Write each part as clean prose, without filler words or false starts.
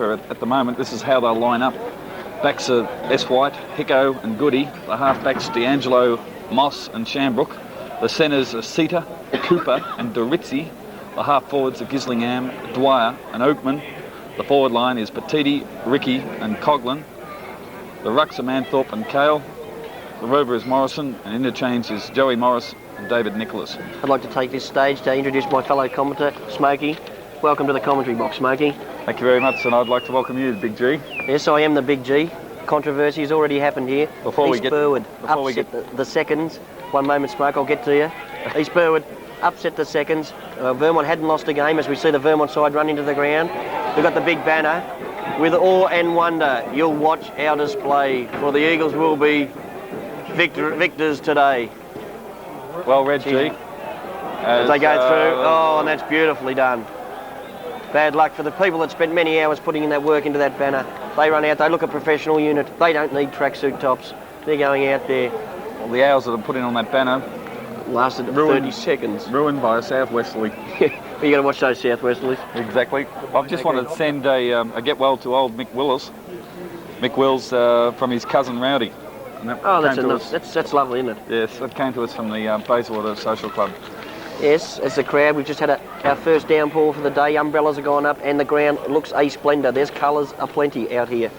At the moment, this is how they'll line up. Backs are S. White, Hicko and Goody. The half-backs D'Angelo, Moss and Shambrook. The centres are Sita, Cooper and Dorizzi. The half-forwards are Gislingham, Dwyer and Oakman. The forward line is Petiti, Ricky and Coughlin. The rucks are Manthorpe and Kale. The rover is Morrison, and interchange is Joey Morris and David Nicholas. I'd like to take this stage to introduce my fellow commentator, Smokey. Welcome to the commentary box, Smokey. Thank you very much, and I'd like to welcome you, the Big G. Yes, I am the Big G. Controversy has already happened here. East Burwood upset the seconds. One moment, Smoke, I'll get to you. East Burwood upset the seconds. Vermont hadn't lost a game as we see the Vermont side run into the ground. We've got the big banner. With awe and wonder, you'll watch our display, for the Eagles will be victors today. Well read, G. As they go through, oh, and that's beautifully done. Bad luck for the people that spent many hours putting in that work into that banner. They run out, they look a professional unit. They don't need tracksuit tops. They're going out there. Well, the hours that are put in on that banner lasted 30 seconds. Ruined by a southwesterly. You got to watch those southwesterlies. Exactly. I've just wanted to send a get well to old Mick Willis. Mick Wills from his cousin Rowdy. Oh, that's lovely, isn't it? Yes, that came to us from the Bayswater Social Club. Yes, as a crowd, we've just had our first downpour for the day. Umbrellas are gone up and the ground looks a splendour. There's colours aplenty out here.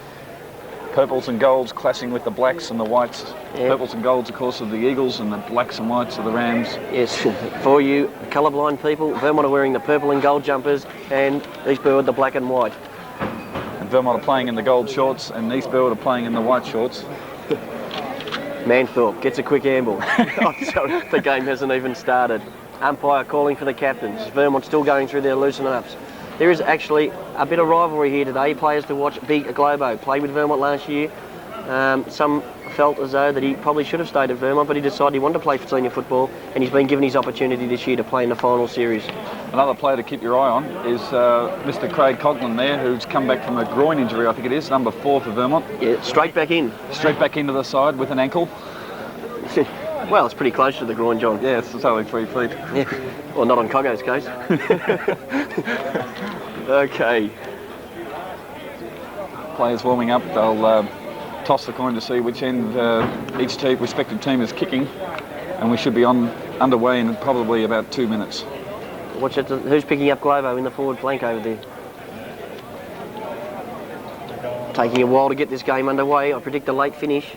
Purples and golds clashing with the blacks and the whites. Yeah. Purples and golds, of course, of the Eagles, and the blacks and whites of the Rams. Yes, for you colourblind people, Vermont are wearing the purple and gold jumpers and East Burwood the black and white. And Vermont are playing in the gold shorts and East Burwood are playing in the white shorts. Manthorpe gets a quick amble. Oh, sorry, the game hasn't even started. Umpire calling for the captains. Vermont still going through their loosening ups. There is actually a bit of rivalry here today. Players to watch. Big Globo played with Vermont last year. Some felt as though that he probably should have stayed at Vermont, but he decided he wanted to play for senior football, and he's been given his opportunity this year to play in the final series. Another player to keep your eye on is Mr. Craig Coughlin there, who's come back from a groin injury, I think it is, number 4 for Vermont. Yeah, straight back in. Straight back into the side with an ankle. Well, it's pretty close to the groin, John. Yeah, it's only 3 feet. Yeah. Well, not on Coggo's case. Okay. Players warming up. They'll toss the coin to see which end each respective team is kicking, and we should be underway in probably about 2 minutes. Watch it. Who's picking up Globo in the forward flank over there? Taking a while to get this game underway. I predict a late finish.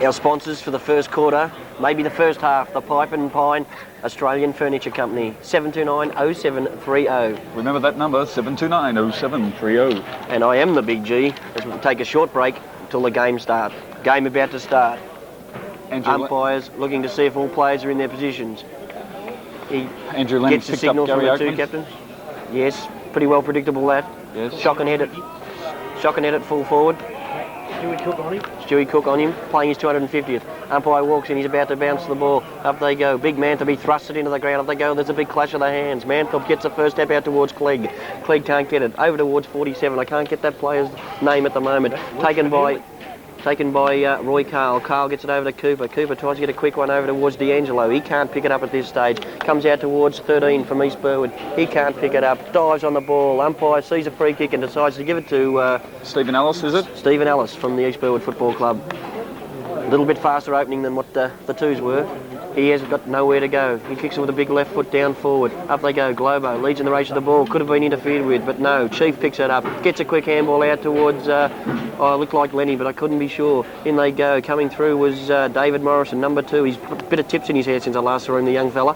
Our sponsors for the first quarter, maybe the first half, the Pipe and Pine Australian Furniture Company, 729-0730. Remember that number, 729-0730. And I am the Big G, as we'll take a short break until the game starts. Game about to start. Umpires looking to see if all players are in their positions. Andrew Gets the signal from the two captains. Yes, pretty well predictable that. Yes. Shock and head at full forward. Stewie Cook on him, playing his 250th. Umpire walks in, he's about to bounce the ball. Up they go. Big man to be thrusted into the ground. Up they go. There's a big clash of the hands. Manthorpe gets the first step out towards Clegg. Clegg can't get it. Over towards 47. I can't get that player's name at the moment. Taken by Roy Carl. Carl gets it over to Cooper. Cooper tries to get a quick one over towards D'Angelo. He can't pick it up at this stage. Comes out towards 13 from East Burwood. He can't pick it up. Dives on the ball. Umpire sees a free kick and decides to give it to... Stephen Ellis, is it? Stephen Ellis from the East Burwood Football Club. A little bit faster opening than what the twos were. He has got nowhere to go. He kicks it with a big left foot down forward. Up they go. Globo leads in the race of the ball. Could have been interfered with, but no. Chief picks it up. Gets a quick handball out towards, looked like Lenny, but I couldn't be sure. In they go. Coming through was David Morrison, number 2. He's put a bit of tips in his hair since I last saw him, the young fella.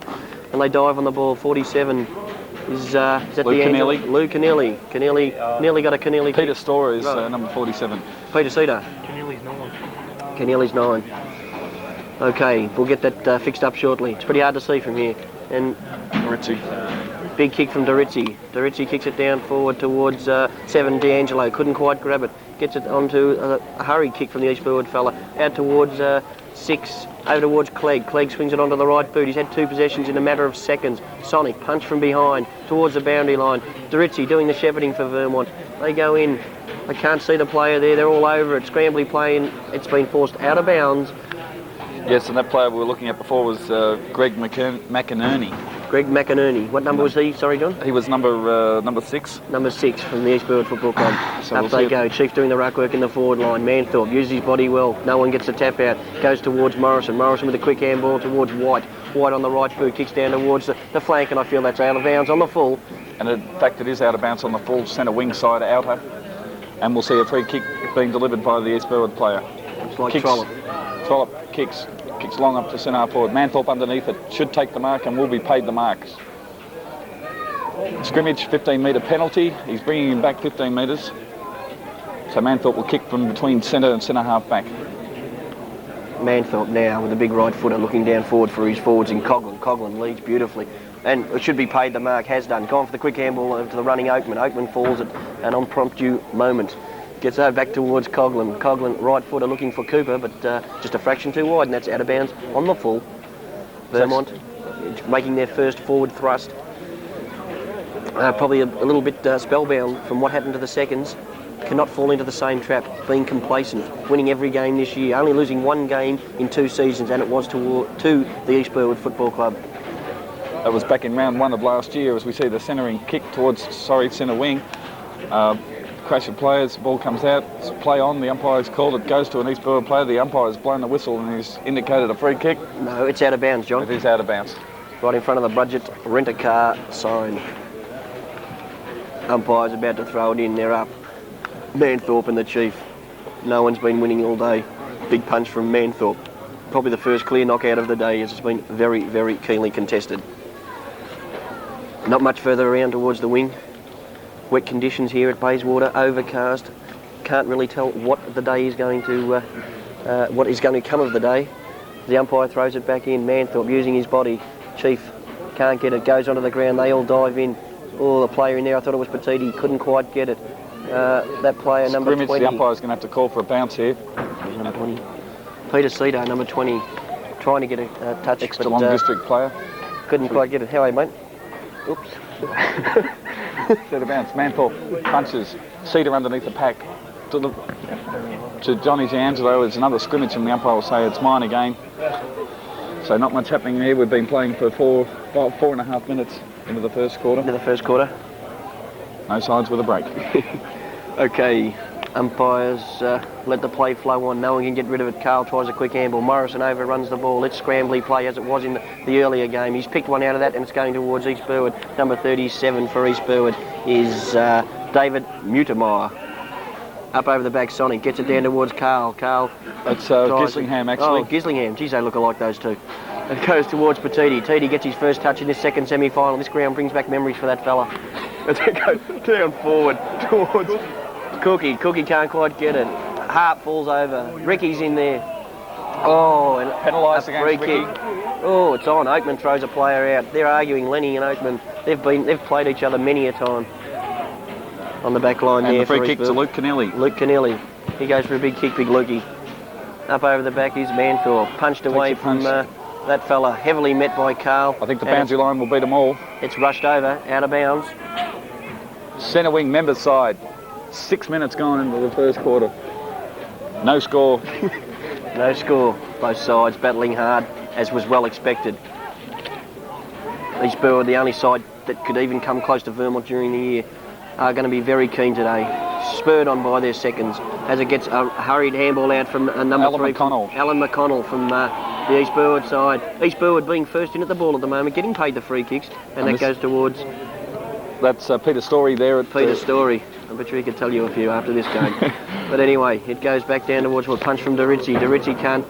And they dive on the ball. 47 is that Lou the Keneally. Lou Keneally. Keneally nearly got a Keneally. Peter Storr is number 47. Peter Cedar. Keneally's 9. Okay, we'll get that fixed up shortly. It's pretty hard to see from here. And Dorizzi. Big kick from Dorizzi. Dorizzi kicks it down forward towards 7, D'Angelo. Couldn't quite grab it. Gets it onto a hurried kick from the East Burwood fella. Out towards 6, over towards Clegg. Clegg swings it onto the right boot. He's had 2 possessions in a matter of seconds. Sonic, punch from behind, towards the boundary line. Dorizzi doing the shepherding for Vermont. They go in. I can't see the player there. They're all over it. Scrambly playing. It's been forced out of bounds. Yes, and that player we were looking at before was Greg McInerney. Greg McInerney. What number was he? Sorry, John? He was number 6. Number 6 from the East Burwood Football Club. So Up they go. Chief doing the ruck work in the forward line. Manthorpe uses his body well. No one gets the tap out. Goes towards Morrison. Morrison with a quick handball towards White. White on the right foot. Kicks down towards the flank, and I feel that's out of bounds on the full. And in fact, it is out of bounds on the full centre wing side outer. And we'll see a free kick being delivered by the East Burwood player. It's like Trollope. Trollope kicks long up to centre forward. Manthorpe underneath it. Should take the mark and will be paid the marks. Scrimmage, 15-metre penalty. He's bringing him back 15 metres. So Manthorpe will kick from between centre and centre half back. Manthorpe now with a big right footer looking down forward for his forwards in Coghlan. Coghlan leads beautifully. And it should be paid the mark, has done. Gone for the quick handball to the running Oakman. Oakman falls at an impromptu moment. Gets over back towards Coghlan. Coghlan right footer looking for Cooper, but just a fraction too wide, and that's out of bounds on the full. Vermont making their first forward thrust. Probably a little bit spellbound from what happened to the seconds. Cannot fall into the same trap, being complacent, winning every game this year, only losing one game in 2 seasons, and it was to the East Burwood Football Club. That was back in round 1 of last year, as we see the centering kick towards centre wing. Crash of players, ball comes out, play on, the umpire's called, it goes to an East Burwood player, the umpire's blown the whistle and he's indicated a free kick. No, it's out of bounds, John. It is out of bounds. Right in front of the budget rent-a-car sign. Umpire's about to throw it in, they're up. Manthorpe and the Chief. No one's been winning all day. Big punch from Manthorpe. Probably the first clear knockout of the day, as it's been very, very keenly contested. Not much further around towards the wing. Wet conditions here at Bayswater, overcast. Can't really tell what the day is going to, what is going to come of the day. The umpire throws it back in. Manthorpe using his body. Chief can't get it, goes onto the ground. They all dive in. Oh, the player in there, I thought it was Petiti, couldn't quite get it. That player, number 20. The umpire's going to have to call for a bounce here. Who's number 20? Peter Cedar, number 20, trying to get a touch. Ex-Long District player. Couldn't quite get it. How are you, mate? Oops. Out of bounce. Manthorpe punches. Cedar underneath the pack. To Johnny D'Angelo. It's another scrimmage, and the umpire will say it's mine again. So not much happening here. We've been playing for four and a half minutes into the first quarter. Into the first quarter. No sides with a break. Okay, umpires let the play flow on. No one can get rid of it. Carl tries a quick handball. Morrison overruns the ball. It's scrambly play as it was in the earlier game. He's picked one out of that, and it's going towards East Burwood. Number 37 for East Burwood is David Mutemeyer. Up over the back, Sonic gets it down towards Carl. Carl. That's Gislingham, actually. Oh, Gislingham. Geez, they look alike, those two. It goes towards Petiti. Petiti gets his first touch in this second semi-final. This ground brings back memories for that fella. It goes down forward towards Cookie. Cookie can't quite get it. Hart falls over. Ricky's in there. Oh, and penalised a free kick. Oh, it's on. Oakman throws a player out. They're arguing, Lenny and Oakman. They've played each other many a time. On the back line and there. And the free kick to Luke Kennelly. Luke Kennelly. He goes for a big kick, big Lukey. Up over the back is Manthorpe. Punched away from that fella. Heavily met by Carl. I think the boundary line will beat them all. It's rushed over, out of bounds. Centre wing, members side. 6 minutes gone into the first quarter. No score. No score. Both sides battling hard, as was well expected. East Burwood, the only side that could even come close to Vermont during the year, are going to be very keen today. Spurred on by their seconds, as it gets a hurried handball out from number Alan 3. McConnell. Alan McConnell from the East Burwood side. East Burwood being first in at the ball at the moment, getting paid the free kicks, and that goes towards... That's Peter Story there at... Peter Story. I bet you he could tell you a few after this game. But anyway, it goes back down towards a punch from Dorizzi. Dorizzi can't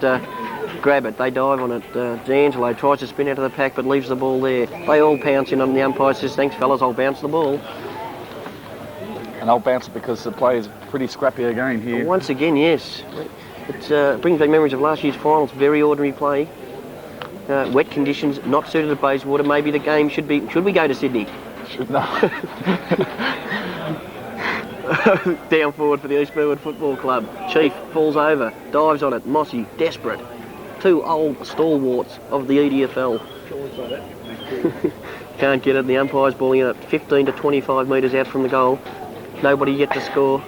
grab it. They dive on it. D'Angelo tries to spin out of the pack, but leaves the ball there. They all pounce in on the umpire, says, thanks fellas, I'll bounce the ball. And I'll bounce it because the play is pretty scrappy again here. Once again, yes. It brings back memories of last year's finals. Very ordinary play. Wet conditions, not suited at Bayswater. Maybe the game should be... Should we go to Sydney? No. Down forward for the East Burwood Football Club. Chief falls over, dives on it. Mossy, desperate. 2 old stalwarts of the EDFL. Can't get it. The umpire's balling it 15 to 25 metres out from the goal. Nobody yet to score.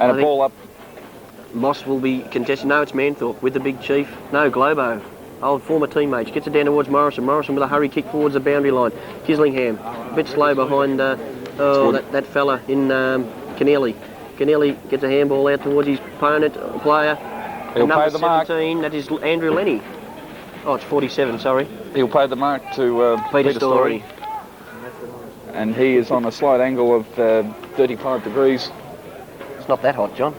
And a ball up. Moss will be contesting. No, it's Manthorpe with the big Chief. No, Globo. old former teammates. Gets it down towards Morrison. Morrison with a hurry kick towards the boundary line. Gislingham, a bit slow behind that fella in Keneally. Keneally gets a handball out towards his opponent player. He'll number pay the mark. 17, that is Andrew Lenny. Oh, it's 47, sorry. He'll pay the mark to Peter Story. And he is on a slight angle of 35 degrees. It's not that hot, John.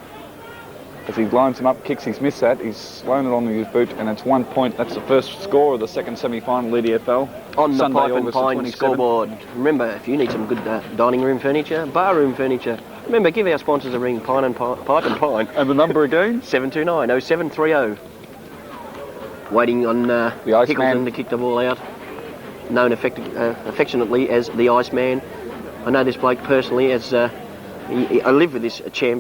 As he lines him up, kicks, he's missed that. He's thrown it on his boot, and it's 1 point. That's the first score of the second semi-final EDFL. On Sunday, the Pipe and August Pine 27th. scoreboard. Remember, if you need some good dining room furniture, bar room furniture, remember, give our sponsors a ring, Pipe and Pine. And the number again? 729-0730. Waiting on Hickleton to kick the ball out. Known affectionately as the Iceman. I know this bloke personally as I live with this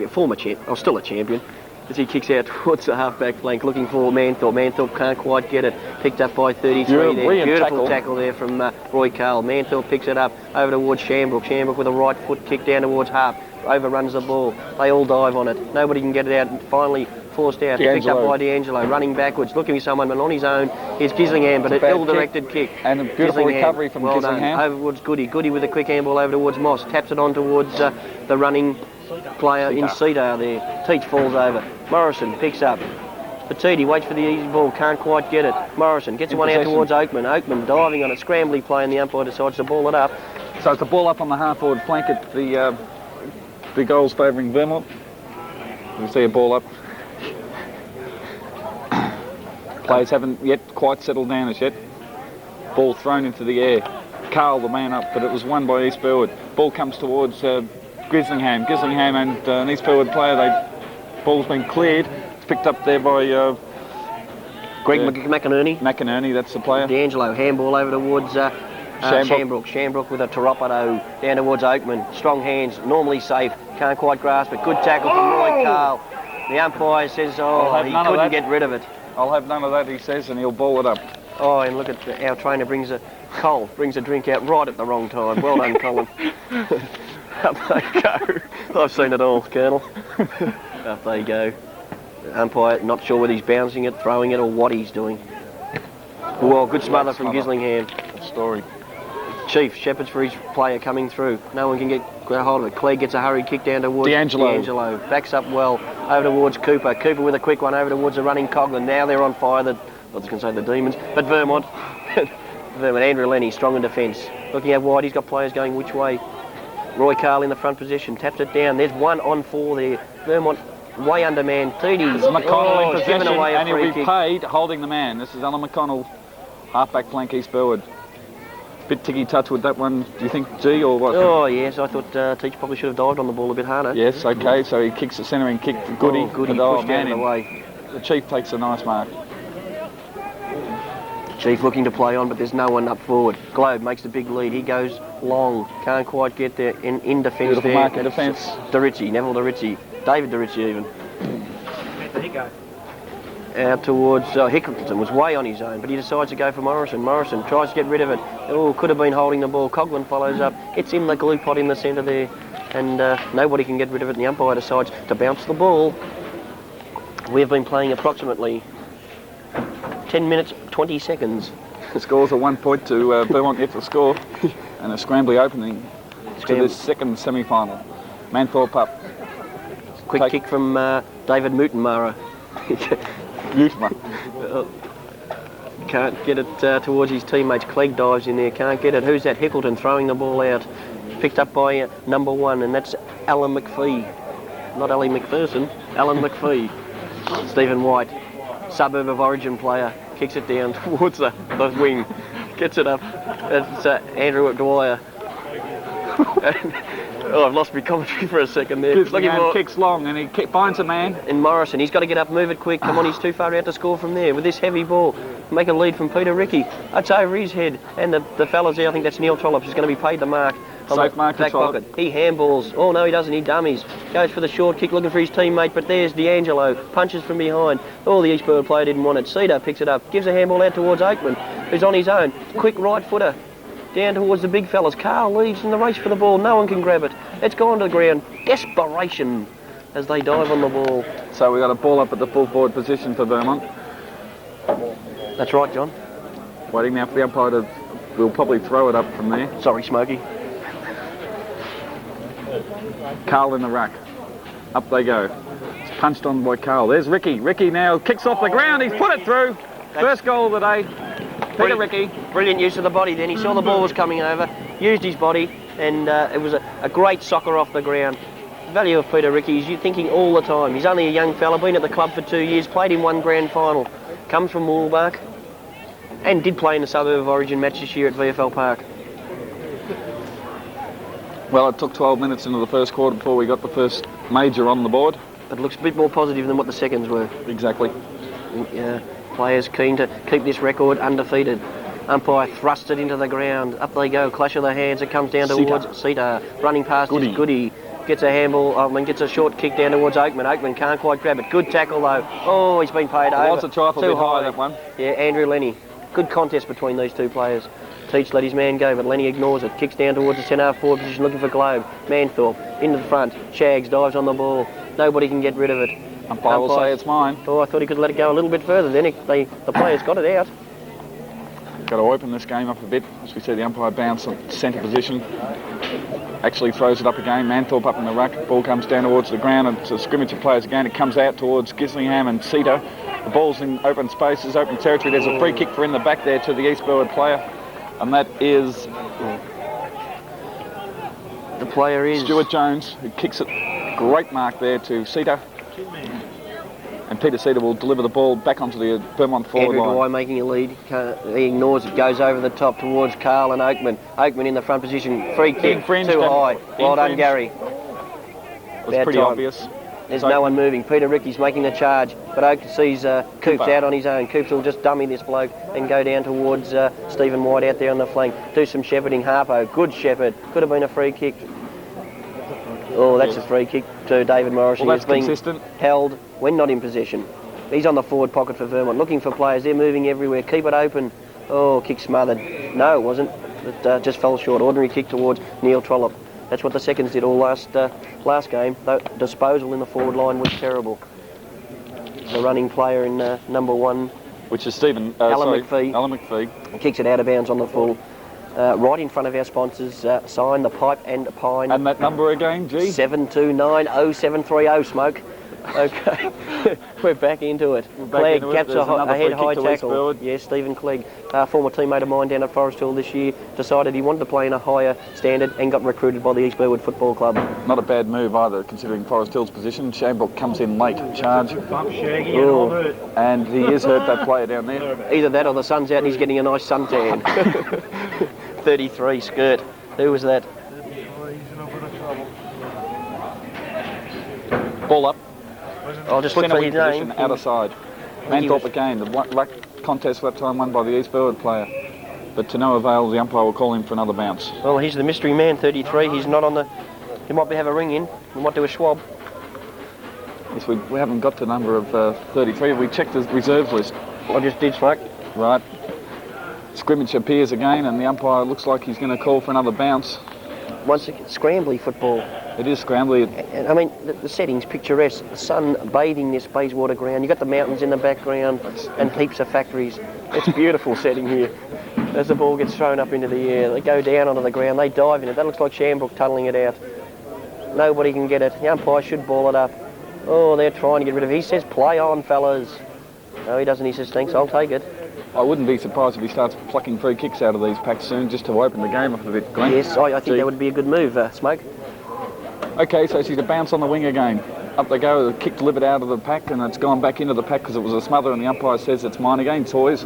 former champion, or still a champion, as he kicks out towards the half-back flank looking for Manthorpe. Manthorpe can't quite get it. Picked up by 33 there. Beautiful tackle there from Roy Carl. Manthorpe picks it up over towards Shambrook. Shambrook with a right foot kick down towards half. Overruns the ball. They all dive on it. Nobody can get it out. And finally forced out. Picked up by D'Angelo. Running backwards, looking for someone, but on his own is Gislingham, but an ill-directed kick. And a beautiful recovery from Gislingham. Over towards Goody. Goody with a quick handball over towards Moss. Taps it on towards the running player in Cedar there. Teach falls over. Morrison picks up. Petiti waits for the easy ball, can't quite get it. Morrison gets one out towards Oakman. Oakman diving on it, scrambly play, and the umpire decides to ball it up. So it's a ball up on the half-forward flank at the goals favouring Vermont. You see a ball up. Players haven't yet quite settled down as yet. Ball thrown into the air. Carl the man up, but it was won by East Burwood. Ball comes towards Gislingham. Gislingham and an East Burwood player, ball's been cleared. It's picked up there by Greg McInerney. McInerney, that's the player. D'Angelo, handball over towards Shambrook. Shambrook with a Taropado down towards Oakman. Strong hands, normally safe, can't quite grasp it. Good tackle from Roy Carl. The umpire says, he couldn't get rid of it. I'll have none of that, he says, and he'll ball it up. Oh, and look at our trainer brings a drink out right at the wrong time. Well done, Colin. Up they go. I've seen it all, Colonel. Up they go. The umpire not sure whether he's bouncing it, throwing it, or what he's doing. Well, good smother from Gislingham. Good story. Chief shepherds for his player coming through. No one can get hold of it. Clegg gets a hurried kick down towards D'Angelo. Backs up well over towards Cooper. Cooper with a quick one over towards the running Coghlan. Now they're on fire. I was going to say the Demons, but Vermont. Vermont. Andrew Lenny, strong in defence. Looking out wide, he's got players going which way. Roy Carl in the front position, taps it down. There's 1 on 4 there. Vermont way under man. Teedy. McConnell in possession, away and he'll be kick. paid holding the man. This is Alan McConnell, half-back flank East Burwood. Bit ticky-touch with that one, do you think, G, or what? Oh, yes, I thought Teach probably should have dived on the ball a bit harder. Yes, okay, so he kicks the centre and kicked Goody. Goody pushed out of the way. The Chief takes a nice mark. Chief looking to play on, but there's no one up forward. Globe makes the big lead. He goes long. Can't quite get there in defence there. Beautiful mark in defence. DeRicci, Neville DeRicci. David DeRicci even. Out towards Hickleton was way on his own, but he decides to go for Morrison. Morrison tries to get rid of it. Oh, could have been holding the ball. Coghlan follows up. Gets in the glue pot in the centre there, and nobody can get rid of it. And the umpire decides to bounce the ball. We've been playing approximately 10 minutes, 20 seconds. The scores are 1 point to Vermont yet to score, and a scrambly opening to this second semi-final. Manthorpe up. Quick kick from David Mutenmara. Can't get it towards his teammates. Clegg dives in there, can't get it. Who's that? Hickleton throwing the ball out. Picked up by number 1, and that's Alan McPhee. Not Ali McPherson, Alan McPhee. Stephen White, suburb of origin player, kicks it down towards the wing. Gets it up. It's Andrew Dwyer. I've lost my commentary for a second there. Kicks long and he finds a man. And Morrison, he's got to get up, move it quick. Come on, he's too far out to score from there. With this heavy ball, make a lead from Peter Ricky. That's over his head. And the fellas there, I think that's Neil Trollops, is going to be paid the mark. Safe mark to Trollope. He handballs. Oh no, he doesn't. He dummies. Goes for the short kick, looking for his teammate, but there's D'Angelo. Punches from behind. Oh, the East Burwood player didn't want it. Cedar picks it up, gives a handball out towards Oakman, who's on his own. Quick right footer. Down towards the big fellas. Carl leads in the race for the ball. No one can grab it. It's gone to the ground. Desperation as they dive on the ball. So we got a ball up at the full forward position for Vermont. That's right, John. Waiting now for the umpire to... We'll probably throw it up from there. Sorry, Smokey. Carl in the ruck. Up they go. It's punched on by Carl. There's Ricky. Ricky now kicks off the ground. He's put it through. First goal of the day. Peter Ricky. Brilliant use of the body then. He saw the ball was coming over, used his body, and it was a great soccer off the ground. Value of Peter Ricky is you're thinking all the time. He's only a young fella, been at the club for 2 years, played in one grand final, comes from Woolbark, and did play in the Suburb of Origin match this year at VFL Park. Well, it took 12 minutes into the first quarter before we got the first major on the board. But it looks a bit more positive than what the seconds were. Exactly. Players keen to keep this record undefeated. Umpire thrust it into the ground. Up they go, clash of the hands. It comes down towards Sita. Running past is Goody. Gets a handball, gets a short kick down towards Oakman. Oakman can't quite grab it. Good tackle though. Oh, he's been paid over. Lots of trifle bit high, that one. Yeah, Andrew Lenny. Good contest between these two players. Teach let his man go, but Lenny ignores it. Kicks down towards the centre forward position, looking for Globe. Manthorpe into the front. Shags dives on the ball. Nobody can get rid of it. Umpire will say it's mine. Oh, I thought he could let it go a little bit further. Then the players got it out. Got to open this game up a bit. As we see the umpire bounce on centre position. Actually throws it up again. Manthorpe up in the ruck. Ball comes down towards the ground and it's a scrimmage of players again. It comes out towards Gislingham and Cedar. The ball's in open spaces, open territory. There's a free kick for in the back there to the East Burwood player. And that is... The player is... Stuart Jones, who kicks it. Great mark there to Cedar. And Peter Cedar will deliver the ball back onto the Vermont forward line. Andrew making a lead. He ignores it, goes over the top towards Carl and Oakman. Oakman in the front position. Free kick, too high. Well done, Gary. It was pretty obvious. There's no one moving. Peter Ricky's making the charge, but Oak sees Coops out on his own. Coops will just dummy this bloke and go down towards Stephen White out there on the flank. Do some shepherding. Harpo, good shepherd. Could have been a free kick. Oh, that's a free kick to David Morrison. Well, that's being consistent. Held when not in possession. He's on the forward pocket for Vermont, looking for players. They're moving everywhere. Keep it open. Oh, kick smothered. No, it wasn't. It just fell short. Ordinary kick towards Neil Trollope. That's what the seconds did all last game. The disposal in the forward line was terrible. The running player in number 1, which is Alan McPhee, kicks it out of bounds on the full. Right in front of our sponsors, sign the pipe and pine. And that number again, G? 7290730, Smoke. Okay, we're back into it. Clegg caps a head high tackle. Yes, Stephen Clegg, former teammate of mine down at Forest Hill this year, decided he wanted to play in a higher standard and got recruited by the East Burwood Football Club. Not a bad move either, considering Forest Hill's position. Shamrock comes in late, charge. And he is hurt, that player down there. Either that or the sun's out and he's getting a nice suntan. 33 skirt. Who was that? Ball up. I'll just look for his name. Outer side. Manthorpe again. The ruck contest that time won by the East Burwood player. But to no avail, the umpire will call him for another bounce. Well, he's the mystery man, 33. He's not on the... He might have a ring in. We might do a swab. Yes, we haven't got the number of 33. We checked the reserves list. I just did, Smoke. Right. Scrimmage appears again and the umpire looks like he's going to call for another bounce. Once again, scrambly football. It is scrambly. And I mean, the setting's picturesque. The sun bathing this Bayswater ground. You've got the mountains in the background and heaps of factories. It's a beautiful setting here. As the ball gets thrown up into the air, they go down onto the ground, they dive in it. That looks like Shamrock tunnelling it out. Nobody can get it. The umpire should ball it up. Oh, they're trying to get rid of it. He says, play on, fellas. No, he doesn't. He says, thanks, I'll take it. I wouldn't be surprised if he starts plucking free kicks out of these packs soon, just to open the game up a bit, Glenn. Yes, I think that would be a good move, Smoke. Okay, so she's a bounce on the wing again. Up they go, the kick delivered out of the pack, and it's gone back into the pack because it was a smother, and the umpire says it's mine again, toys.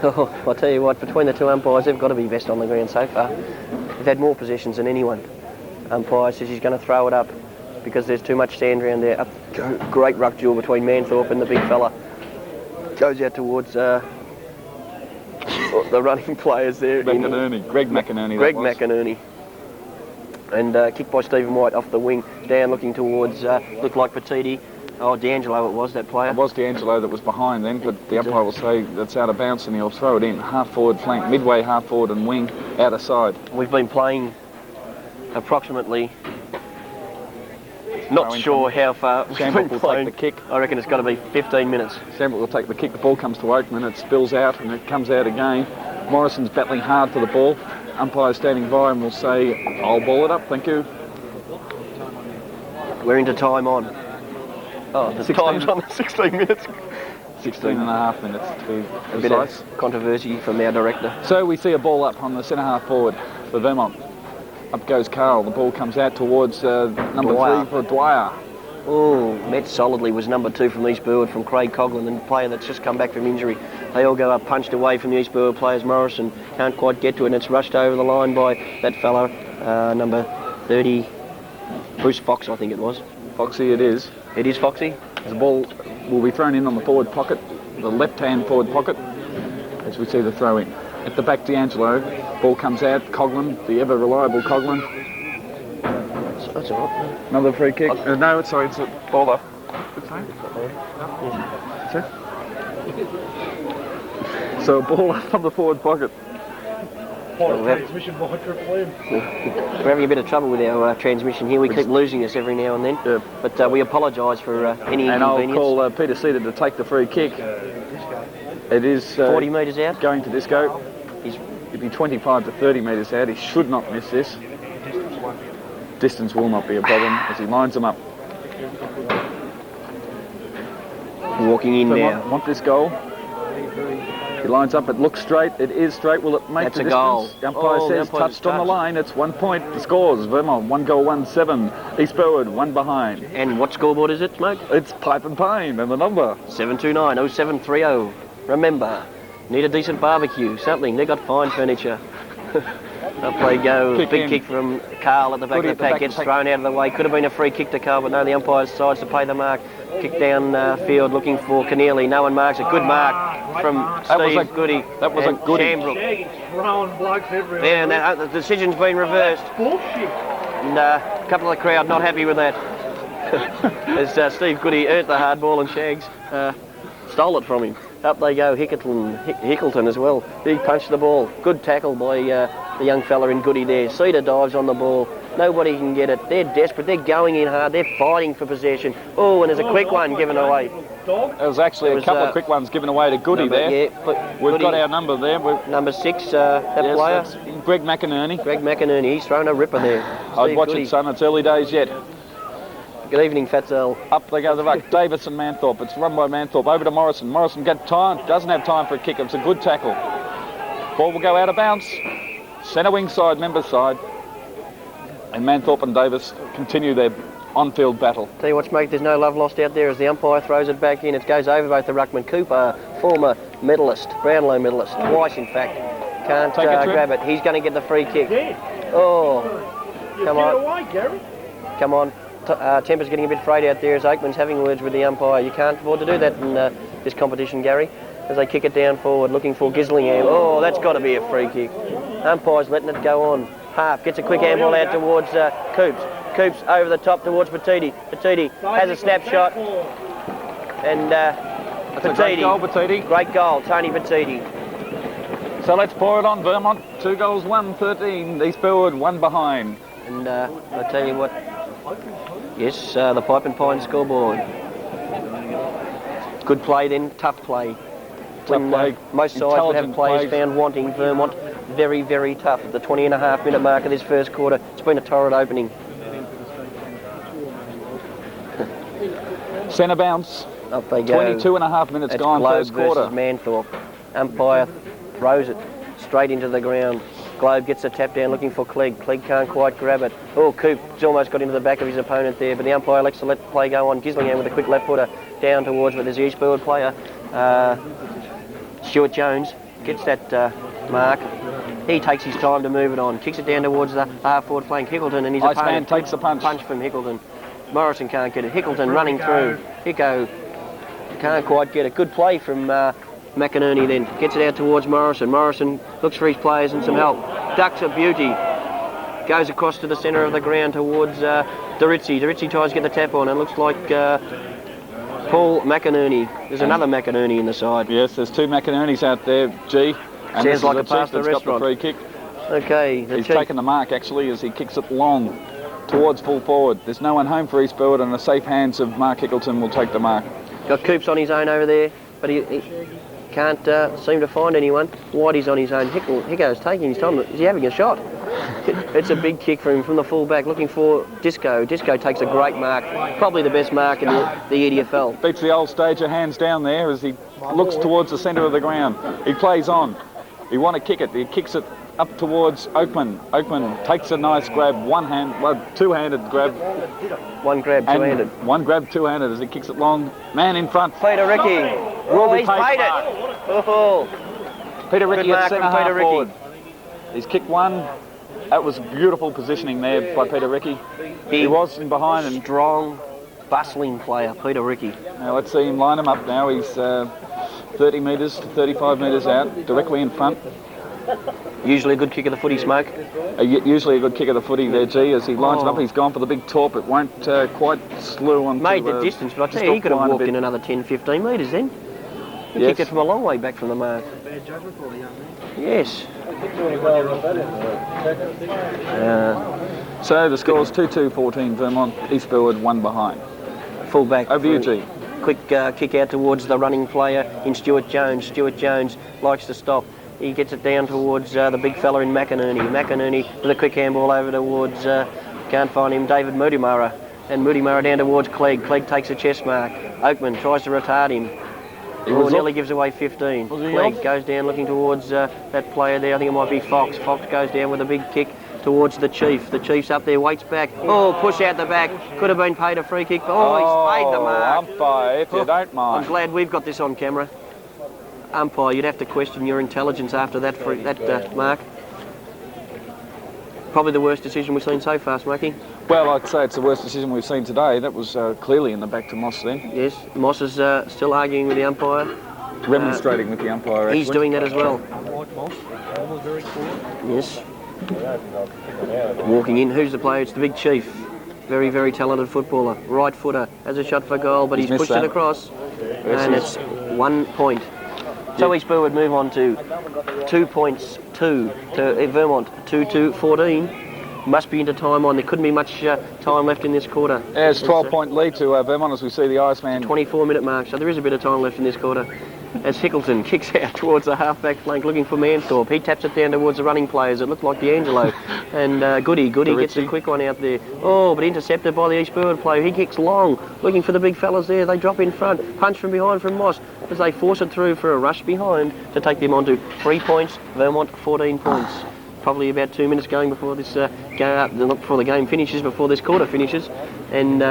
Oh, I'll tell you what, between the two umpires, they've got to be best on the ground so far. They've had more possessions than anyone. Umpire says he's going to throw it up because there's too much sand around there. Great ruck duel between Manthorpe and the big fella. Goes out towards the running players there. Greg McInerney. Greg McInerney. And kick by Stephen White off the wing, down looking towards, looked like Petiti. Oh, D'Angelo it was, that player. It was D'Angelo that was behind then, but the umpire will say that's out of bounds and he'll throw it in. Half forward flank, midway half forward and wing, outer side. We've been playing approximately Not throw in sure from how far we've Shamrock been will playing. take the kick. I reckon it's got to be 15 minutes. Shamrock will take the kick. The ball comes to Oakman. It spills out and it comes out again. Morrison's battling hard for the ball. Umpire standing by and will say, I'll ball it up, thank you. We're into time on. Oh, the 16. time's on 16 minutes. 16 and a half minutes to be A bit precise. of controversy from our director. So we see a ball up on the centre half forward for Vermont. Up goes Carl. The ball comes out towards number Dwyer. 3 for Dwyer. Oh, met solidly was number 2 from East Burwood, from Craig Coughlin, and the player that's just come back from injury. They all go up, punched away from the East Burwood players. Morrison can't quite get to it, and it's rushed over the line by that fella, number 30, Bruce Fox, I think it was. Foxy it is. It is Foxy. The ball will be thrown in on the forward pocket, the left-hand forward pocket, as we see the throw in. At the back, D'Angelo. Ball comes out. Coughlin, the ever-reliable Coughlin. That's all right. Another free kick. No, it's sorry, it's a ball up. So a ball up on the forward pocket. We're having a bit of trouble with our transmission here. We keep losing us every now and then. Yeah. But we apologise for any And I'll inconvenience. call Peter Cedar to take the free kick. It is 40 metres out. going to Disco. He's He'll be 25 to 30 metres out. He should not miss this. Distance will not be a problem as he lines them up. walking in now. Want this goal. He lines up, it looks straight, it is straight. Will it make That's the a distance? goal. The umpire Oh, the says umpire's touched on the touched. line. It's 1 point. The scores, Vermont, 1 goal, 1-7. East Burwood, 1 behind. And what scoreboard is it, Smoke? It's Pipe and Pine, and the number. 729-0730. Remember, need a decent barbecue, something. They got fine furniture. Up they go. Kick Big in. kick from Carl at the back Goody of at the the pack. back Gets of the pack. thrown out of the way. Could have been a free kick to Carl, but no, the umpire decides to pay the mark. Kick down field looking for Keneally. No one marks it. Good mark from Steve Goody. that was a and Goody. Shambrook. Throwing blokes everywhere. There, and the decision's been reversed. Bullshit. And a couple of the crowd not happy with that. As Steve Goody earned the hard ball and Shags stole it from him. Up they go, Hickleton as well. He punched the ball. Good tackle by the young fella in Goody there. Cedar dives on the ball. Nobody can get it. They're desperate. They're going in hard. They're fighting for possession. Oh, and there's a quick one given away. There was actually a couple of quick ones given away to Goody there. Yeah, but We've Goody, got our number there. number 6, that Yes, player. that's Greg McInerney. Greg McInerney. He's thrown a ripper there. I'd Steve watch Goody. it, son. It's early days yet. Good evening, Fatzel. Up they go the ruck. Davis and Manthorpe. It's run by Manthorpe. Over to Morrison. Morrison got time. Doesn't have time for a kick. It's a good tackle. Ball will go out of bounds. Centre wing side, member side. And Manthorpe and Davis continue their on-field battle. Tell you what, Smoke, there's no love lost out there as the umpire throws it back in. It goes over both the ruckman. Cooper, former medalist, Brownlow medalist, twice in fact. Can't Take it to grab him. it. He's going to get the free kick. Yeah. Oh, come Get on, away, Gary. come on. Temper's getting a bit frayed out there as Oakman's having words with the umpire. You can't afford to do that in this competition, Gary. As they kick it down forward, looking for Gislingham. Oh, that's got to be a free kick. Umpire's letting it go on. Half gets a quick handball out towards Coops. Coops over the top towards Petiti. Petiti has a snapshot. And That's a great goal, Batiti. Great goal, Tony Petiti. So let's pour it on Vermont. 2 goals, 1-13. East Burwood, 1 behind. And I tell you what, yes, the Pipe and Pine scoreboard. Good play then, tough play. When play, most sides would have intelligent players plays. found wanting, Vermont very, very tough. At the 20.5 minute mark of this first quarter, it's been a torrid opening. Centre bounce. Up they go. 22.5 minutes It's gone, Globe first quarter. versus Manthorpe. Umpire throws it straight into the ground. Globe gets a tap down looking for Clegg. Clegg can't quite grab it. Oh, Coop's almost got into the back of his opponent there, but the umpire elects to let the play go on. Gislingham with a quick left footer down towards where there's the East Burwood player. Stuart Jones gets that mark. He takes his time to move it on. Kicks it down towards the half-forward flank. Hickleton and his Iceman opponent. takes the punch. Punch from Hickleton. Morrison can't get it. Hickleton running through. Hicko can't quite get it. Good play from McInerney then. Gets it out towards Morrison. Morrison looks for his players and some help. Ducks a beauty. Goes across to the centre of the ground towards Dorizzi. Dorizzi tries to get the tap on and looks like Paul McInerney. There's another McInerney in the side. Yes, there's 2 McInerney's out there, G. And this is like the a pasta chief that's got the restaurant. free kick. Okay, the He's chief. taken the mark, actually, as he kicks it long towards full forward. There's no one home for East Burwood, and the safe hands of Mark Hickleton will take the mark. Got Coops on his own over there, but he can't seem to find anyone. Whitey's on his own. Hicko's taking his time. Is he having a shot? It's a big kick for him from the full-back, looking for Disco. Disco takes a great mark, probably the best mark in the EDFL. Beats the old stager, hands down there as he looks towards the centre of the ground. He plays on. He want to kick it. He kicks it up towards Oakman. Oakman takes a nice grab, two-handed grab. One grab, two-handed. One grab, two-handed as he kicks it long. Man in front. Peter Ricky. He's paid it. Oh. Peter Ricky at centre half forward. He's kicked one. That was beautiful positioning there by Peter Ricky. He was in behind and strong, bustling player, Peter Ricky. Now let's see him line him up now. He's 30 metres, 35 metres out, directly in front. Usually a good kick of the footy, Smoke. Usually a good kick of the footy there, G. As he lines it up, he's gone for the big torp. It won't quite slew on. Made the distance, but I tell you, he could have walked in another 10, 15 metres then. He kicked it from a long way back from the mark. Bad judgment for the young man. Yes. So the score's 2-2-14 Vermont. East Burwood 1 behind. Full back. Over you, G. Quick kick out towards the running player in Stuart Jones. Stuart Jones likes to stop. He gets it down towards the big fella in McInerney. McInerney with a quick handball over towards, can't find him, David Moodimara. And Moodimara down towards Clegg. Clegg takes a chest mark. Oakman tries to retard him. Nearly gives away 15. Clegg goes down looking towards that player there. I think it might be Fox. Fox goes down with a big kick towards the Chief. The Chief's up there, waits back. Oh, push out the back. Could have been paid a free kick. Oh, he's paid the mark. Umpire, if you don't mind. I'm glad we've got this on camera. Umpire, you'd have to question your intelligence after that mark. Probably the worst decision we've seen so far, Smokey. Well, I'd say it's the worst decision we've seen today. That was clearly in the back to Moss then. Yes, Moss is still arguing with the umpire. Remonstrating with the umpire, actually. He's doing that as well. Like Moss, almost very cool. Yes. Walking in, who's the player? It's the big Chief. Very, very talented footballer. Right footer, has a shot for goal, but he's pushed it across. And it's 1 point. So East Burwood move on to 2 points, to Vermont, 2-14. Must be into time on. There couldn't be much time left in this quarter. Yeah, it's 12-point lead to Vermont as we see the Iceman. 24-minute mark, so there is a bit of time left in this quarter. As Hickleton kicks out towards the half-back flank looking for Manthorpe. He taps it down towards the running players. It looked like D'Angelo. And Goody gets a quick one out there. Oh, but intercepted by the East Burwood player. He kicks long, looking for the big fellas there. They drop in front. Punch from behind from Moss as they force it through for a rush behind to take them on to 3 points. Vermont 14 points. Probably about 2 minutes going before this not before the game finishes, before this quarter finishes. And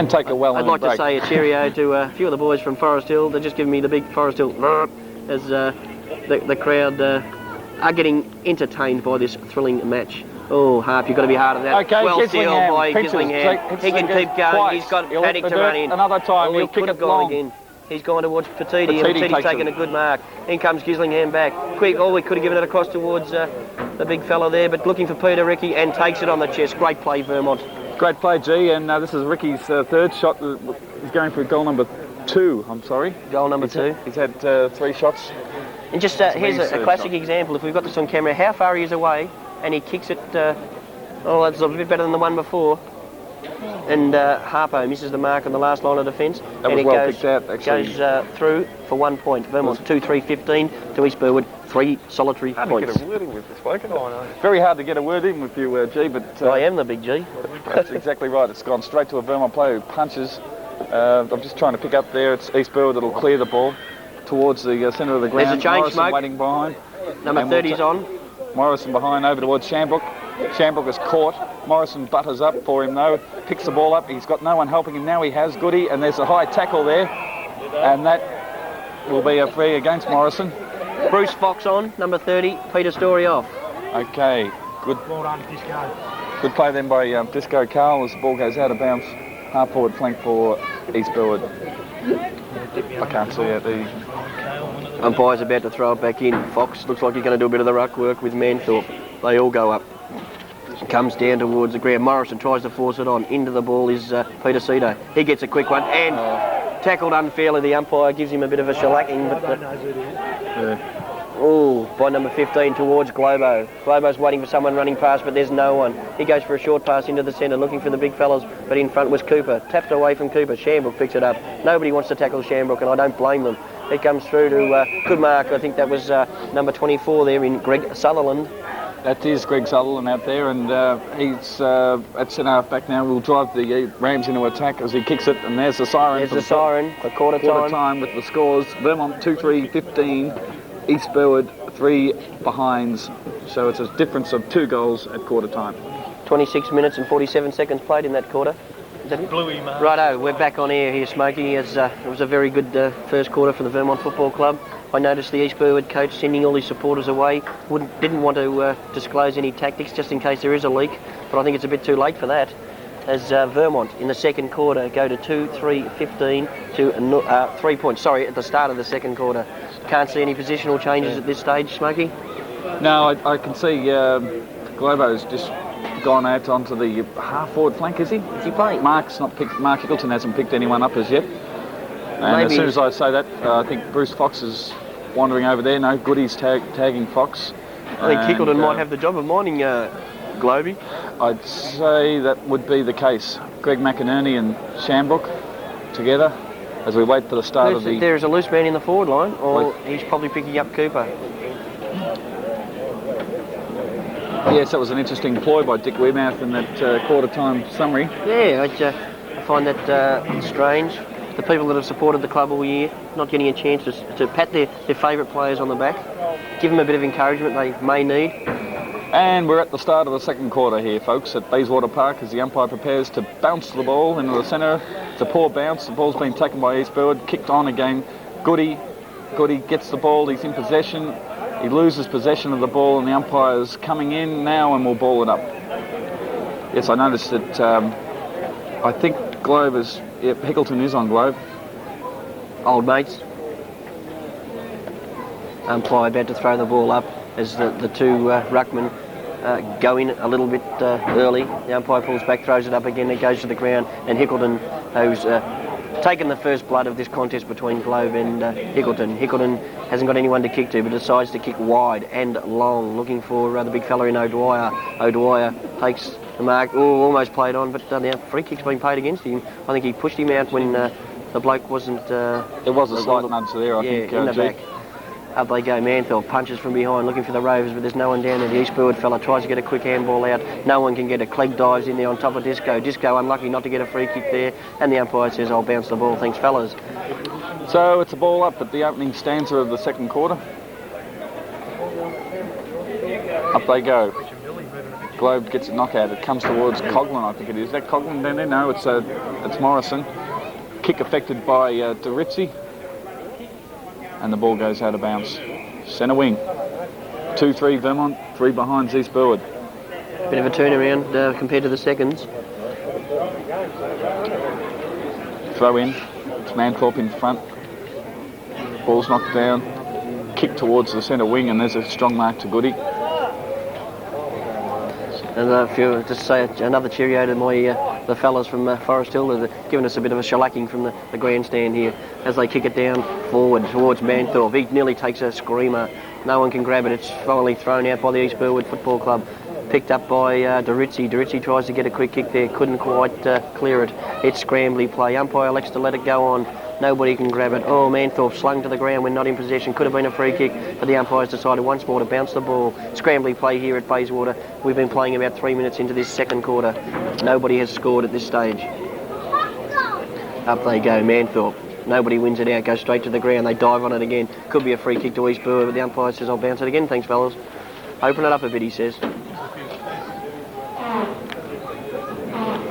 take a well. I'd like to say a cheerio to a few of the boys from Forest Hill. They're just giving me the big Forest Hill as the crowd are getting entertained by this thrilling match. Oh, Harp, you've got to be hard on that. Okay, well sealed by Gislingham. He can keep going. Twice. He's got panic to run in. Another time, he could have gone again. He's gone towards Petiti, and Petiti's taken a good mark. In comes Gislingham back. Quick, we could have given it across towards the big fella there, but looking for Peter Ricky and takes it on the chest. Great play, Vermont. Great play, G, and this is Ricky's third shot. He's going for goal number 2, I'm sorry. Goal number 2. He's had 3 shots. And just here's a classic example, if we've got this on camera, how far he is away, and he kicks it, that's a bit better than the one before. And Harpo misses the mark on the last line of defence. That was well picked out, actually. Goes through for 1 point. Vermont 2-3-15 to East Burwood, 3 solitary points. Get a word in with this bloke, I know. Very hard to get a word in with you, G, but... I am the big G. That's exactly right. It's gone straight to a Vermont player who punches. I'm just trying to pick up there. It's East Burwood that'll clear the ball towards the centre of the ground. There's a change, Morrison Smoke. waiting behind. Number 30's on. Morrison behind over towards Shambrook. Shambrook is caught. Morrison butters up for him though. Picks the ball up. He's got no one helping him now. He has Goody, and there's a high tackle there. And that will be a free against Morrison. Bruce Fox on, number 30. Peter Story off. Okay, good. Well done, Disco. Good play then by Disco Carl as the ball goes out of bounds. Half forward flank for East Burwood. I can't see it. The umpire's about to throw it back in. Fox looks like he's going to do a bit of the ruck work with Manthorpe. They all go up. Comes down towards the ground. Morrison tries to force it on. Into the ball is Peter Cito. He gets a quick one and tackled unfairly. The umpire gives him a bit of a shellacking. But Oh, by number 15 towards Globo. Globo's waiting for someone running past, but there's no one. He goes for a short pass into the centre, looking for the big fellas, but in front was Cooper. Tapped away from Cooper. Shamrook picks it up. Nobody wants to tackle Shamrook, and I don't blame them. It comes through to good mark. I think that was number 24 there in Greg Sutherland. That is Greg Sutherland out there, and he's at centre half back now. We'll drive the Rams into attack as he kicks it, and there's the siren. There's the siren for quarter time. With the scores. Vermont 2-3-15, East Burwood 3 behinds. So it's a difference of 2 goals at quarter time. 26 minutes and 47 seconds played in that quarter. Is that it? Bluey, mate. Righto, we're back on air here, Smokey. It was a very good first quarter for the Vermont Football Club. I noticed the East Burwood coach sending all his supporters away. Didn't want to disclose any tactics just in case there is a leak, but I think it's a bit too late for that. As Vermont in the second quarter go to 2-3-15 to 3 points. Sorry, at the start of the second quarter. Can't see any positional changes at this stage, Smokey? No, I can see Globo's just gone out onto the half-forward flank, is he? Is he playing? Mark Hickleton hasn't picked anyone up as yet. And as soon as I say that, I think Bruce Fox is wandering over there. No, Goody's tagging Fox. I think Hickleton might have the job of minding Globy. I'd say that would be the case. Greg McInerney and Shamrook together as we wait for the start of the... There's a loose man in the forward line, or he's probably picking up Cooper. Yes, that was an interesting ploy by Dick Wearmouth in that quarter-time summary. Yeah, I find that strange. The people that have supported the club all year, not getting a chance to pat their favourite players on the back, give them a bit of encouragement they may need. And we're at the start of the second quarter here, folks, at Bayswater Park as the umpire prepares to bounce the ball into the centre. It's a poor bounce. The ball's been taken by East Burwood, kicked on again. Goody gets the ball. He's in possession. He loses possession of the ball, and the umpire's coming in now and will ball it up. Yes, I noticed that. I think Hickleton is on Globe. Old mates. Umpire about to throw the ball up as the two ruckmen go in a little bit early. The umpire pulls back, throws it up again, it goes to the ground, and Hickleton, who's taken the first blood of this contest between Globe and Hickleton. Hickleton hasn't got anyone to kick to, but decides to kick wide and long, looking for the big fella in O'Dwyer. O'Dwyer takes the mark, almost played on, but the free kick's been paid against him. I think he pushed him out when the bloke wasn't... there was a slight nudge there, I think. In the back. Up they go, Manthorpe punches from behind, looking for the Rovers, but there's no one down there. The East Burwood fella tries to get a quick handball out. No one can get it. Clegg dives in there on top of Disco. Disco unlucky not to get a free kick there, and the umpire says, I'll bounce the ball. Thanks, fellas. So it's a ball up at the opening stanza of the second quarter. Up they go. Globe gets a knockout. It comes towards Coghlan, I think it is. Is that Coghlan down there? No, it's Morrison. Kick affected by DeRizzi. And the ball goes out of bounds. Centre wing. 2-3 Vermont, 3 behind East Burwood. Bit of a turnaround compared to the seconds. Throw in. It's Manthorpe in front. Ball's knocked down. Kick towards the centre wing, and there's a strong mark to Goody. And if you just say another cheerio to the fellas from Forest Hill, they're giving us a bit of a shellacking from the grandstand here as they kick it down forward towards Manthorpe. He nearly takes a screamer. No one can grab it. It's finally thrown out by the East Burwood Football Club. Picked up by DeRizzi. DeRizzi tries to get a quick kick there. Couldn't quite clear it. It's scrambly play. Umpire elects to let it go on. Nobody can grab it. Oh, Manthorpe slung to the ground when not in possession. Could have been a free kick, but the umpires decided once more to bounce the ball. Scrambly play here at Bayswater. We've been playing about 3 minutes into this second quarter. Nobody has scored at this stage. Up they go, Manthorpe. Nobody wins it out. Goes straight to the ground. They dive on it again. Could be a free kick to East Burwood, but the umpire says, I'll bounce it again. Thanks, fellas. Open it up a bit, he says.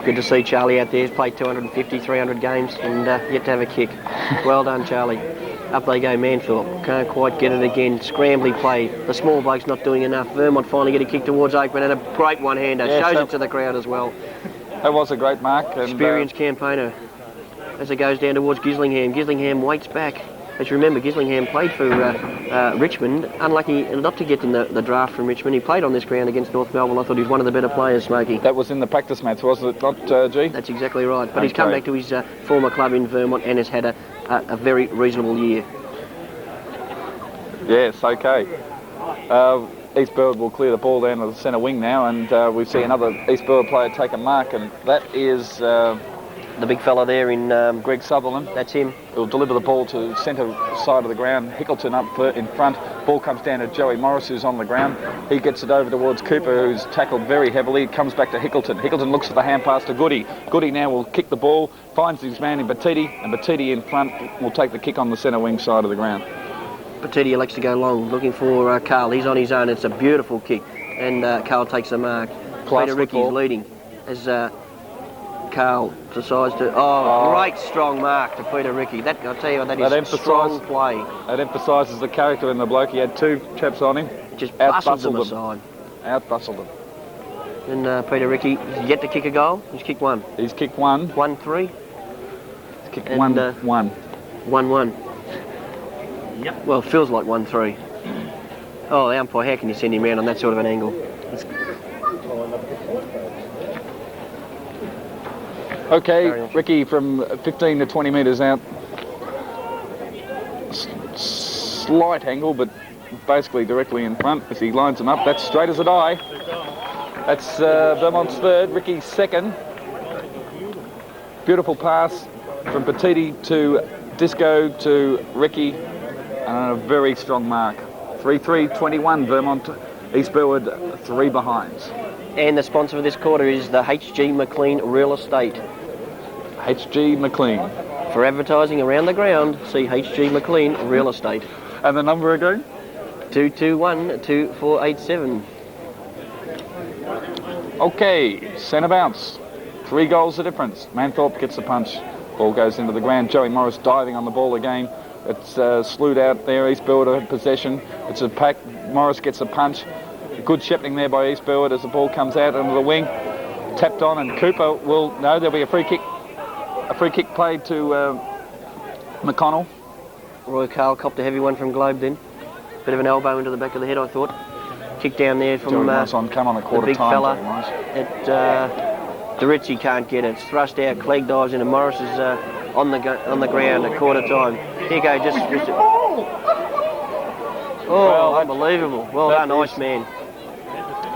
Good to see Charlie out there. He's played 250, 300 games and yet to have a kick. Well done, Charlie. Up they go, Manthorpe. Can't quite get it again. Scrambly play. The small bloke's not doing enough. Vermont finally get a kick towards Oakman and a great one-hander. Yeah, shows it to the crowd as well. That was a great mark. And, experienced campaigner. As it goes down towards Gislingham. Gislingham waits back. As you remember, Gislingham played for Richmond. Unlucky not to get in the draft from Richmond. He played on this ground against North Melbourne. I thought he was one of the better players, Smokey. That was in the practice match, was it not, G? That's exactly right. But he's come back to his former club in Vermont and has had a very reasonable year. Yes, okay. East Burwood will clear the ball down to the centre wing now, and we see another East Burwood player take a mark, and that is The big fella there in Greg Sutherland. that's him. He'll deliver the ball to centre side of the ground. Hickleton up in front. Ball comes down to Joey Morris, who's on the ground. He gets it over towards Cooper, who's tackled very heavily. It comes back to Hickleton. Hickleton looks for the hand pass to Goody. Goody now will kick the ball, finds his man in Batiti, and Batiti in front will take the kick on the centre wing side of the ground. Patiti elects to go long, looking for Carl. He's on his own. It's a beautiful kick, and Carl takes the mark. Class Peter Ricky's football. leading as Carl decides to. Oh, great strong mark to Peter Ricky. That I tell you what, that is strong play. That emphasises the character in the bloke. He had two chaps on him. Just bustled them aside. Out-bustled them. And Peter Ricky is yet to kick a goal. He's kicked one. He's kicked one. 1-3. He's kicked And, 1-1. 1-1. Yep. Well, feels like 1-3. Oh, the umpire, how can you send him round on that sort of an angle? Okay, Ricky from 15 to 20 metres out. Slight angle, but basically directly in front as he lines them up. That's straight as a die. That's Vermont's third, Ricky's second. Beautiful pass from Batiti to Disco to Ricky, and a very strong mark. 3-3-21, Vermont, East Burwood 3 behinds. And the sponsor of this quarter is the H.G. McLean Real Estate. H.G. McLean. For advertising around the ground, see H.G. McLean Real Estate. And the number again? 221-2487. Okay, centre bounce. 3 goals the difference. Manthorpe gets the punch. Ball goes into the ground. Joey Morris diving on the ball again. It's slewed out there. East Burwood have possession. It's a pack. Morris gets a punch. Good shepherding there by East Burwood as the ball comes out under the wing. Tapped on, and Cooper will... No, there'll be a free kick. A free kick played to McConnell. Roy Carl copped a heavy one from Globe then. Bit of an elbow into the back of the head, I thought. Kick down there from Joey Morris on, come on a quarter the big time. fella. Nice. Doritzi can't get it. It's thrust out. Clegg dives in, and Morris is on the ground at quarter time. Here go, just Well, unbelievable. Well done, nice man.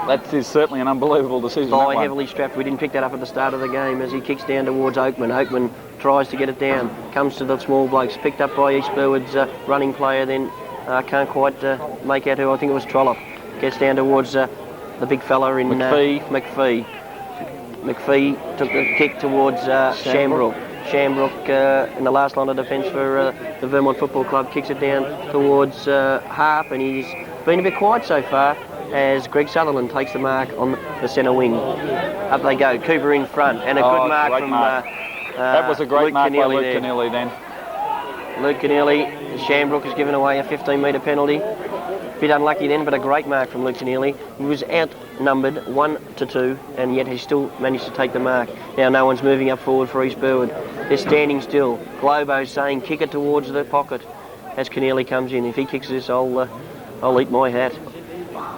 That is certainly an unbelievable decision. Thigh that one. heavily strapped. We didn't pick that up at the start of the game as he kicks down towards Oakman. Oakman tries to get it down. Comes to the small blokes. Picked up by East Burwood's running player. Then can't quite make out who. I think it was Trollope. Gets down towards the big fella in McPhee. McPhee took the kick towards Shamrock. Shamrock in the last line of defence for the Vermont Football Club kicks it down towards Harp, and he's been a bit quiet so far as Greg Sutherland takes the mark on the centre wing. Up they go, Cooper in front, and a good mark from that was a great Luke mark by Keneally Luke there. Keneally then. Luke Keneally, Shamrock has given away a 15-metre penalty. Bit unlucky then, but a great mark from Luke Keneally. He was outnumbered 1-2, and yet he still managed to take the mark. Now no one's moving up forward for East Burwood. They're standing still. Globo's saying kick it towards the pocket as Keneally comes in. If he kicks this, I'll eat my hat.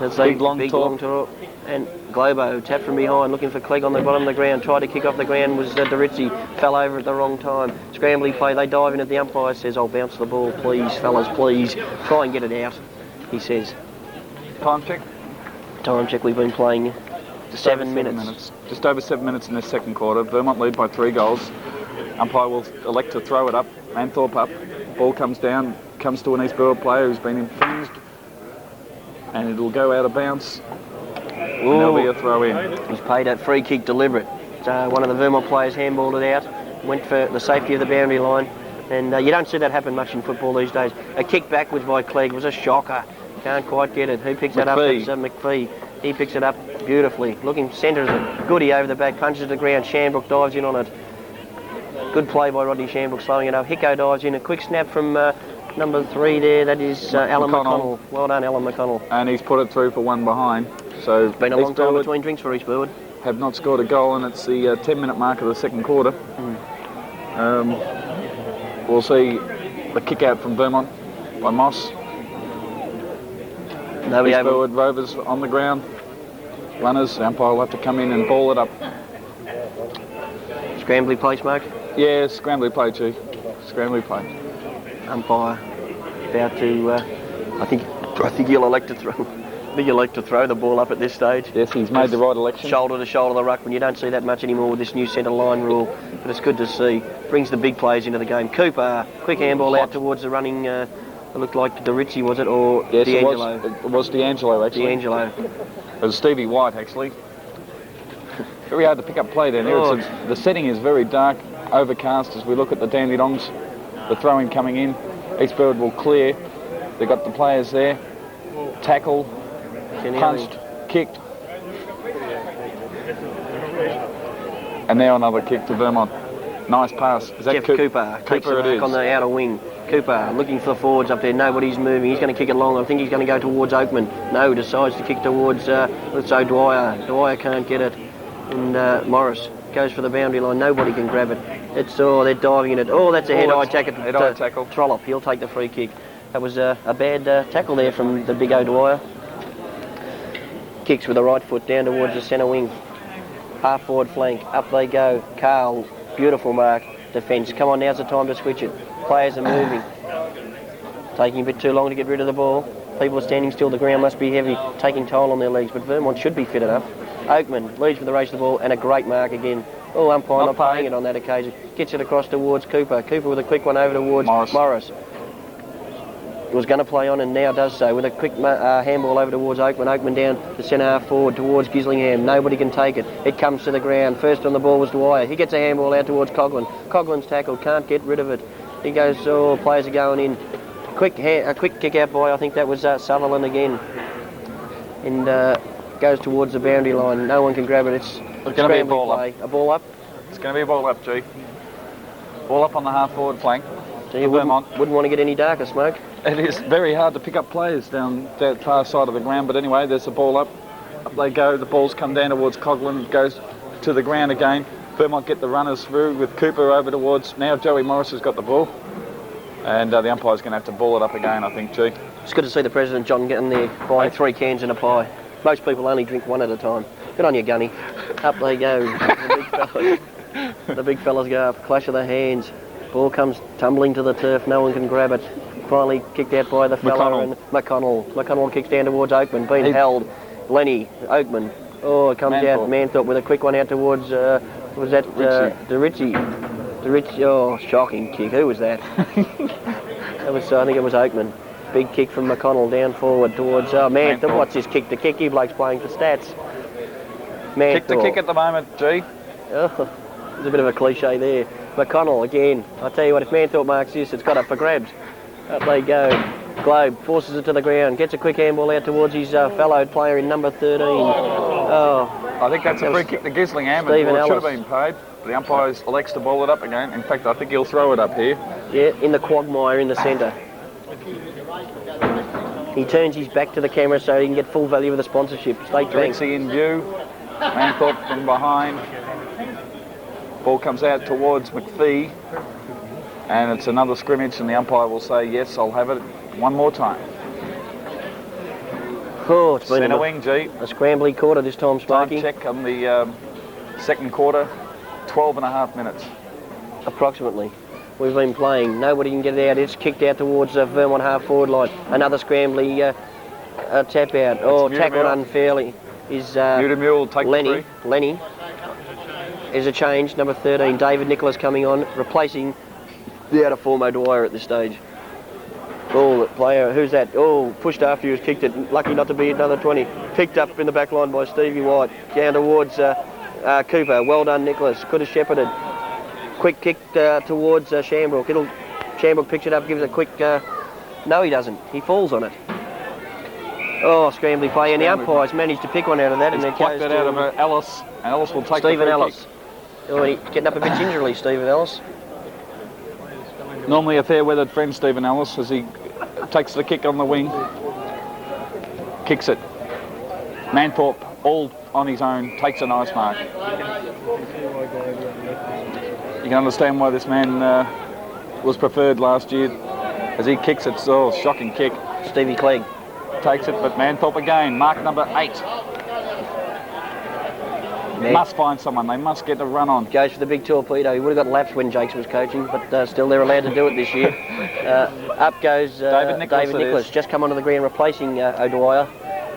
That's a Big long talk. And Globo tapped from behind, looking for Clegg on the bottom of the ground. Tried to kick off the ground, was Doritzi. Fell over at the wrong time. Scrambly play. They dive in at the umpire. Says, "I'll bounce the ball, please, fellas, please. Try and get it out." He says. Time check? Time check. We've been playing Just 7 over minutes. Just over 7 minutes in this second quarter. Vermont lead by 3 goals. Umpire will elect to throw it up. Manthorpe up. Ball comes down. Comes to an East Burwood player who's been infringed. And it'll go out of bounds. And there'll be a throw in. He's paid that free kick deliberate. One of the Vermont players handballed it out. Went for the safety of the boundary line. And you don't see that happen much in football these days. A kick backwards by Clegg was a shocker. Can't quite get it. Who picks it up? It's McPhee. He picks it up beautifully. Looking, centres it. Goody over the back, punches the ground. Shamrock dives in on it. Good play by Rodney Shamrock, slowing it up. Hicko dives in. A quick snap from number 3 there. That is Alan McConnell. Well done, Alan McConnell. And he's put it through for 1 behind. So It's been a long time between drinks for East Burwood. have not scored a goal, and it's the 10-minute mark of the second quarter. We'll see the kick out from Vermont by Moss. Nobody East able. Burwood Rovers on the ground. Runners, the umpire will have to come in and ball it up. Scrambly play, Smoke. Yeah, scrambly play, Chief. Scrambly play. Umpire about to I think he'll elect to throw. I think he'll elect to throw the ball up at this stage. Yes, he's made the right election. Shoulder to shoulder the ruckman. You don't see that much anymore with this new centre line rule, but it's good to see. Brings the big plays into the game. Cooper, quick handball out towards the running. It looked like DeRicci, was it, or yes, D'Angelo? It was D'Angelo actually. D'Angelo. It was Stevie White actually. Very hard to pick up play down here. The setting is very dark, overcast as we look at the Dandenongs. The throw-in coming in. East Burwood will clear. They've got the players there. Tackle, punched, kicked. And now another kick to Vermont. Nice pass. Is that Jeff Cooper takes the mark on the outer wing. Cooper looking for the forwards up there. Nobody's moving. He's going to kick it long. I think he's going to go towards Oakman. No, decides to kick towards, let's say, Dwyer. Dwyer can't get it. And Morris goes for the boundary line. Nobody can grab it. They're diving in it. Oh, that's a head-eye tackle. Trollope. He'll take the free kick. That was a bad tackle there from the big O'Dwyer. Kicks with the right foot down towards the centre wing. Half forward flank. Up they go. Carl, beautiful mark. Defence. Come on, now's the time to switch it. Players are moving. Taking a bit too long to get rid of the ball. People are standing still. The ground must be heavy, taking toll on their legs. But Vermont should be fit enough. Oakman leads for the race of the ball and a great mark again. Oh, umpire not paying it on that occasion. Gets it across towards Cooper. Cooper with a quick one over towards Morris. Was going to play on and now does so with a quick handball over towards Oakman. Oakman down the centre half forward towards Gislingham. Nobody can take it. It comes to the ground. First on the ball was Dwyer. He gets a handball out towards Coghlan. Coughlin's tackled. Can't get rid of it. He goes, players are going in. A quick kick out by, I think that was Sutherland again. And goes towards the boundary line. No one can grab it. It's going to be a ball play. up. A ball up? It's going to be a ball up, G. Ball up on the half forward flank. So you wouldn't want to get any darker, Smoke. It is very hard to pick up players down that far side of the ground, but anyway, there's the ball up. Up they go. The ball's come down towards Coghlan. It goes to the ground again. Vermont get the runners through with Cooper over towards. Now Joey Morris has got the ball. And the umpire's going to have to ball it up again, I think, G. It's good to see the President John getting there buying 3 cans and a pie. Most people only drink 1 at a time. Good on you, Gunny. Up they go. The big fellas go up. Clash of the hands. Ball comes tumbling to the turf. No one can grab it. Finally kicked out by the fellow. And McConnell kicks down towards Oakman. Being held. Lenny. Oakman. Oh, it comes out. Manthorpe with a quick one out towards, was that DeRicci? DeRicci, oh, shocking kick. Who was that? That was, I think it was Oakman. Big kick from McConnell down forward towards, Manthorpe. What's his kick? The kick, you blokes playing for stats. Manthorpe. Kick the kick at the moment, G. Oh, there's a bit of a cliche there. McConnell again. I tell you what, if Manthorpe marks this, it's got up for grabs. Up they go. Globe forces it to the ground. Gets a quick handball out towards his fellow player in number 13. Oh, I think that's a free kick to Gislingham. It should have been paid. The umpire elects to ball it up again. In fact, I think he'll throw it up here. Yeah, in the quagmire in the centre. He turns his back to the camera so he can get full value of the sponsorship. State Bank. Drexy in view. Manthorpe from behind. Ball comes out towards McPhee. And it's another scrimmage, and the umpire will say, yes, I'll have it one more time. Oh, it's been centre wing, G. A scrambly quarter this time, Sparky. Time check on the second quarter, 12.5 minutes. Approximately. We've been playing. Nobody can get it out. It's kicked out towards the Vermont half forward line. Another scrambly tap out. Oh, tackled unfairly. Is Mule take Lenny. Lenny. There's a change. Number 13, David Nicholas coming on, replacing the out of form O'Dwyer at this stage. Oh, player, who's that? Oh, pushed after he was kicked it. Lucky not to be another 20. Picked up in the back line by Stevie White. Down towards Cooper. Well done, Nicholas. Could have shepherded. Quick kick towards Shambrook. Shambrook picks it up, gives a quick... no, he doesn't. He falls on it. Oh, scrambly play. And the umpires managed to pick one out of that. He's and plucked it out of Ellis. And Ellis will take Stephen the free Ellis. kick. Oh, he's getting up a bit gingerly, Stephen Ellis. Normally a fair-weathered friend, Stephen Ellis, as he takes the kick on the wing. Kicks it. Manthorpe, all on his own, takes a nice mark. You can understand why this man was preferred last year, as he kicks it. Oh, shocking kick. Stevie Clegg takes it, but Manthorpe again, mark number 8. Must find someone. They must get the run on. Goes for the big torpedo. He would have got laps when Jakes was coaching, but still they're allowed to do it this year. Up goes David Nicholas. Just come onto the ground replacing O'Dwyer.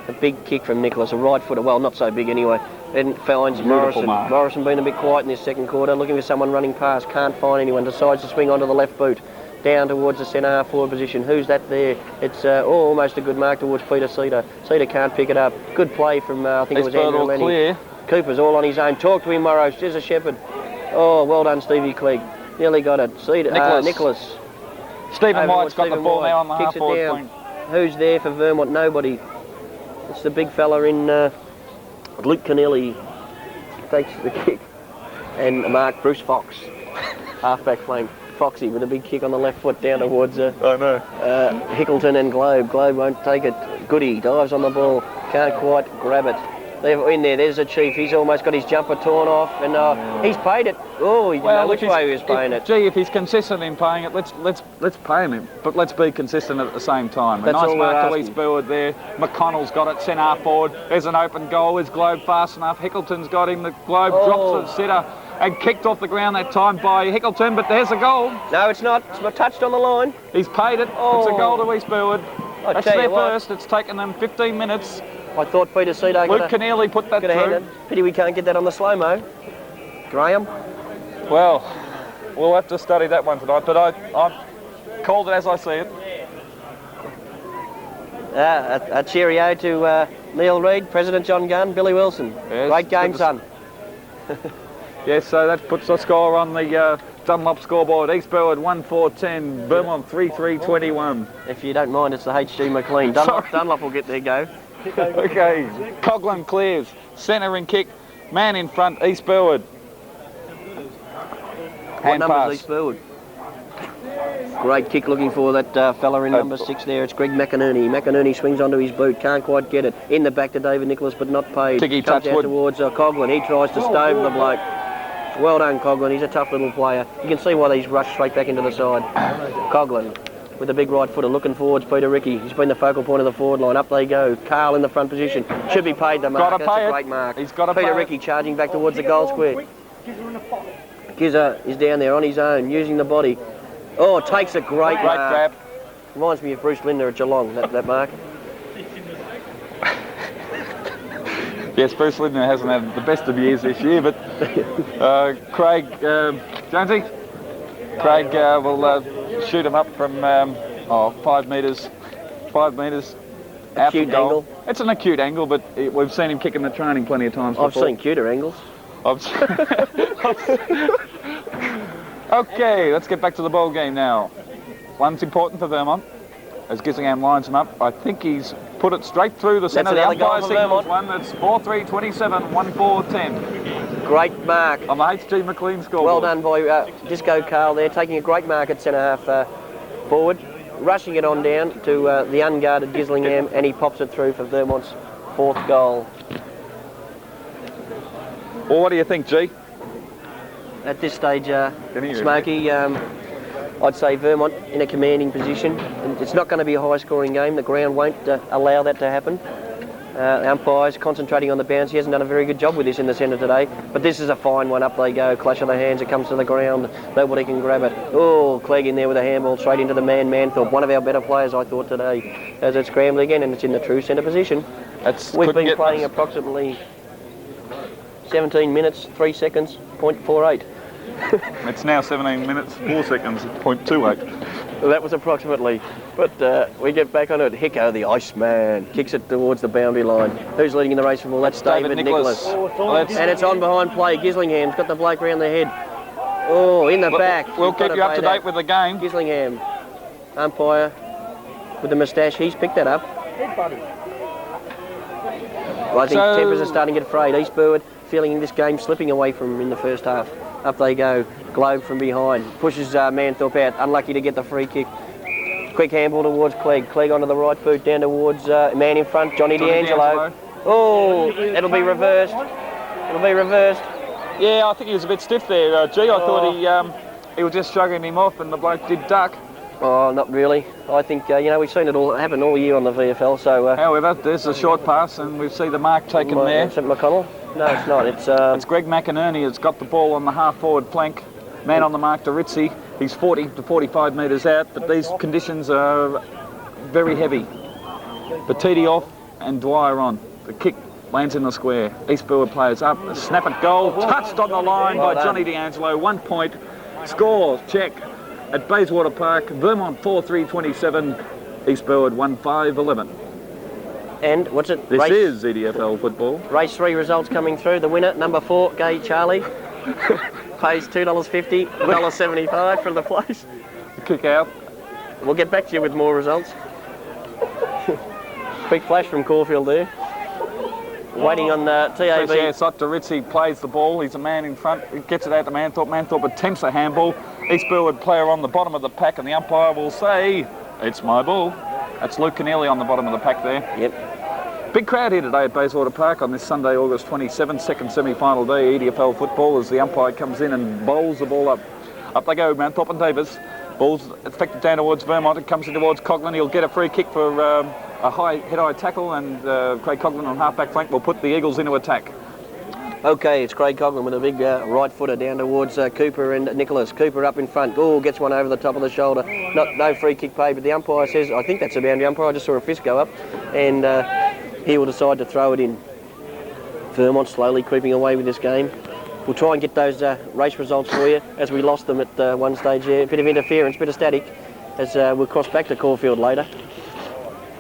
A big kick from Nicholas, a right footer. Well, not so big anyway. Then finds Morrison. Mark. Morrison being a bit quiet in this second quarter, looking for someone running past. Can't find anyone. Decides to swing onto the left boot. Down towards the centre half forward position. Who's that there? It's almost a good mark towards Peter Cedar. Cedar can't pick it up. Good play from, I think it was Andrew Lenny. Clear. Cooper's all on his own. Talk to him, Morrow. There's a Shepherd. Oh, well done, Stevie Clegg. Nearly got it. Cedar, Nicholas. Stephen White's got the ball now on the half forward point. Who's there for Vermont? Nobody. It's the big fella in Luke Keneally. Takes the kick. And Mark Bruce Fox. Halfback flank. Foxy with a big kick on the left foot down towards Hickleton and Globe. Globe won't take it. Goody dives on the ball. Can't quite grab it. They're in there. There's a Chief. He's almost got his jumper torn off, and he's paid it. Oh, he didn't know which way he was paying it. Gee, if he's consistent in paying it, let's pay him. But let's be consistent at the same time. That's a nice mark to asking. East Burwood there. McConnell's got it. Centre half forward. There's an open goal. Is Globe fast enough? Hickleton's got him. The Globe drops the sitter and kicked off the ground that time by Hickleton. But there's a goal. No, it's not. It's touched on the line. He's paid it. It's a goal to East Burwood. That's their first. It's taken them 15 minutes. I thought Peter Cedar Luke Keneally put that through. Pity we can't get that on the slow-mo. Graham? Well, we'll have to study that one tonight, but I called it as I see it. A cheerio to Neil Reid, President John Gunn, Billy Wilson. Yes, great game, son. Yes, so that puts the score on the Dunlop scoreboard. East Burwood 1-4-10, Vermont 3-3-21. If you don't mind, it's the HG McLean. Dunlop will get their go. Okay, Coughlin clears, centre and kick, man in front, East Burwood. What number is East Burwood? Great kick looking for that fella in number 6 there. It's Greg McInerney. McInerney swings onto his boot, can't quite get it. In the back to David Nicholas, but not paid. Comes out towards Coughlin. He tries to stove the bloke. Well done, Coughlin. He's a tough little player. You can see why he's rushed straight back into the side. Coughlin with a big right footer looking forwards, Peter Ricky. He's been the focal point of the forward line. Up they go. Carl in the front position. Should be paid the mark. That's a great mark. He's got to Peter Ricky charging back towards the goal square. Gizza is down there on his own, using the body. Oh, takes a great mark. grab. Reminds me of Bruce Linder at Geelong, that mark. Yes, Bruce Linder hasn't had the best of years this year, but Craig, Jonesy? Craig will shoot him up from 5 metres. 5 metres out Acute from goal. angle. It's an acute angle, but we've seen him kick in the training plenty of times before. I've seen cuter angles. Okay, let's get back to the ball game now. One's important for Vermont, as Gislingham lines him up. I think he's put it straight through the centre. The umpire signals one. That's 4-3-27, 1-4-10. Great mark. On the HG McLean scoreboard. Well done by Disco Carl there, taking a great mark at centre half forward, rushing it on down to the unguarded Gislingham, and he pops it through for Vermont's 4th goal. Well, what do you think, G? At this stage, Smokey, I'd say Vermont in a commanding position. It's not going to be a high-scoring game. The ground won't allow that to happen. The umpire's concentrating on the bounce. He hasn't done a very good job with this in the centre today. But this is a fine one. Up they go. Clash of the hands. It comes to the ground. Nobody can grab it. Oh, Clegg in there with a handball straight into the man, Manthorpe. One of our better players, I thought, today. As it's scrambled again, and it's in the true centre position. We've been playing approximately 17 minutes, 3 seconds, 0.48. It's now 17 minutes, 4 seconds, 0.28. Well, that was approximately. But we get back on it. Hicko, the Iceman, kicks it towards the boundary line. Who's leading in the race for ball? That's David Nicholas. And it's on behind play. Gislingham's got the bloke round the head. Oh, in the back. We'll keep you up to date with the game. Gislingham, umpire with the moustache. He's picked that up. Well, I think tempers are starting to get frayed. East Burwood feeling this game slipping away from him in the first half. Up they go. Globe from behind. Pushes Manthorpe out. Unlucky to get the free kick. Quick handball towards Clegg. Clegg onto the right boot. Down towards man in front, Johnny D'Angelo. Oh, it'll be reversed. It'll be reversed. Yeah, I think he was a bit stiff there, I thought he was just shrugging him off and the bloke did duck. Oh, not really. I think, we've seen it all happen all year on the VFL, so... However, there's a short pass and we see the mark taken there. St McConnell. No, it's not. It's Greg McInerney has got the ball on the half-forward flank. Man on the mark to Ritzy. He's 40 to 45 metres out, but these conditions are very heavy. Batiti off and Dwyer on. The kick lands in the square. East Burwood players up. A snap at goal. Touched on the line by Johnny D'Angelo. 1 point. Score check at Bayswater Park. Vermont 4-3-27. East Burwood 1-5-11. And what's it? This is EDFL football. Race 3 results coming through. The winner, number 4, Gay Charlie, pays $2.50, $1.75 from the place. Kick out. We'll get back to you with more results. Quick flash from Caulfield there. Waiting on the TAB. Yeah, Ritzy plays the ball. He's a man in front. He gets it out to Manthorpe. Manthorpe attempts a handball. East Burwood player on the bottom of the pack, and the umpire will say, it's my ball. That's Luke Keneally on the bottom of the pack there. Yep. Big crowd here today at Bayswater Park on this Sunday, August 27th, second semi-final day, EDFL football, as the umpire comes in and bowls the ball up. Up they go, Manthorpe and Davis. Ball's effected down towards Vermont. It comes in towards Coughlin. He'll get a free kick for a head-high tackle, and Craig Coughlin on half-back flank will put the Eagles into attack. Okay, it's Craig Coughlin with a big right footer down towards Cooper and Nicholas. Cooper up in front. Oh, gets one over the top of the shoulder. No free kick paid, but the umpire says, I think that's a boundary. Umpire, I just saw a fist go up, and he will decide to throw it in. Vermont slowly creeping away with this game. We'll try and get those race results for you, as we lost them at one stage here. A bit of interference, bit of static, as we'll cross back to Caulfield later.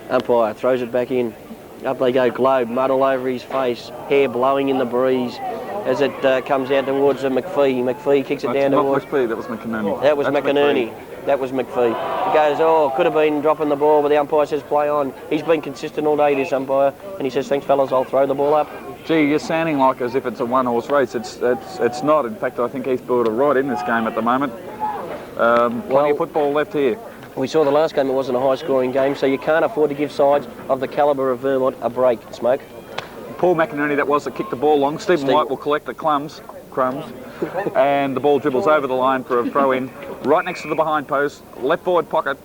Umpire throws it back in. Up they go, Globe, mud all over his face, hair blowing in the breeze as it comes out towards McPhee. McPhee kicks it down towards... McPhee, that was McInerney. That was McInerney. That was McPhee. It goes, oh, could have been dropping the ball, but the umpire says play on. He's been consistent all day, this umpire, and he says, thanks fellas, I'll throw the ball up. Gee, you're sounding like as if it's a one-horse race. It's not. In fact, I think East Burwood are right in this game at the moment. Plenty of football left here. We saw the last game, it wasn't a high-scoring game, so you can't afford to give sides of the calibre of Vermont a break, Smoke. Paul McInerney, that was, that kicked the ball long. Stephen White will collect the crumbs, and the ball dribbles over the line for a throw-in, right next to the behind post, left forward pocket.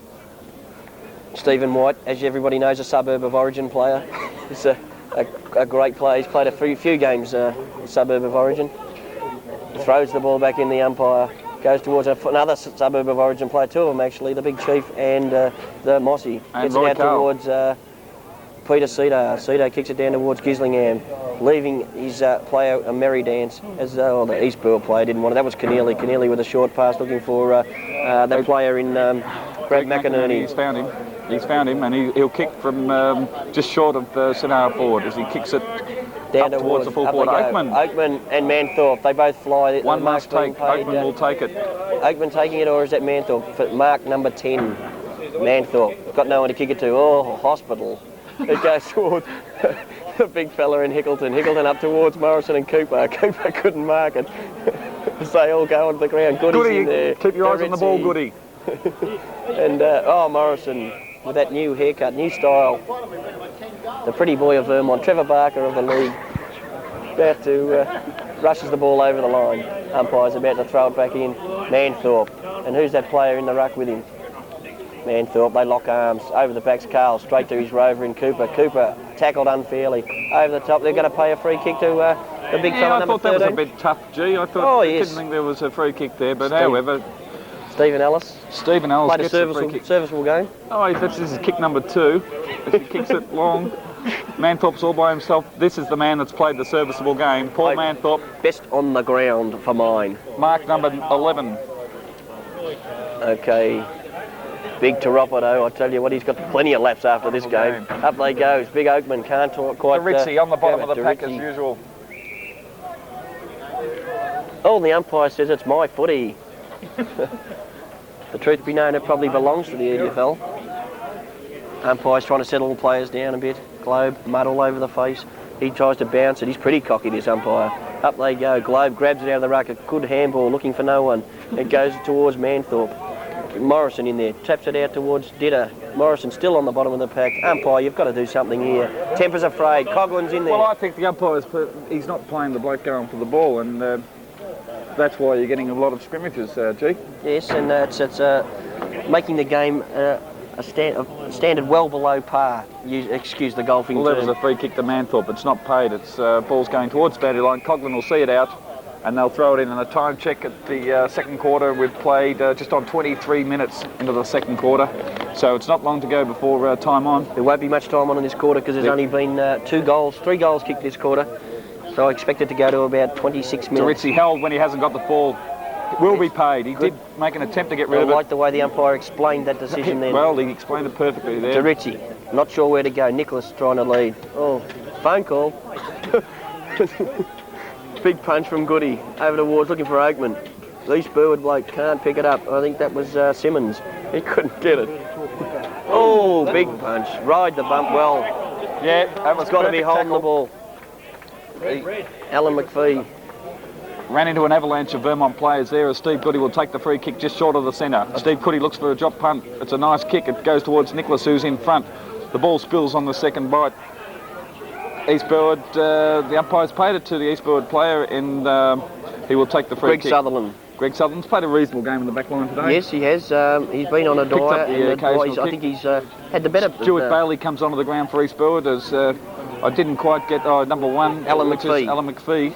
Stephen White, as everybody knows, a suburb of Origin player. He's a great player. He's played a few games suburb of Origin. Throws the ball back in, the umpire goes towards another suburb of Origin player, two of them actually, the Big Chief and the Mossy. Gets it out towards Peter Cedar. Cedar kicks it down towards Gislingham, leaving his player a merry dance, as the East Burwood player didn't want it. That was Keneally. Keneally with a short pass looking for that player in Greg McInerney. He's found him, and he'll kick from just short of centre forward as he kicks it down towards the full forward. Oakman and Manthorpe, they both fly. One must take. Oakman will take it. Oakman taking it, or is that Manthorpe? For mark number 10, Manthorpe. Got no one to kick it to. Oh, hospital. It goes towards the big fella in Hickleton. Hickleton up towards Morrison and Cooper. Cooper couldn't mark it. As they all go onto the ground. Goody's in there. Keep your eyes on the ball, Goody. And Morrison with that new haircut, new style. The pretty boy of Vermont, Trevor Barker of the league, about to rushes the ball over the line. Umpire's about to throw it back in. Manthorpe. And who's that player in the ruck with him? Manthorpe. They lock arms. Over the back's Carl, straight to his rover in Cooper. Cooper tackled unfairly. Over the top, they're going to pay a free kick to the big fella number 13. I thought that was a bit tough, G. I thought, I didn't think there was a free kick there, but however... Stephen Ellis played a serviceable game. Oh, this is kick number 2. If he kicks it long, Manthorpe's all by himself. This is the man that's played the serviceable game. Paul Manthorpe. Best on the ground for mine. Mark number 11. Okay. Big Teropodo, I tell you what, he's got plenty of laps after this game. Up they go. Big Oakman can't quite... Ritzy on the bottom of the pack as usual. Oh, the umpire says it's my footy. The truth be known, it probably belongs to the EDFL. Umpire's trying to settle the players down a bit. Globe, mud all over the face. He tries to bounce it. He's pretty cocky, this umpire. Up they go. Globe grabs it out of the ruck. A good handball, looking for no one. It goes towards Manthorpe. Morrison in there. Taps it out towards Ditter. Morrison still on the bottom of the pack. Umpire, you've got to do something here. Temper's afraid. Coughlin's in there. Well, I think the umpire's he's not playing the bloke going for the ball, and that's why you're getting a lot of scrimmages, G. Yes, and it's making the game a standard well below par. Excuse the golfing Well, that term. was a free kick to Manthorpe. It's not paid. It's ball's going towards the boundary line. Coghlan will see it out, and they'll throw it in. And a time check at the second quarter. We've played just on 23 minutes into the second quarter, so it's not long to go before time on. There won't be much time on in this quarter because there's only been 3 goals kicked this quarter. So I expect it to go to about 26 minutes. Ritzy held when he hasn't got the ball. Will be paid. He did make an attempt to get rid of it. I like the way the umpire explained that decision then. Well, he explained it perfectly there. To Ritzy. Not sure where to go. Nicholas trying to lead. Oh, phone call. Big punch from Goody. Over towards looking for Oakman. East Burwood bloke can't pick it up. I think that was Simmons. He couldn't get it. Oh, big punch. Ride the bump well. Yeah, that was got to be holding tackle. the ball. Alan McPhee. Ran into an avalanche of Vermont players there as Steve Goody will take the free kick just short of the centre. Steve Goody looks for a drop punt. It's a nice kick. It goes towards Nicholas, who's in front. The ball spills on the second bite. East Burwood, the umpire's paid it to the East Burwood player, and he will take the free kick. Greg Sutherland. Greg Sutherland's played a reasonable game in the back line today. Yes, he has. He's been on a diet. I think he's had the better... Stuart Bailey comes onto the ground for East Burwood as I didn't quite get number 1. Alan McPhee. Alan McPhee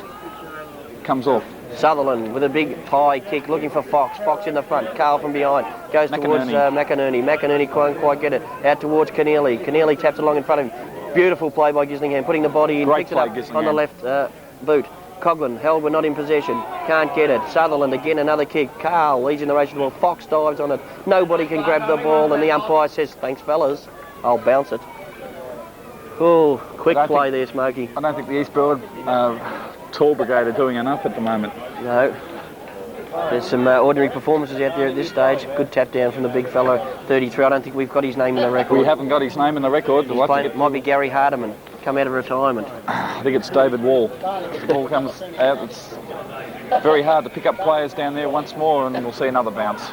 towards off. Sutherland with a big high kick, looking for Fox. Fox in the front, Carl from behind. Goes towards McInerney. McInerney can't quite get it. Out towards Keneally. Keneally taps along in front of him. Beautiful play by Gislingham, putting the body in. Great picks it up Gislingham. On the left boot. Coghlan held but not in possession. Can't get it. Sutherland again, another kick. Carl leads in the race to the ball. Fox dives on it. Nobody can grab the ball, and the umpire says, "Thanks, fellas. I'll bounce it." Oh, quick play there, Smokey. I don't think the East Burwood Tall Brigade are doing enough at the moment. No. There's some ordinary performances out there at this stage. Good tap down from the big fellow, 33. I don't think we've got his name in the record. We haven't got his name in the record. It might be Gary Hardiman, come out of retirement. I think it's David Wall. The ball comes out. It's very hard to pick up players down there once more, and we'll see another bounce.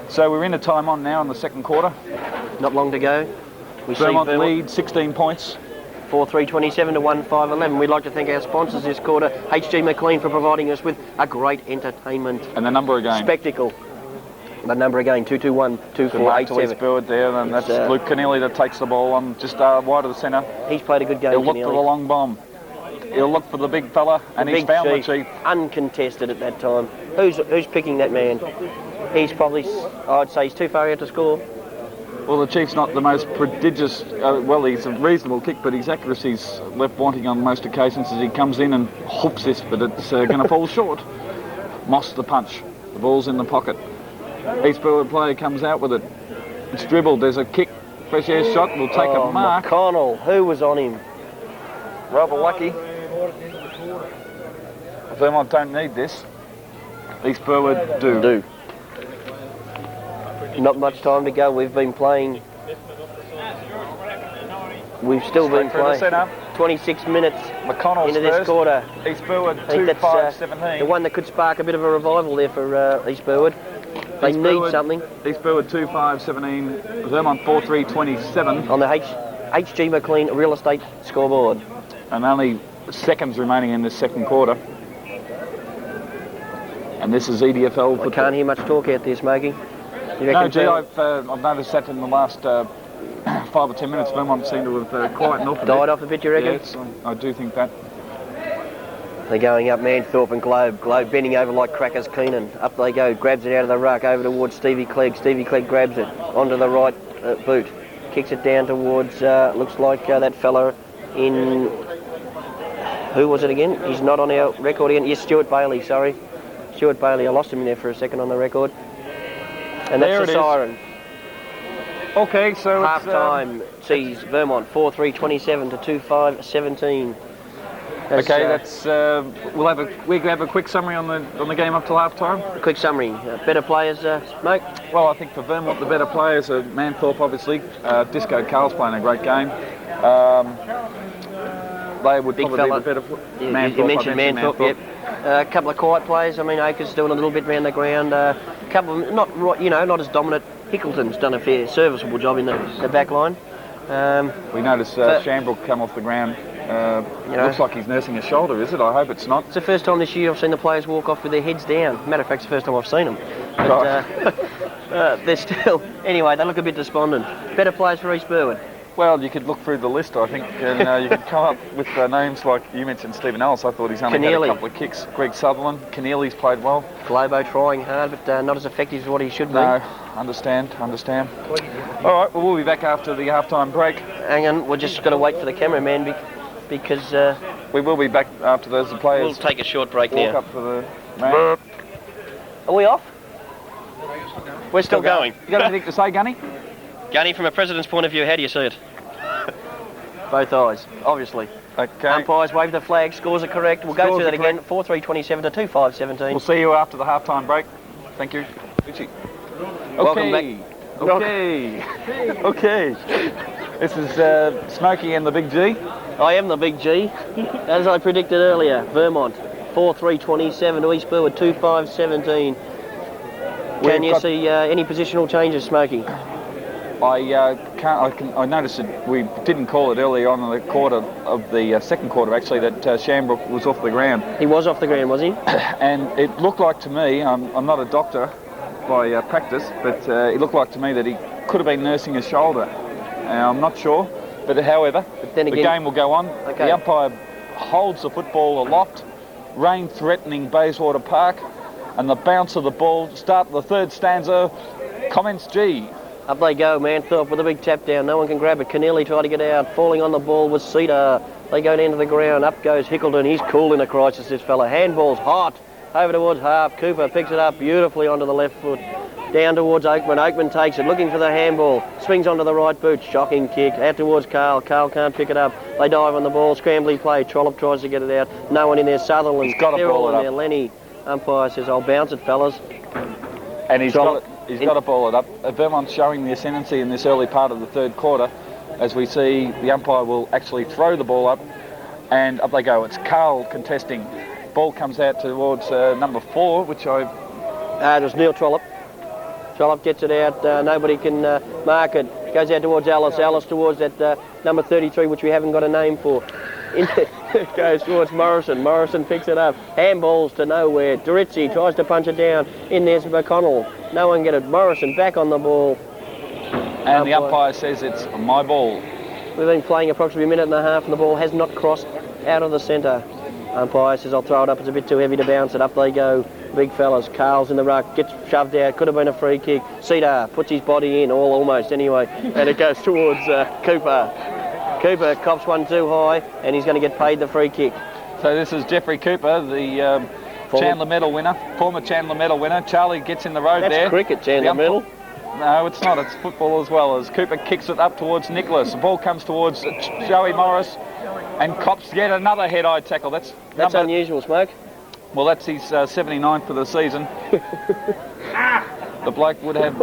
So we're in a time on now in the second quarter. Not long to go. We Vermont see lead 16 points. 4-3-27 to 1-5-11. We'd like to thank our sponsors this quarter, HG McLean, for providing us with a great entertainment And the number again. spectacle. The number again, 221-2487. East Burwood there, and that's Luke Keneally that takes the ball on just wide of the centre. He's played a good game. He'll look for the long bomb. He'll look for the big fella, and he's found the Chief. Uncontested at that time. Who's picking that man? He's probably, I'd say he's too far out to score. Well, the Chief's not the most prodigious, well, he's a reasonable kick, but his accuracy's left wanting on most occasions as he comes in and hoops this, but it's going to fall short. Moss the punch. The ball's in the pocket. East Burwood player comes out with it. It's dribbled. There's a kick. Fresh air shot. Will take a mark. McConnell. Who was on him? Rather lucky. Vermont don't need this. East Burwood do. Not much time to go. We've been playing. We've still been playing 26 minutes McConnell's into this quarter. East Burwood I think that's 2-5-17. the one that could spark a bit of a revival there for East Burwood. They need something. East Burwood 2-5-17. Vermont 4-3-27. On the HG McLean real estate scoreboard. And only seconds remaining in this second quarter. And this is EDFL football. I can't hear much talk out there, Smokey. No, gee, I've noticed that in the last 5 or 10 minutes, Vermont seem to have quietened off a bit. Died off a bit, you reckon? Yes, I do think that. They're going up, Manthorpe and Globe. Globe bending over like crackers Keenan. Up they go, grabs it out of the ruck, over towards Stevie Clegg. Stevie Clegg grabs it onto the right boot. Kicks it down towards, looks like that fella in... Who was it again? He's not on our record again. Yes, Stuart Bailey, sorry. Stuart Bailey, I lost him in there for a second on the record. And that's the siren. Okay, so half time sees Vermont 4-3-27 to 2-5-17. Okay, that's we'll have a quick summary on the game up till half time. A quick summary. Better players, Smoke? Well, I think for Vermont the better players are Manthorpe, obviously. Disco Carl's playing a great game. They would Big probably fella. be the better. You mentioned Manthorpe, yep. A couple of quiet players. I mean, Acres doing a little bit around the ground. A couple of not as dominant. Hickleton's done a fair, serviceable job in the back line. We noticed Shambrook come off the ground. Looks like he's nursing his shoulder, is it? I hope it's not. It's the first time this year I've seen the players walk off with their heads down. Matter of fact, it's the first time I've seen them. But they're still... Anyway, they look a bit despondent. Better players for East Burwood. Well, you could look through the list, I think, and you could come up with names like you mentioned Stephen Ellis. I thought he's only had a couple of kicks. Greg Sutherland, Keneally's played well. Globo trying hard, but not as effective as what he should be. No, understand. All right, well, we'll be back after the half-time break. Hang on, we're just got to wait for the cameraman because... we will be back after those players. We'll take a short break walk now. Up for the man. Are we off? We're still going. You got anything to say, Gunny? Gunny, from a president's point of view, how do you see it? Both eyes, obviously. Okay. Umpires wave the flag, scores are correct. We'll go through that again. 4-3-27 to 2-5-17. We'll see you after the half-time break. Thank you. Okay. Welcome back. Okay. This is Smokey and the Big G. I am the Big G. As I predicted earlier, Vermont 4-3-27 to East Burwood 2-5-17. Can you see any positional changes, Smokey? I noticed that we didn't call it early on in the quarter of the second quarter, actually, that Shamrock was off the ground. He was off the ground, was he? And it looked like to me, I'm not a doctor by practice, but it looked like to me that he could have been nursing his shoulder. I'm not sure, but however, the game will go on. Okay. The umpire holds the football aloft, rain threatening Bayswater Park, and the bounce of the ball, start the third stanza, commence G. Up they go, Manthorpe with a big tap down. No one can grab it. Keneally tried to get out. Falling on the ball was Cedar. They go down to the ground. Up goes Hickleton. He's cool in a crisis, this fella. Handball's hot. Over towards half. Cooper picks it up beautifully onto the left foot. Down towards Oakman. Oakman takes it, looking for the handball. Swings onto the right boot. Shocking kick. Out towards Carl. Carl can't pick it up. They dive on the ball. Scrambly play. Trollope tries to get it out. No one in there. Sutherland. He's got to ball it up. Lenny. Umpire says, I'll bounce it, fellas. And he's got to ball it up. Vermont's showing the ascendancy in this early part of the third quarter, as we see the umpire will actually throw the ball up, and up they go. It's Carl contesting. Ball comes out towards number 4, which it was Neil Trollope. Trollope gets it out. Nobody can mark it. Goes out towards Alice. Alice towards that number 33, which we haven't got a name for. It goes towards Morrison. Morrison picks it up. Handballs to nowhere. Dorizzi tries to punch it down. In there's McConnell. No one get it. Morrison back on the ball. And the umpire says it's my ball. We've been playing approximately a minute and a half and the ball has not crossed out of the centre. Umpire says I'll throw it up. It's a bit too heavy to bounce it. Up they go. Big fellas. Carl's in the ruck. Gets shoved out. Could have been a free kick. Cedar puts his body in. Almost anyway. And it goes towards Cooper. Cooper cops one too high and he's going to get paid the free kick. So this is Jeffrey Cooper, the Chandler Medal winner, former Chandler Medal winner. Charlie gets in the road there. That's cricket, Chandler Medal. No, it's not. It's football as well, as Cooper kicks it up towards Nicholas. The ball comes towards Joey Morris and cops yet another head-eye tackle. That's unusual, Smoke. Well, that's his 79th for the season. The bloke would have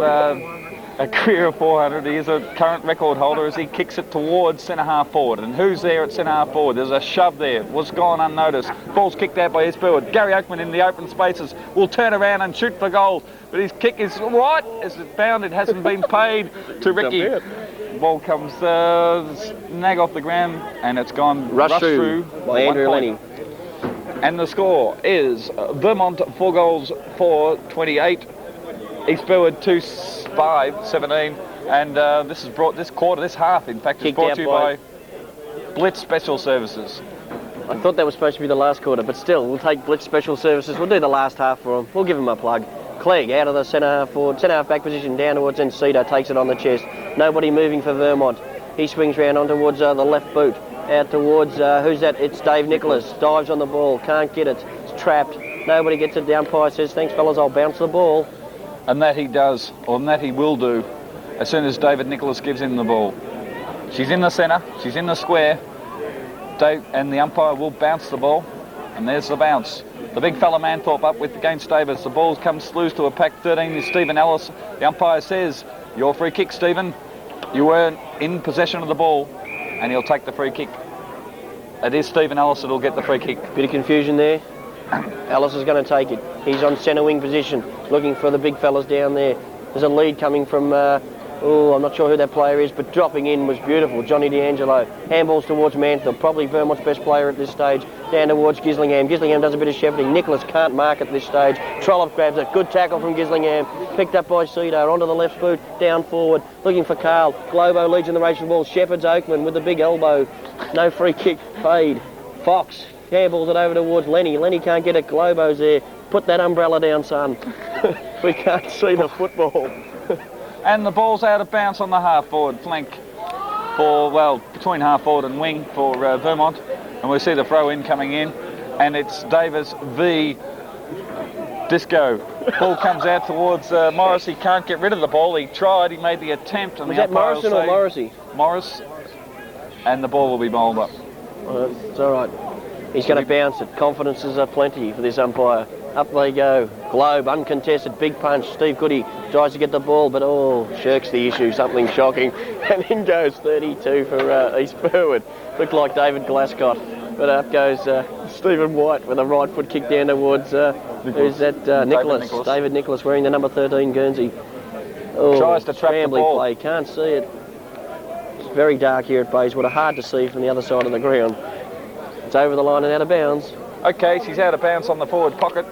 a career of 400. He is a current record holder as he kicks it towards centre-half forward. And who's there at centre-half forward? There's a shove there. Was gone unnoticed. Ball's kicked out by East Burwood. Gary Oakman in the open spaces will turn around and shoot for goal. But his kick is what? Is it bound? It hasn't been paid to Ricky. The ball comes snag off the ground and it's gone rush through by Andrew Lenny. And the score is Vermont 4 goals for 28. East Burwood 2-5-17, and this half, in fact, is brought to you by Blitz Special Services. I thought that was supposed to be the last quarter, but still, we'll take Blitz Special Services. We'll do the last half for them. We'll give them a plug. Clegg out of the centre-half forward, centre-half back position down towards Cedar, takes it on the chest. Nobody moving for Vermont. He swings round on towards the left boot, out towards, who's that? It's Dave Nicholas. Dives on the ball, can't get it. It's trapped. Nobody gets it. The umpire says, thanks, fellas, I'll bounce the ball. And that he does, or that he will do, as soon as David Nicholas gives him the ball. She's in the centre, she's in the square, and the umpire will bounce the ball, and there's the bounce. The big fella Manthorpe up with against Davis. The ball comes loose to a pack 13 is Stephen Ellis. The umpire says, your free kick, Stephen. You were in possession of the ball, and he'll take the free kick. It is Stephen Ellis that'll get the free kick. Bit of confusion there. Ellis is going to take it. He's on centre wing position, looking for the big fellas down there. There's a lead coming from Oh, I'm not sure who that player is, but dropping in was beautiful. Johnny D'Angelo. Handballs towards Manthorpe, probably Vermont's best player at this stage. Down towards Gislingham. Gislingham does a bit of shepherding. Nicholas can't mark at this stage. Trollope grabs it. Good tackle from Gislingham. Picked up by Cedar. Onto the left boot. Down forward. Looking for Carl. Globo leads in the race for the ball. Shepherd's Oakman with the big elbow. No free kick paid. Fox handballs it over towards Lenny. Lenny can't get it. Globo's there. Put that umbrella down, son. We can't see the football. And the ball's out of bounds on the half-forward flank for, well, between half-forward and wing for Vermont. And we see the throw-in coming in. And it's Davis v. Disco. Ball comes out towards Morris. He can't get rid of the ball. He tried. He made the attempt. And Was that Morrison or Morrissey? Morris. And the ball will be bowled up. It's all right. He's going to bounce it. Confidence is plenty for this umpire. Up they go. Globe, uncontested, big punch. Steve Goody tries to get the ball, but shirks the issue. Something shocking. And in goes 32 for East Burwood. Looked like David Glascott. But up goes Stephen White with a right foot kick down towards, who's that? Nicholas. David Nicholas wearing the number 13 Guernsey. Tries to trap the ball. Play. Can't see it. It's very dark here at Bayswater. Hard to see from the other side of the ground. It's over the line and out of bounds. Okay, she's out of bounds on the forward pocket,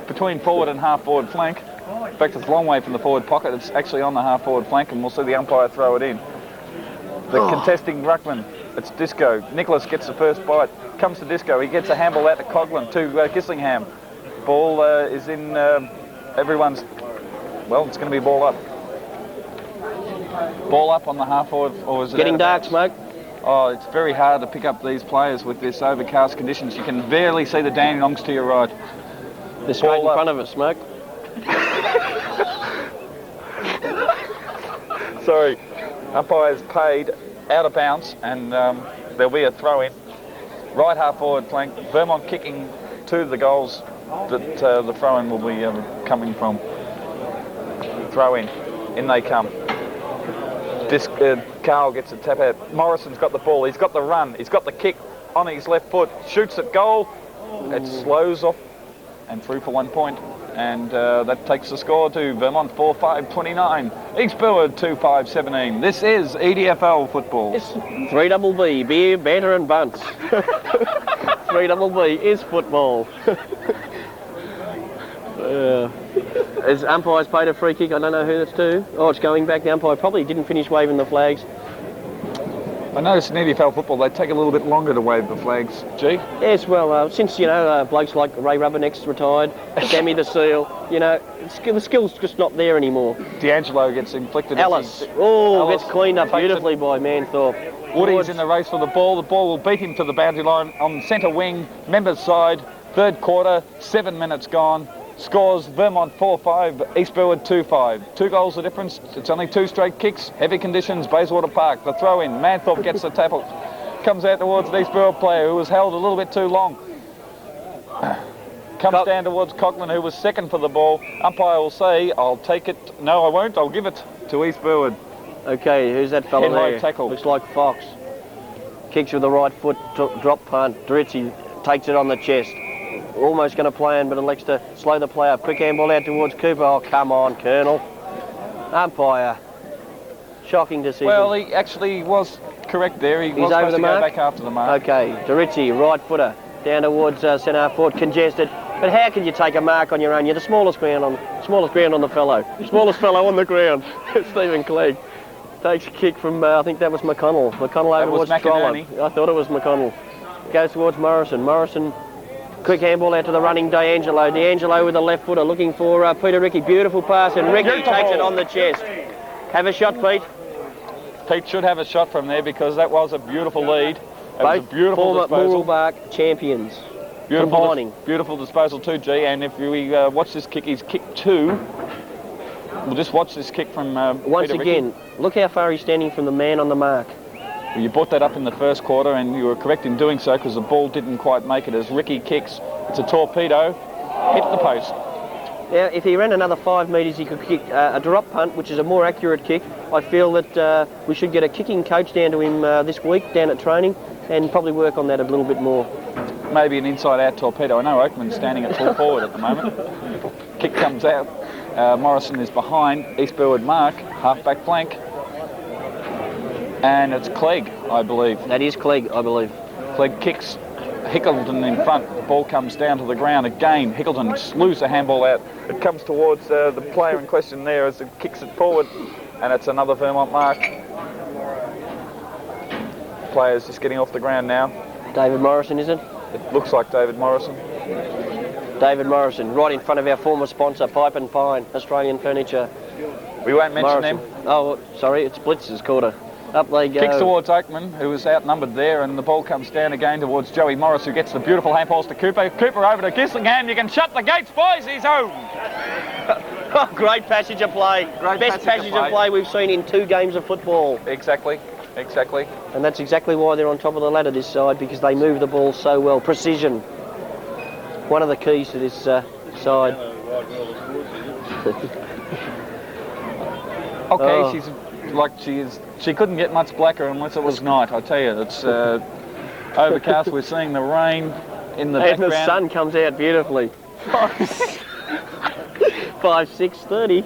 between forward and half-forward flank. In fact, it's a long way from the forward pocket. It's actually on the half-forward flank, and we'll see the umpire throw it in. The contesting ruckman, it's Disco. Nicholas gets the first bite. Comes to Disco. He gets a handball out to Coghlan, to Gislingham. Ball is in everyone's... Well, it's going to be ball up. Ball up on the half-forward, or is it getting dark, Smoke? Oh, it's very hard to pick up these players with this overcast conditions. You can barely see the Dandenongs to your right. They're straight in front of us, Smoke. Sorry. Umpire's paid out of bounds, and there'll be a throw-in. Right half-forward flank. Vermont kicking to the goals that the throw-in will be coming from. Throw-in. In they come. Carl gets a tap out. Morrison's got the ball. He's got the run. He's got the kick on his left foot. Shoots at goal. It slows off and through for 1 point. And that takes the score to Vermont 4-5-29. East Burwood 2-5-17. This is EDFL football. It's 3BB, beer, banter and bunts. 3BB is football. As umpire's paid a free kick, I don't know who that's to. Oh, it's going back. The umpire probably didn't finish waving the flags. I noticed in EDFL football they take a little bit longer to wave the flags. Gee? Yes, well, since, blokes like Ray Rubberneck's retired, Sammy the Seal, the skill's just not there anymore. D'Angelo gets inflicted. Ellis. Gets cleaned up beautifully by Manthorpe. Woody's in the race for the ball. The ball will beat him to the boundary line on centre wing, members side, third quarter, 7 minutes gone. Scores Vermont 4-5, East Burwood 2-5. 2 goals the difference. It's only 2 straight kicks. Heavy conditions, Bayswater Park. The throw in. Manthorpe gets the tackle. Comes out towards the East Burwood player who was held a little bit too long. Comes down towards Coghlan, who was second for the ball. Umpire will say, I'll take it. No, I won't. I'll give it to East Burwood. Okay, who's that fella there? Tackle. Looks like Fox. Kicks with the right foot, drop punt. Dritzy takes it on the chest. Almost going to play in, but elects to slow the play up. Quick handball out towards Cooper. Oh, come on, Colonel. Umpire. Shocking decision. Well, he actually was correct there. He's was over the mark. Go back after the mark. Okay, Dritzy, right footer, down towards centre forward, congested. But how can you take a mark on your own? You're the smallest ground on the fellow. Smallest fellow on the ground. Stephen Clegg takes a kick from, I think that was McConnell. McConnell over towards Trollope. I thought it was McConnell. Goes towards Morrison. Morrison. Quick handball out to the running D'Angelo. D'Angelo with the left footer looking for Peter Ricky. Beautiful pass, and Ricky takes it on the chest. Have a shot, Pete. Pete should have a shot from there because that was a beautiful lead. It was a beautiful disposal. Mooralbark champions. Beautiful disposal too, G. And if we watch this kick, he's kick 2. We'll just watch this kick from once Peter again, Ricky. Look how far he's standing from the man on the mark. Well, you brought that up in the first quarter, and you were correct in doing so because the ball didn't quite make it as Ricky kicks. It's a torpedo, hit the post. Now, if he ran another 5 metres, he could kick a drop punt, which is a more accurate kick. I feel that we should get a kicking coach down to him this week, down at training, and probably work on that a little bit more. Maybe an inside-out torpedo. I know Oakman's standing at full forward at the moment. Kick comes out. Morrison is behind. East Burwood mark, half-back flank. And it's Clegg, I believe. That is Clegg, I believe. Clegg kicks Hickleton in front. The ball comes down to the ground again. Hickleton slews the handball out. It comes towards the player in question there as it kicks it forward, and it's another Vermont mark. Player's just getting off the ground now. David Morrison, is it? It looks like David Morrison. David Morrison, right in front of our former sponsor, Pipe and Pine, Australian Furniture. We won't mention Morrison. him. Oh, sorry, it's Blitz's quarter. Up they go. Kicks towards Oakman, who was outnumbered there, and the ball comes down again towards Joey Morris, who gets the beautiful handballs to Cooper. Cooper over to Gislingham. You can shut the gates, boys. He's home. Oh, great passage of play. Best passage of play we've seen in 2 games of football. Exactly. And that's exactly why they're on top of the ladder this side, because they move the ball so well. Precision. One of the keys to this side. Okay, she's like she couldn't get much blacker unless it was night. I tell you, it's overcast. We're seeing the rain in the background. And the sun comes out beautifully. 5-6-30.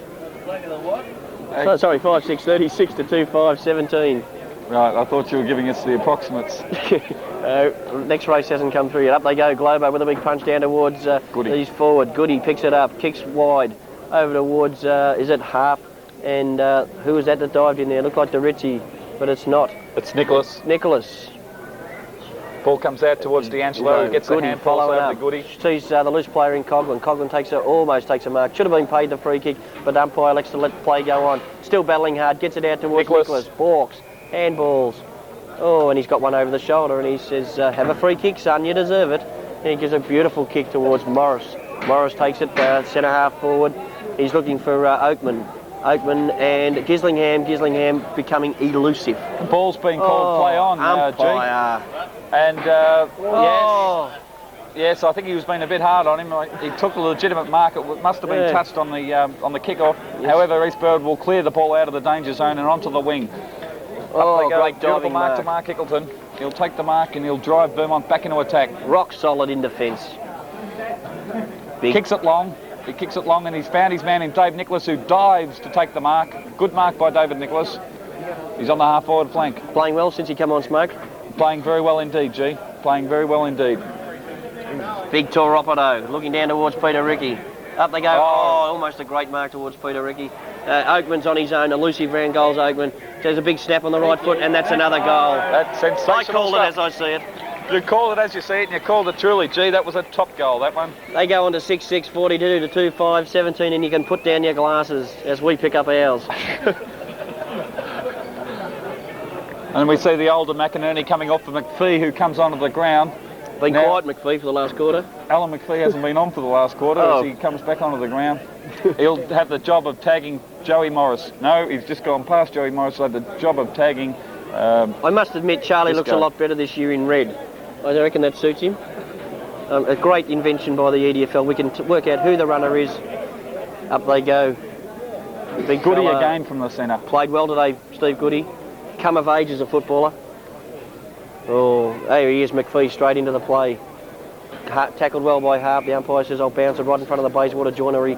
Sorry, 5-6-30, 6-2, 5-17. Right, I thought you were giving us the approximates. Next race hasn't come through yet. Up they go, Globo with a big punch down towards Goody. He's forward. Goody picks it up, kicks wide over towards, is it Harp? And who was that dived in there? Looked like DeRicci, but it's not. It's Nicholas. Ball comes out towards D'Angelo, who gets the hand pass over to Goody. Sees the loose player in Coghlan. Coghlan almost takes a mark. Should have been paid the free kick, but the umpire elects to let the play go on. Still battling hard, gets it out towards Nicholas. Balks, handballs. Oh, and he's got one over the shoulder, and he says, have a free kick, son, you deserve it. And he gives a beautiful kick towards Morris. Morris takes it centre half forward. He's looking for Oakman and Gislingham becoming elusive. The ball's been called play on, umpire. And yes, I think he was being a bit hard on him. He took a legitimate mark. It must have been touched on the kick-off. Yes. However, East Burwood will clear the ball out of the danger zone and onto the wing. Oh, great diving mark to Mark Hickleton. He'll take the mark and he'll drive Vermont back into attack. Rock solid in defence. Kicks it long. He kicks it long and he's found his man in Dave Nicholas, who dives to take the mark. Good mark by David Nicholas. He's on the half-forward flank. Playing well since he came on, Smoke. Playing very well indeed, G. Playing very well indeed. Big Toropodo looking down towards Peter Ricky. Up they go. Oh, almost a great mark towards Peter Ricky. Oakman's on his own. Elusive round goals, Oakman. There's a big snap on the right foot, and that's another goal. That's sensational. I called it as I see it. You called it as you see it, and you called it truly. Gee, that was a top goal, that one. They go on to 6-6, 42 to 2-5, 17, and you can put down your glasses as we pick up ours. And we see the older McInerney coming off for McPhee, who comes onto the ground. Been quiet, McPhee, for the last quarter. Alan McPhee hasn't been on for the last quarter as he comes back onto the ground. He'll have the job of tagging Joey Morris. No, he's just gone past Joey Morris. He'll have the job of tagging... I must admit, Charlie looks a lot better this year in red. I reckon that suits him. A great invention by the EDFL. We can work out who the runner is. Up they go. Big Goody again from the centre. Played well today, Steve Goody. Come of age as a footballer. Oh, there he is, McPhee, straight into the play. Tackled well by Harp. The umpire says, I'll bounce it right in front of the Bayswater Joinery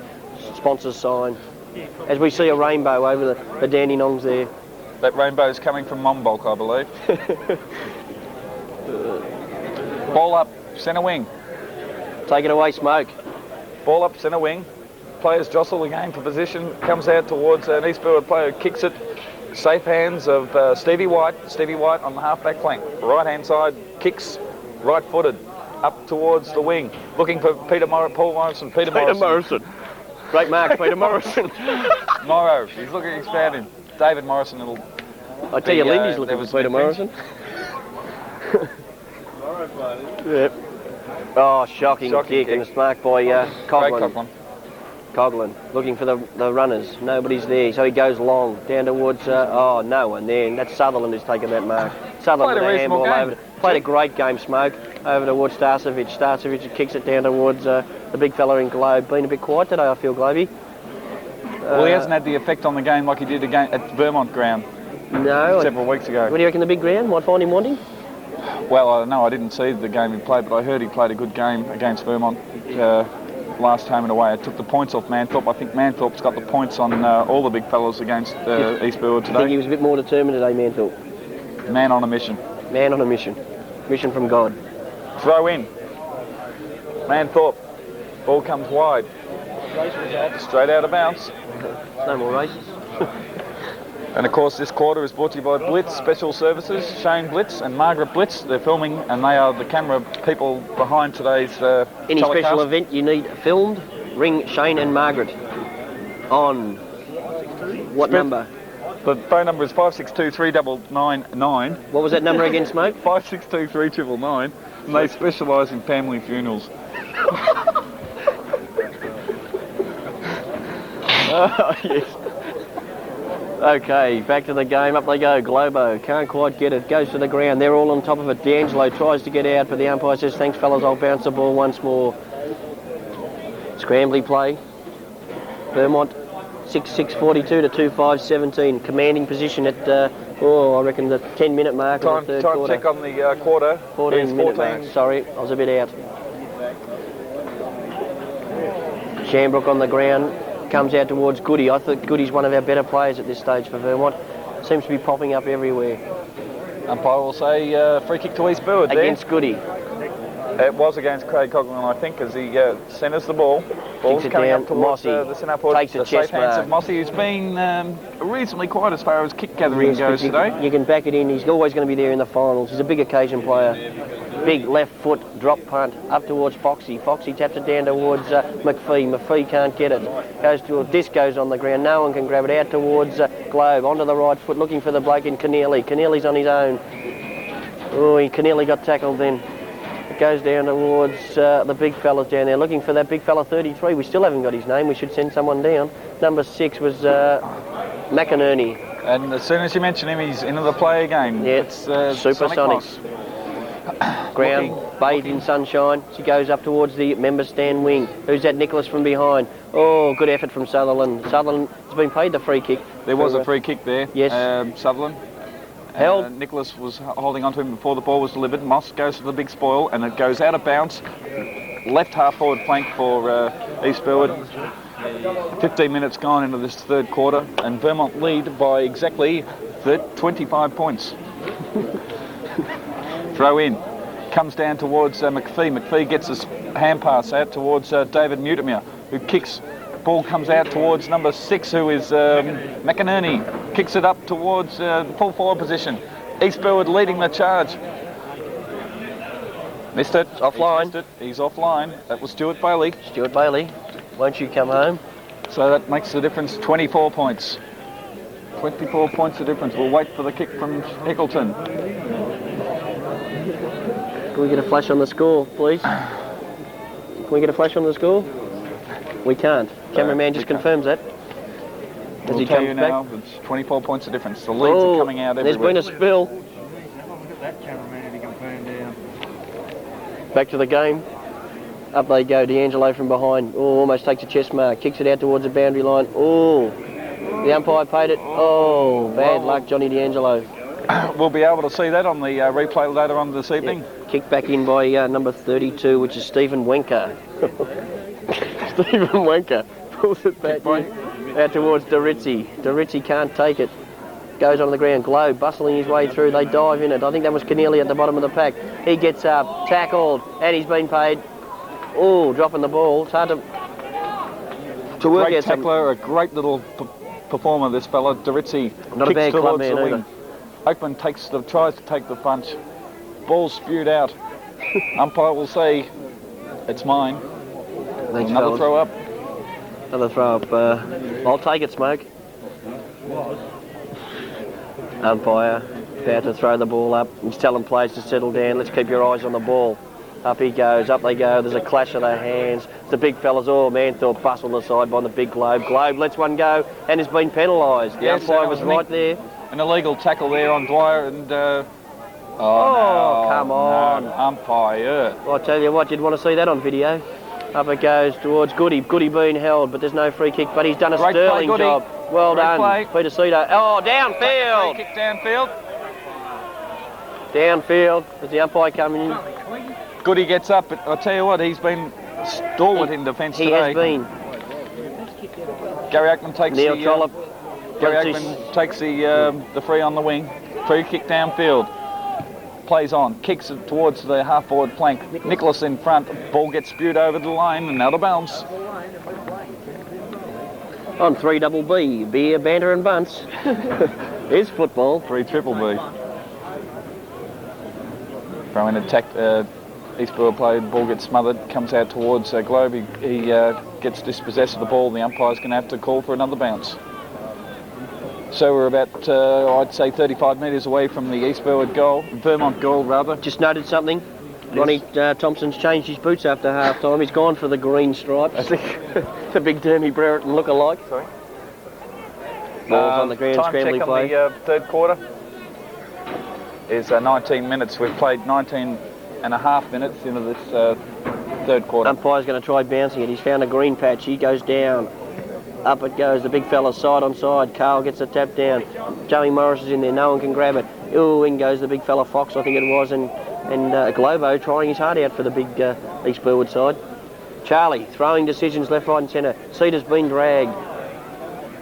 sponsors sign. As we see a rainbow over the Dandenongs there. That rainbow's coming from Mombolk, I believe. Ball up, centre wing. Take it away, Smoke. Ball up, centre wing. Players jostle again for position. Comes out towards an East Burwood player who kicks it. Safe hands of Stevie White. Stevie White on the half-back flank. Right-hand side, kicks, right-footed, up towards the wing. Looking for Paul Morrison. Peter Morrison. Great mark, Peter Morrison. Morrow, he's looking, he's found him. David Morrison, I tell you, Lindy's looking for Peter Morrison. Yep. Oh, shocking kick, and it's marked by Coghlan. Coghlan looking for the runners. Nobody's there, so he goes long down towards. No one there. And that's Sutherland who's taken that mark. Sutherland with a handball over. Played a great game, Smoke. Over towards Starcevic. Starcevic kicks it down towards the big fella in Globe. Been a bit quiet today, I feel, Globey. Well, he hasn't had the effect on the game like he did again at Vermont ground. No. Several weeks ago. What do you reckon the big ground might find him wanting? Well, I don't know. I didn't see the game he played, but I heard he played a good game against Vermont last home and away. It took the points off Manthorpe. I think Manthorpe's got the points on all the big fellas against East Burwood today. I think he was a bit more determined today, Manthorpe. Man on a mission. Man on a mission. Mission from God. Throw in. Manthorpe. Ball comes wide. Straight out of bounds. No more races. And of course this quarter is brought to you by Blitz Special Services, Shane Blitz and Margaret Blitz. They're filming and they are the camera people behind today's Any telecast. special event you need filmed, ring Shane and Margaret on what number? The phone number is 562-3999. What was that number again, Smoke? 562-3999. And they specialise in family funerals. Oh, yes. Okay, back to the game. Up they go. Globo can't quite get it. Goes to the ground. They're all on top of it. D'Angelo tries to get out, but the umpire says, thanks, fellas, I'll bounce the ball once more. Scrambly play. Vermont 6-6-42 to 2-5-17. Commanding position at, I reckon the 10-minute mark of the third Time quarter. check on the quarter. 14-minute mark. Sorry, I was a bit out. Shamrock on the ground. Comes out towards Goody. I think Goody's one of our better players at this stage for Vermont. Seems to be popping up everywhere. Umpire will say free kick to East Burwood Against Goody. It was against Craig Coughlin, I think, as he centres the ball. Ball's Kicks it coming down. up towards Mossy the centre port. takes a The safe chest hands mark. of Mossy, who's been reasonably quiet as far as kick gathering Yes, goes but today. you can back it in. He's always going to be there in the finals. He's a big occasion player. Big left foot drop punt up towards Foxy. Foxy taps it down towards McPhee. McPhee can't get it. Goes to a disco's on the ground. No one can grab it out towards Globe. Onto the right foot, looking for the bloke in Keneally. Keneally's on his own. Oh, Keneally got tackled then. It goes down towards the big fellas down there, looking for that big fella 33. We still haven't got his name. We should send someone down. Number 6 was McInerney. And as soon as you mention him, he's into the play again. Yeah, It's Supersonics. Ground bathed in sunshine. She goes up towards the member stand wing. Who's that? Nicholas from behind. Oh, good effort from Sutherland. Sutherland has been paid the free kick. There was a free kick there. Yes. Sutherland. Held. Nicholas was holding onto him before the ball was delivered. Moss goes to the big spoil and it goes out of bounds. Left half forward flank for East Burwood. 15 minutes gone into this third quarter and Vermont lead by exactly 25 points. Throw in. Comes down towards McPhee. McPhee gets his hand pass out towards David Mutimere, who kicks. Ball comes out towards number 6, who is McInerney. Kicks it up towards full forward position. East Burwood leading the charge. Missed it. Offline. He's offline. That was Stuart Bailey. Stuart Bailey, won't you come home? So that makes the difference 24 points. 24 points the difference. We'll wait for the kick from Hickleton. Can we get a flash on the score, please? Can we get a flash on the score? We can't. Cameraman just confirms that. As We'll he tell comes you back. now, it's 24 points the difference. The leads are coming out There's everywhere. been a spill. That cameraman, if he can pan down. Back to the game. Up they go. D'Angelo from behind. Oh, almost takes a chest mark. Kicks it out towards the boundary line. Oh, the umpire paid it. Oh, bad luck, Johnny D'Angelo. We'll be able to see that on the replay later on this evening. Yep. Kicked back in by number 32, which is Stephen Wenker. Stephen Wenker pulls it back in, out towards Dorizzi. Dorizzi can't take it. Goes on the ground. Globe bustling his way through. They dive in it. I think that was Keneally at the bottom of the pack. He gets up, tackled, and he's been paid. Oh, dropping the ball. It's hard to work Great out something. tackler, a great little performer, this fella. Dorizzi Not a kicks bad club towards man the wing. either. Oakman tries to take the punch. Ball spewed out. Umpire will say, it's mine. Thanks, Another fellas. throw up. Another throw up. I'll take it, Smoke. Umpire about to throw the ball up. He's telling players to settle down. Let's keep your eyes on the ball. Up he goes, up they go. There's a clash of their hands. The big fellas, Manthorpe bust on the side by the big Globe. Globe lets one go and has been penalised. The Yes, umpire was right there. An illegal tackle there on Dwyer and... no, come on. No, umpire. I tell you what, you'd want to see that on video. Up it goes towards Goody. Goody being held, but there's no free kick. But he's done a Great play, sterling Goody. job. Well Great done, play. Peter Cito. Oh, downfield. Free kick downfield. Downfield. There's the umpire coming in. Goody gets up, but I'll tell you what, he's been stalwart in defence He today. has been. Gary Ackman takes Neil Trollope. Gary Ackman takes the free on the wing. Free kick downfield. Plays on, kicks it towards the half-forward flank. Nicholas in front. Ball gets spewed over the line and out of bounds. On 3BB, beer, banter and bunts. Is football. 3BB. Throw in attack. East Burwood played, ball gets smothered, comes out towards Globe. He gets dispossessed of the ball. The umpire's going to have to call for another bounce. So we're about, I'd say, 35 metres away from the East Burwood goal, Vermont goal rather. Just noted something. Ronnie Thompson's changed his boots after half time. He's gone for the green stripes. I think the big Dermy Brereton look-alike. Sorry. Ball's on the ground, time scrambling check play. on the third quarter is 19 minutes. We've played 19 and a half minutes into this third quarter. Umpire's going to try bouncing it. He's found a green patch. He goes down. Up it goes. The big fella side on side. Carl gets a tap down. Joey Morris is in there. No one can grab it. Ooh, in goes the big fella Fox, I think it was, and Globo trying his heart out for the big East Burwood side. Charlie throwing decisions left, right, and centre. Cedar's been dragged.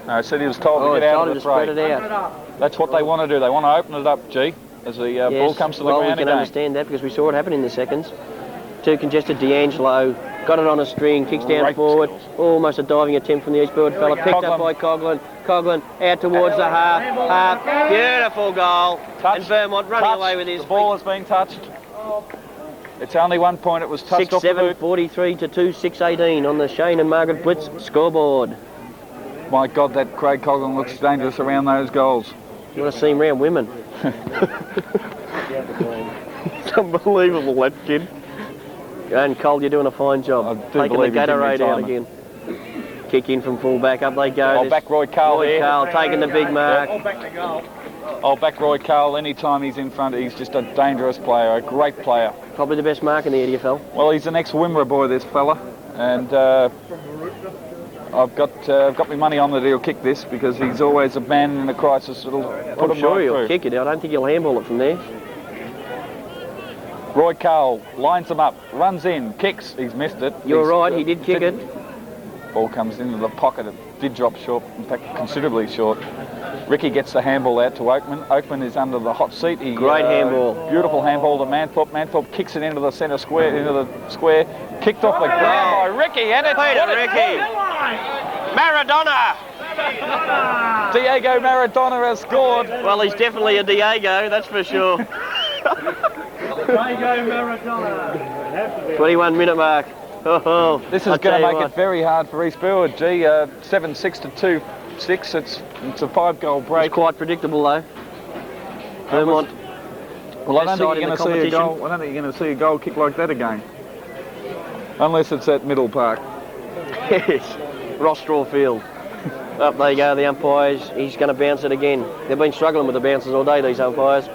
No, Cedar was told to get out of the fray. Spread it out. That's what they want to do. They want to open it up, G, as the ball comes to the ground we can again. understand that because we saw it happen in the seconds. Too congested. D'Angelo got it on a string, kicks down forward. Almost a diving attempt from the East Burwood fella. Picked up by Coughlin. Coughlin out towards the half. Beautiful goal. Touched. And Vermont running away with his. The ball has been touched. It's only 1 point. It was touched off the boot. 6-7, 43 to 2-6-18 on the Shane and Margaret Blitz scoreboard. My God, that Craig Coughlin looks dangerous around those goals. You want to see him round women? It's unbelievable, that kid. And Cole, you're doing a fine job. Taking the Gatorade out again. Kick in from full back, up they go. I'll back Roy Carl Roy here. Carl taking the big mark. I'll back Roy Carl anytime he's in front. He's just a dangerous player, a great player. Probably the best mark in the EDFL. Well, he's an ex-Wimmera boy, this fella. And I've got my money on that he'll kick this because he's always a man in a crisis that'll put him sure right he'll through. kick it. I don't think he'll handball it from there. Roy Carl lines him up, runs in, kicks. He's missed it. You're right, he did kick it. Ball comes into the pocket. It did drop short, in fact, considerably short. Ricky gets the handball out to Oakman. Oakman is under the hot seat. Great handball. Beautiful handball to Manthorpe. Manthorpe kicks it into the centre square, kicked off the ground by Ricky, and it's Ricky. Maradona. Diego Maradona has scored. Well, he's definitely a Diego, that's for sure. 21-minute mark. Oh, this is going to make it very hard for East Burwood. G, 7-6 to 2-6. It's a 5-goal break. It's quite predictable though. Vermont. Well, I don't think you're going to see a goal. I don't think you're going to see a goal kick like that again, unless it's at Middle Park. Yes, Rostraw Field. Up they go, the umpires. He's going to bounce it again. They've been struggling with the bounces all day, these umpires.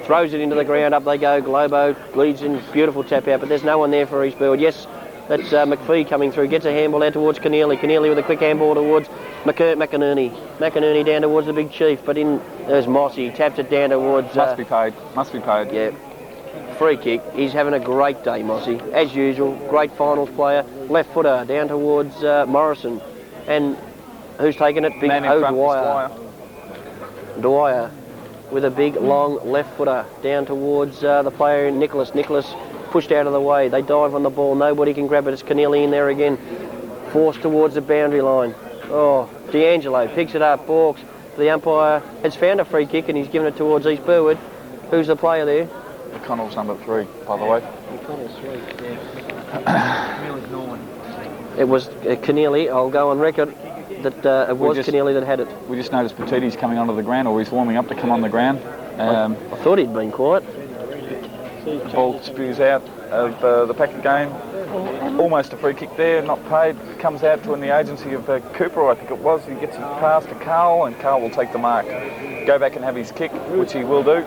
Throws it into the ground, up they go. Globo leads in, beautiful tap out, but there's no one there for East Burwood. Yes, that's McPhee coming through. Gets a handball out towards Keneally. Keneally with a quick handball towards McInerney. McInerney down towards the big chief, but there's Mossy. Taps it down towards... Must be paid. Yeah. Free kick. He's having a great day, Mossy. As usual, great finals player. Left footer down towards Morrison. And who's taking it? Big Man in front, Dwyer. Dwyer with a big, long left footer down towards the player, Nicholas. Nicholas pushed out of the way. They dive on the ball. Nobody can grab it. It's Keneally in there again. Forced towards the boundary line. Oh, D'Angelo picks it up. Balks. The umpire has found a free kick and he's given it towards East Burwood. Who's the player there? Connell's number 3, by the way. It was Keneally. I'll go on record that it was Keneally that had it. We just noticed Petiti's coming onto the ground, or he's warming up to come on the ground. I thought he'd been quiet. The ball spews out of the pack again. Almost a free kick there, not paid. Comes out to in the agency of Cooper, I think it was. He gets it past to Carl, and Carl will take the mark. Go back and have his kick, which he will do.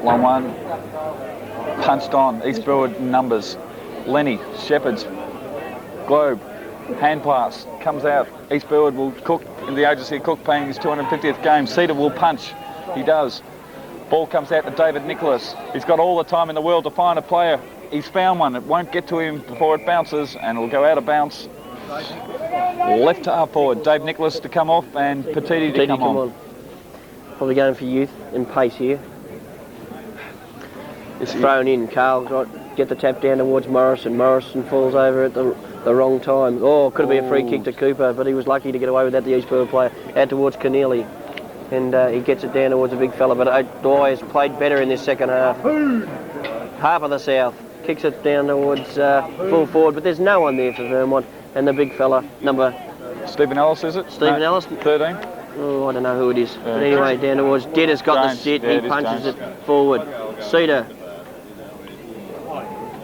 Long one. Punched on. East Burwood numbers. Lenny, Shepherds, Globe, hand pass, comes out. East Burwood will cook in the agency of Cook, paying his 250th game. Cedar will punch. He does. Ball comes out to David Nicholas. He's got all the time in the world to find a player. He's found one. It won't get to him before it bounces, and it'll go out of bounds. Left half forward, Dave Nicholas to come off and Petiti to come on. Probably going for youth and pace here. It's thrown in. Carl got get the tap down towards Morrison. Morrison falls over at the wrong time. Oh, could have been a free kick to Cooper, but he was lucky to get away with that, the East Burwood player. Out towards Keneally. And he gets it down towards a big fella, but Dwyer has played better in this second half. Half of the South. Kicks it down towards full forward, but there's no one there for Vermont. And the big fella, number... Stephen Ellis, is it? Stephen Ellis? 13. Oh, I don't know who it is. But anyway, down towards... Ditter's got the sit, and he punches it forward. Cedar.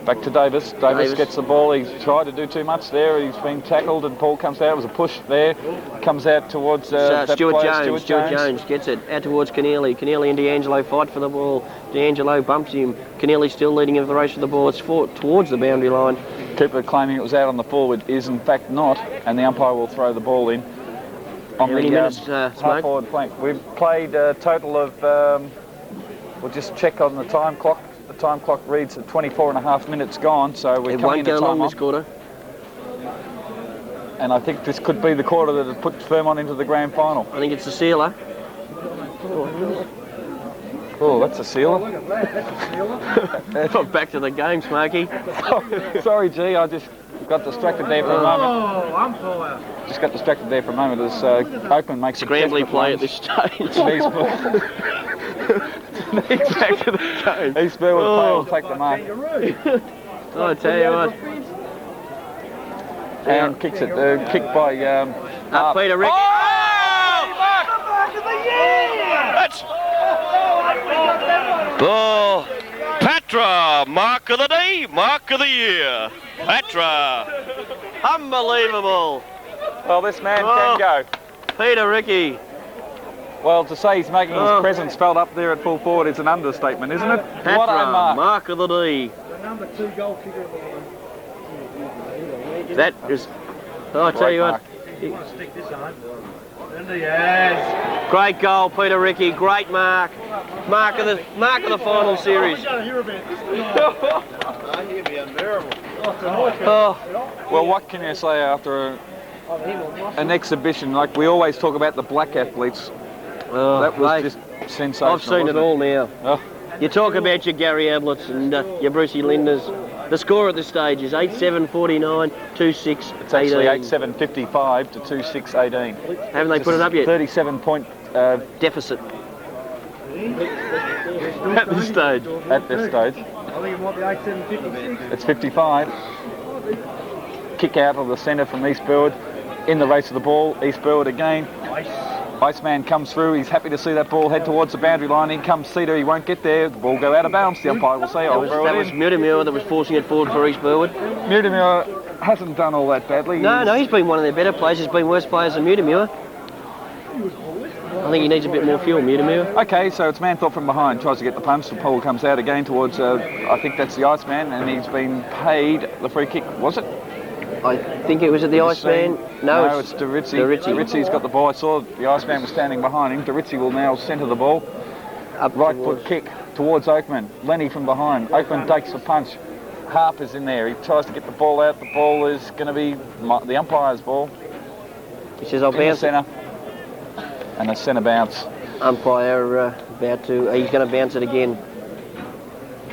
Back to Davis. Davis gets the ball. He's tried to do too much there. He's been tackled and Paul comes out. It was a push there. Comes out towards Stuart Jones gets it out towards Keneally. Keneally and D'Angelo fight for the ball. D'Angelo bumps him. Keneally still leading in the race for the ball. It's towards the boundary line. Cooper claiming it was out on the forward is in fact not, and the umpire will throw the ball in. On the half forward flank. We've played a total of, we'll just check on the time clock. The time clock reads at 24.5 minutes gone, so we're coming into time this quarter. And I think this could be the quarter that has put Vermont into the grand final. I think it's the sealer. Oh, that's a sealer. Back to the game, Smokey. Sorry, G, I just got distracted there for a moment. Oh, umpire. Just got distracted there for a moment as Oakman makes a scrambly play at this stage. He's back to the game. East Burwood player will take the mark. I tell you what. And kicks it. Kick by Peter Rick. Oh, Patra, mark of the day, mark of the year. Patra. Unbelievable. Well, this man can go. Peter Ricky. Well, to say he's making his presence felt up there at full forward is an understatement, isn't it? Patra, what a mark of the day. The number 2 goal kicker of the That is, I tell you what. stick this on. Yes. Great goal, Peter Ricky. Great mark. Mark of the final series. Well, what can you say after an exhibition? Like we always talk about the black athletes. That was just sensational. I've seen it all now. Oh. You talk about your Gary Abletts and your Brucey Linders. The score at this stage is 8-7-49, 2-6-18. It's actually 8-7-55 to 2-6-18. Haven't they put it up yet? 37-point deficit. At this stage. At this stage. I think it might be 8-7-56. It's 55. Kick out of the centre from East Burwood. In the race of the ball, East Burwood again. Iceman comes through. He's happy to see that ball head towards the boundary line. In comes Cedar. He won't get there. The ball go out of bounds. The umpire will say, that was Mutamura that was forcing it forward for East Burwood. Mutamura hasn't done all that badly. No, he's been one of their better players. He's been worse players than Mutamura. I think he needs a bit more fuel, Mutamura. Okay, so it's Manthorpe from behind. Tries to get the punch. The pole comes out again towards, I think that's the Iceman, and he's been paid the free kick. Was it? I think it was at the Iceman. No, it's Doritzi. Doritzi's got the ball. I saw the Iceman was standing behind him. Doritzi will now centre the ball. Right foot kick towards Oakman. Lenny from behind. Oakman takes the punch. Harper's in there. He tries to get the ball out. The ball is going to be the umpire's ball. He says, I'll bounce it. And a centre bounce. Umpire he's going to bounce it again.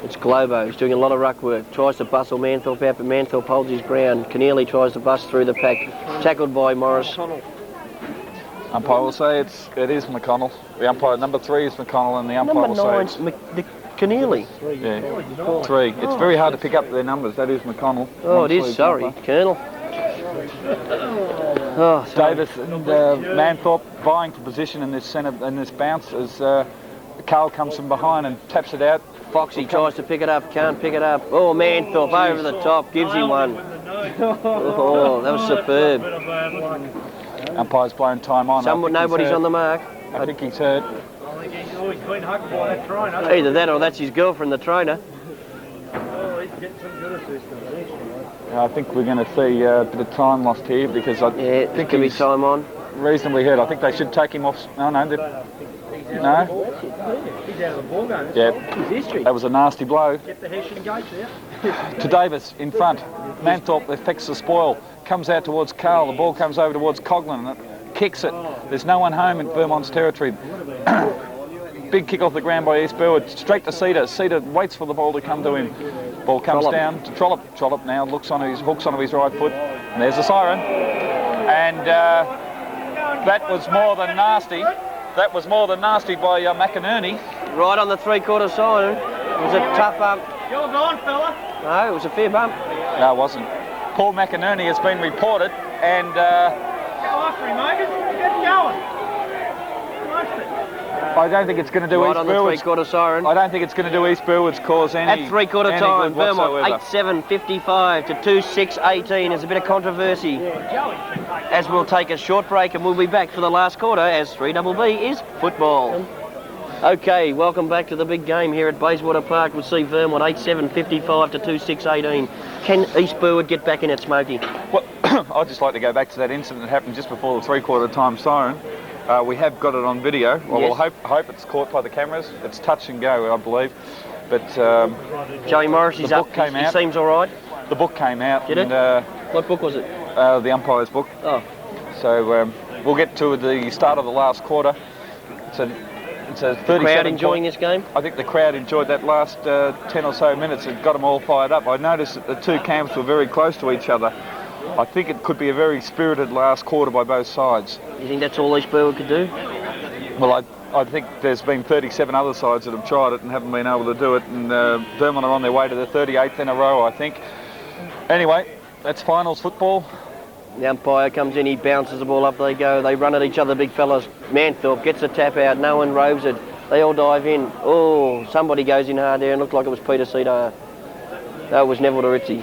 It's Globo. He's doing a lot of ruck work. Tries to bustle Manthorpe out, but Manthorpe holds his ground. Keneally tries to bust through the pack. Tackled by Morris. Umpire will say it is McConnell. The umpire number 3 is McConnell, and the umpire will say it's Keneally. Yeah, 3. It's very hard to pick up their numbers. That is McConnell. Oh, it is. Sorry, Colonel. Davis and Manthorpe vying for position in this bounce as Carl comes from behind and taps it out. Foxy tries to pick it up, can't pick it up. Oh, Manthorpe over the top, gives him one. Oh, that was superb. Umpire's blown time on. Nobody's on the mark. I think he's hurt. I think he's been hugged by that trainer. Either that or that's his girlfriend, the trainer. Oh, he's getting some good assistance. I think we're going to see a bit of time lost here because I think he's time on. Reasonably hurt. I think they should take him off. No. He's out of the ball game. Yeah. His history. That was a nasty blow. Get the Hessian gates out. To Davis in front. Manthorpe effects the spoil. comes out towards Carl. The ball comes over towards Coughlin and it kicks it. There's no one home in Vermont's territory. Big kick off the ground by East Burwood, straight to Cedar. Cedar waits for the ball to come to him. Ball comes down to Trollope. Trollope now hooks onto his right foot. And there's the siren. And that was more than nasty. That was more than nasty by McInerney. Right on the three-quarter siren. It was a tough bump. You're gone, fella. No, it was a fair bump. No, it wasn't. Paul McInerney has been reported and... Go after him, Morgan. Get going. I don't think it's going to do Right East on the Burwood's... three-quarter siren. I don't think it's going to do East Burwood's cause any... At three-quarter any time, good Vermont whatsoever. 8-7-55 to 2-6-18. There's a bit of controversy. As we'll take a short break and we'll be back for the last quarter as 3BB is football. Okay, welcome back to the big game here at Bayswater Park. We'll see Vermont 8-7-55 to 2-6-18. Can East Burwood get back in it, Smokey? Well, I'd just like to go back to that incident that happened just before the three-quarter time siren. We have got it on video. Well, Yes. we'll hope it's caught by the cameras. It's touch and go, I believe. But Joey Morrissey's the up. book came He out. seems all right. The book came out. Did it? And, What book was it? the umpire's book. Oh, So we'll get to the start of the last quarter. It's a 37 crowd enjoying point. this game? I think the crowd enjoyed that last 10 or so minutes. It got them all fired up. I noticed that the two camps were very close to each other. I think it could be a very spirited last quarter by both sides. You think that's all East Burwood could do? Well, I think there's been 37 other sides that have tried it and haven't been able to do it, and Vermont are on their way to the 38th in a row, I think. Anyway, that's finals football. The umpire comes in, he bounces the ball up, they go, they run at each other, big fellas. Manthorpe gets the tap out, no one roves it. They all dive in. Oh, somebody goes in hard there and looked like it was Peter Cedar. No, it was Neville DeRizzi.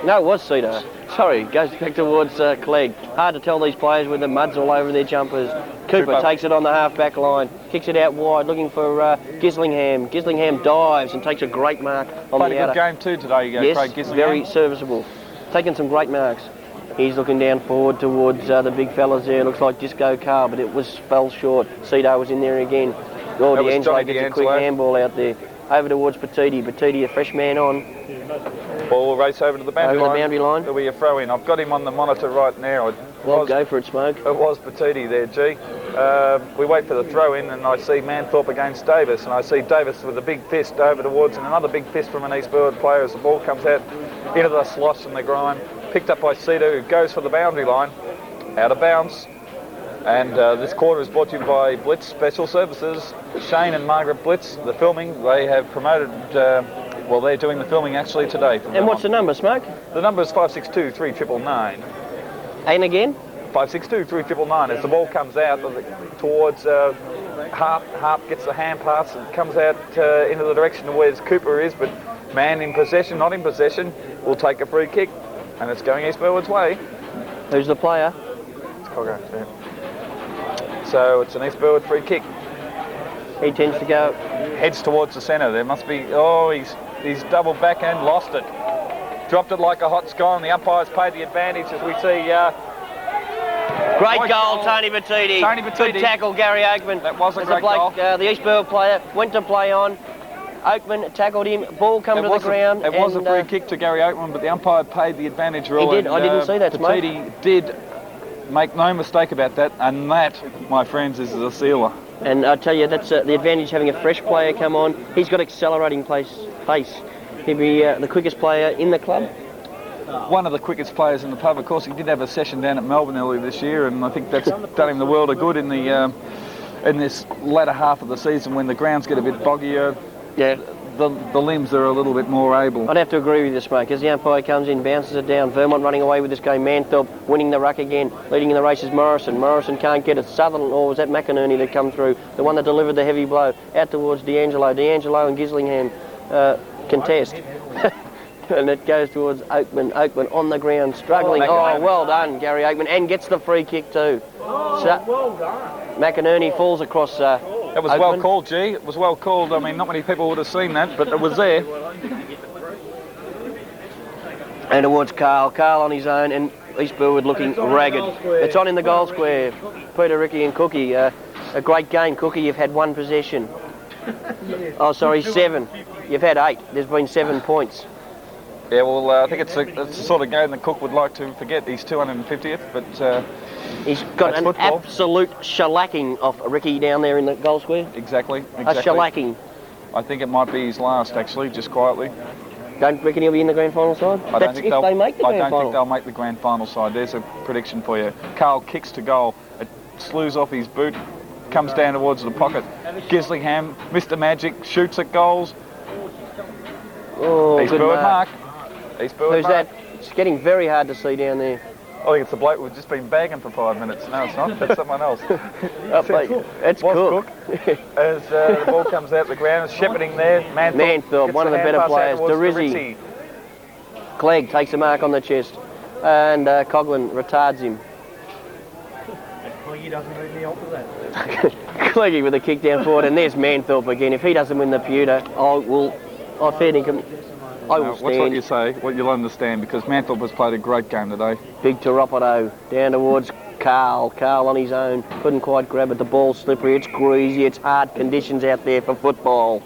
No, it was Cedar. Sorry, goes back towards Clegg. Hard to tell these players with the mud's all over their jumpers. Cooper takes it on the half-back line, kicks it out wide, looking for Gislingham. Gislingham dives and takes a great mark on Played the a outer. good game too today, Yes, Craig Gislingham. very serviceable. Taking some great marks. He's looking down forward towards the big fellas there. Looks like Disco Carr, but it fell short. Cedar was in there again. Oh, That was D'Angelo Johnny gets a quick D'Angelo. handball out there. Over towards Petiti. Petiti, a fresh man on. Ball will race over to the boundary Over the line. boundary line. There'll be a throw in. I've got him on the monitor right now. Well, go for it, Smoke. It was Petiti there, G. We wait for the throw in and I see Manthorpe against Davis, and I see Davis with a big fist over towards and another big fist from an East Burwood player as the ball comes out into the slosh and the grime. Picked up by Cedar, who goes for the boundary line. Out of bounds. And this quarter is brought to you by Blitz Special Services. Shane and Margaret Blitz, the filming, they have promoted, well, they're doing the filming actually today. And what's the number, Smoke? The number is 562-3999. And again? 562-3999. As the ball comes out towards Harp gets the hand pass and comes out into the direction of where Cooper is, but man in possession, not in possession, will take a free kick, and it's going East Burwood's way. Who's the player? It's Cogger, yeah. So it's an East Burwood free kick. He tends to go. Heads towards the centre. There must be. Oh, he's doubled back and lost it. Dropped it like a hot scone. The umpires paid the advantage as we see. Great Nice goal, goal. Tony Bettini. Tony Bettini. Good tackle, Gary Oakman. That was a There's great bloke, goal. the East Burwood player went to play on. Oakman tackled him. Ball come to the ground. It was a and, free kick to Gary Oakman, but the umpire paid the advantage rule. He did. And, I didn't see that, Smoke. Petiti did make no mistake about that, and that, my friends, is the sealer. And I tell you, that's the advantage having a fresh player come on. He's got accelerating pace. He'll be the quickest player in the club. One of the quickest players in the pub. Of course, he did have a session down at Melbourne earlier this year, and I think that's done him the world of good in the in this latter half of the season when the grounds get a bit boggier. Yeah. The limbs are a little bit more able. I'd have to agree with you, Smoke. As the umpire comes in, bounces it down. Vermont running away with this game. Manthorpe winning the ruck again. Leading in the race is Morrison. Morrison can't get it. Sutherland, or was that McInerney that come through? The one that delivered the heavy blow. Out towards D'Angelo. D'Angelo and Gislingham contest. And it goes towards Oakman. Oakman on the ground, struggling. Oh, well done, Gary Oakman. And gets the free kick too. Well done. McInerney falls across That was Oakman. well called, G. It was well called. I mean, not many people would have seen that, but it was there. And towards Carl. Carl on his own, and East Burwood looking ragged. It's on in the goal square. Peter, Ricky and Cookie. A great game, Cookie. You've had one possession. Oh, sorry, 7. You've had 8. There's been 7 points. Yeah, well, I think it's the sort of game that Cook would like to forget. He's 250th, but he's got an football. absolute shellacking off Ricky down there in the goal square. Exactly. A shellacking. I think it might be his last, actually, just quietly. Don't reckon he'll be in the grand final side? I don't think they make the grand I don't final. think they'll make the grand final side. There's a prediction for you. Carl kicks to goal. It slews off his boot, comes down towards the pocket. Gislingham, Mr. Magic, shoots at goals. Oh, He's good Burwood mark. He's Burwood Who's that? It's getting very hard to see down there. I think it's the bloke we've just been bagging for 5 minutes. No, it's not. That's someone else. That's Cook. As the ball comes out the ground, shepherding there. Manthorpe, one of the better players. Derizzi. Clegg takes a mark on the chest, and Coughlin retards him. Cleggy doesn't move me off of that. Cleggy with a kick down forward, and there's Manthorpe again. If he doesn't win the pewter, I will stand. What's what you say, what you'll understand, because Manthorpe has played a great game today. Big Tarapoto down towards Carl. Carl on his own. Couldn't quite grab it. The ball's slippery. It's greasy. It's hard conditions out there for football.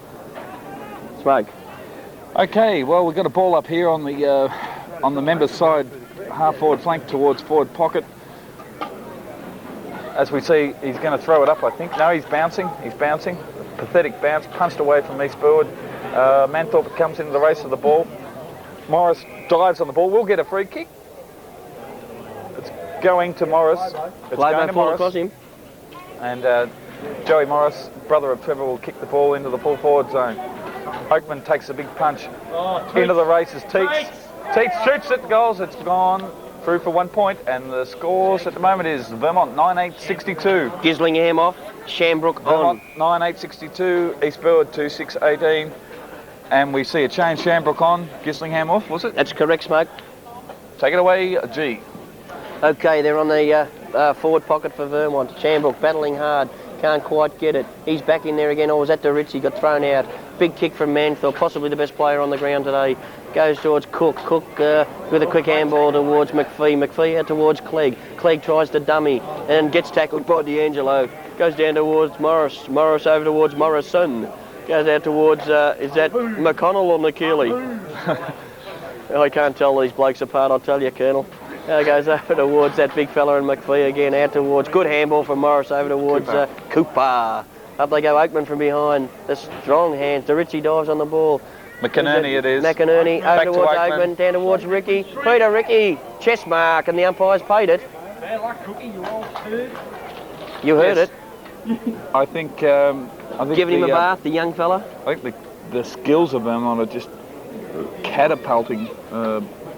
Smoke. Okay, well, we've got a ball up here on the members' side, half forward flank towards forward pocket. As we see, he's going to throw it up, I think. No, he's bouncing. He's bouncing. Pathetic bounce, punched away from East Burwood. Manthorpe comes into the race of the ball. Morris dives on the ball. We'll get a free kick. It's going to Morris. It's going to Morris. Across him. And Joey Morris, brother of Trevor, will kick the ball into the full forward zone. Oakman takes a big punch into the races. Teets shoots at the goals. It's gone through for 1 point, and the scores at the moment is Vermont 9-8-62. Gislingham off, Shambrook Vermont on. 9-8-62, East Burwood 2-6-18. And we see a change, Shambrook on, Gislingham off, was it? That's correct, Smoke. Take it away, G. Okay, they're on the forward pocket for Vermont. Shambrook battling hard, can't quite get it. He's back in there again. Oh, was that Derizzi? Got thrown out. Big kick from Manthorpe, possibly the best player on the ground today. Goes towards Cook. Cook with a quick handball towards McPhee. McPhee out towards Clegg. Clegg tries to dummy and gets tackled by D'Angelo. Goes down towards Morris. Morris over towards Morrison. Goes out towards, is that McConnell or McKeely? I can't tell these blokes apart, I'll tell you, Colonel. Goes over towards that big fella and McPhee again, out towards, good handball from Morris over towards Cooper. Up they go, Oakman from behind. The strong hands, Derizzi dives on the ball. McInerney it is. McInerney over towards Oakman, down towards Ricky. Peter Ricky, chest mark, and the umpire's paid it. Bad luck, Cookie, you old turd. You heard it. I think Giving him a bath, the young fella. I think the skills of Vermont are just catapulting.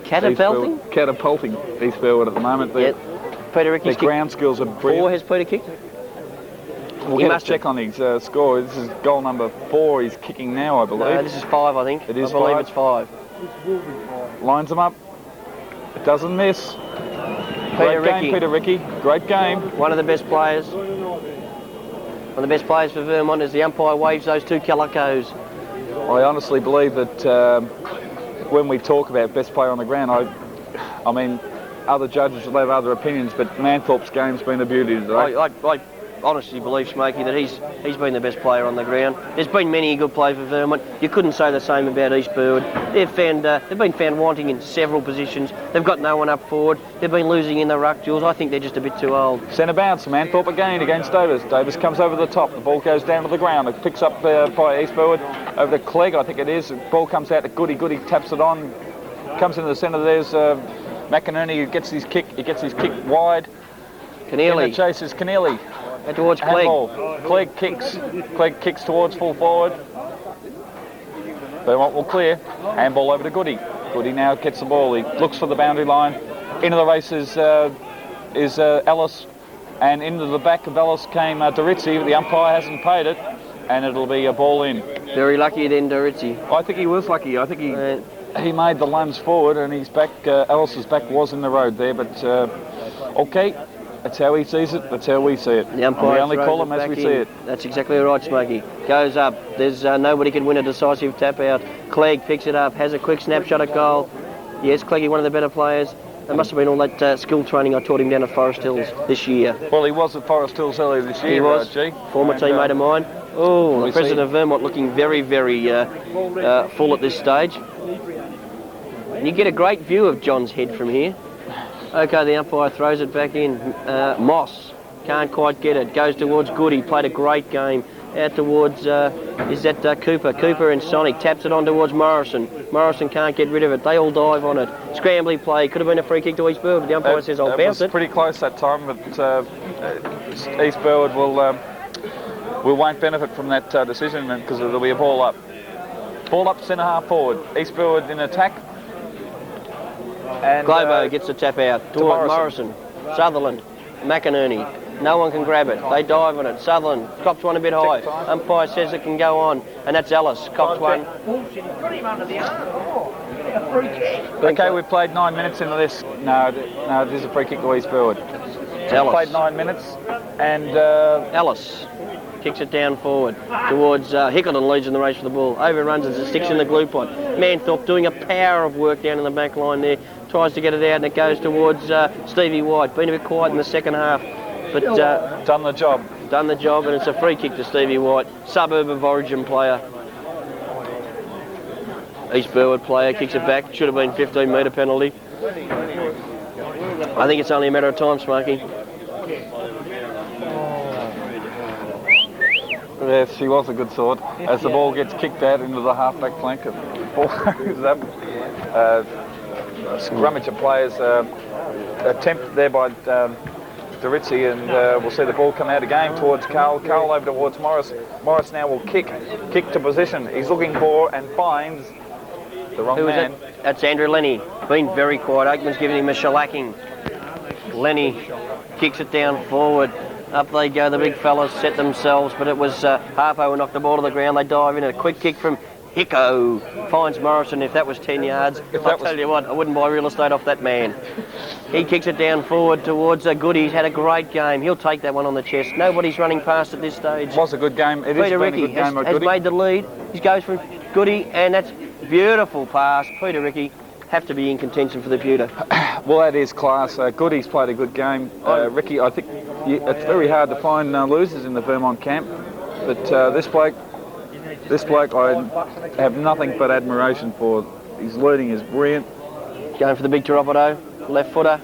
Catapulting? Catapulting East Burwood at the moment. Peter Ricky's their ground skills are brilliant. 4 has Peter kicked. We'll get a check on his score. This is goal number 4 he's kicking now, I believe. No, this is 5, I think. It is I believe 5. it's 5. Lines them up. It doesn't miss. Peter Ricky. Great game. One of the best players. One of the best players for Vermont as the umpire waves those 2 calicos. I honestly believe that when we talk about best player on the ground, I mean, other judges will have other opinions, but Manthorpe's game's been a beauty today. I honestly believe, Smokey, that he's been the best player on the ground. There's been many good players for Vermont. You couldn't say the same about East Burwood. They've been found wanting in several positions. They've got no one up forward. They've been losing in the ruck duels. I think they're just a bit too old. Centre bounce, Manthorpe again against Davis. Davis comes over the top. The ball goes down to the ground. It picks up by East Burwood over to Clegg, I think it is. The ball comes out to Goody. Goody taps it on. Comes into the centre. There's McInerney who gets his kick. He gets his kick wide. Keneally. In the chase is Keneally. And towards Clegg. Clegg kicks. Clegg kicks towards full forward. Vermont will clear. Handball over to Goody. Goody now gets the ball. He looks for the boundary line. Into the race is Ellis. And into the back of Ellis came Derizzi. The umpire hasn't paid it. And it'll be a ball in. Very lucky then, Derizzi. I think he was lucky. I think he made the lunge forward and his back, Ellis's back was in the road there. But okay. That's how he sees it. That's how we see it. The umpire we only call him as we see it. That's exactly right, Smokey. Goes up. There's nobody can win a decisive tap out. Clegg picks it up. Has a quick snapshot at goal. Yes, Cleggy, one of the better players. It must have been all that skill training I taught him down at Forest Hills this year. Well, he was at Forest Hills earlier this year. He was. Former teammate of mine. Oh, the president of Vermont looking very, very full at this stage. You get a great view of John's head from here. Okay, the umpire throws it back in. Moss can't quite get it. Goes towards Goody. Played a great game. Out towards, is that Cooper? Cooper and Sonic taps it on towards Morrison. Morrison can't get rid of it. They all dive on it. Scrambly play. Could have been a free kick to East Burwood, but the umpire says, I'll bounce it. It was pretty close that time, but East Burwood won't benefit from that decision because there'll be a ball up. Ball up centre half forward. East Burwood in attack. And Globo gets the tap out towards Morrison. Sutherland. McInerney. No one can grab it. They dive on it. Sutherland cops one a bit high. Umpire says it can go on, and that's Ellis. Cops one. Okay, we've played 9 minutes into this. No, it is a free kick to East Burwood. Ellis. Played 9 minutes, and Ellis kicks it down forward towards Hickleton. Leads in the race for the ball. Overruns it, sticks in the glue pot. Manthorpe doing a power of work down in the back line there. Tries to get it out, and it goes towards Stevie White. Been a bit quiet in the second half, but done the job. Done the job, and it's a free kick to Stevie White, suburb of Origin player. East Burwood player kicks it back. Should have been 15-metre penalty. I think it's only a matter of time, Smoky. Yes, she was a good sword. As the ball gets kicked out into the half-back flank, the ball goes up. Scrummage of players attempt there by Dorizzi, and we'll see the ball come out again towards Carl. Carl over towards Morris. Morris now will kick to position. He's looking for and finds the wrong man. That's Andrew Lenny. Been very quiet. Aikman's giving him a shellacking. Lenny kicks it down forward. Up they go, the big fellas set themselves, but it was Harpo who knocked the ball to the ground. They dive in, a quick kick from Hicko finds Morrison. If that was 10 yards, I'll tell you what, I wouldn't buy real estate off that man. He kicks it down forward towards Goody. He's had a great game. He'll take that one on the chest. Nobody's running past at this stage. It was a good game. It Peter is Ricky a good game has made the lead. He goes from Goody, and that's beautiful pass. Peter Ricky have to be in contention for the pewter. Well, that is class. Goody's played a good game. Ricky, I think it's very hard to find losers in the Vermont camp, but this bloke I have nothing but admiration for. His leading is brilliant. Going for the big Teropodo, left footer.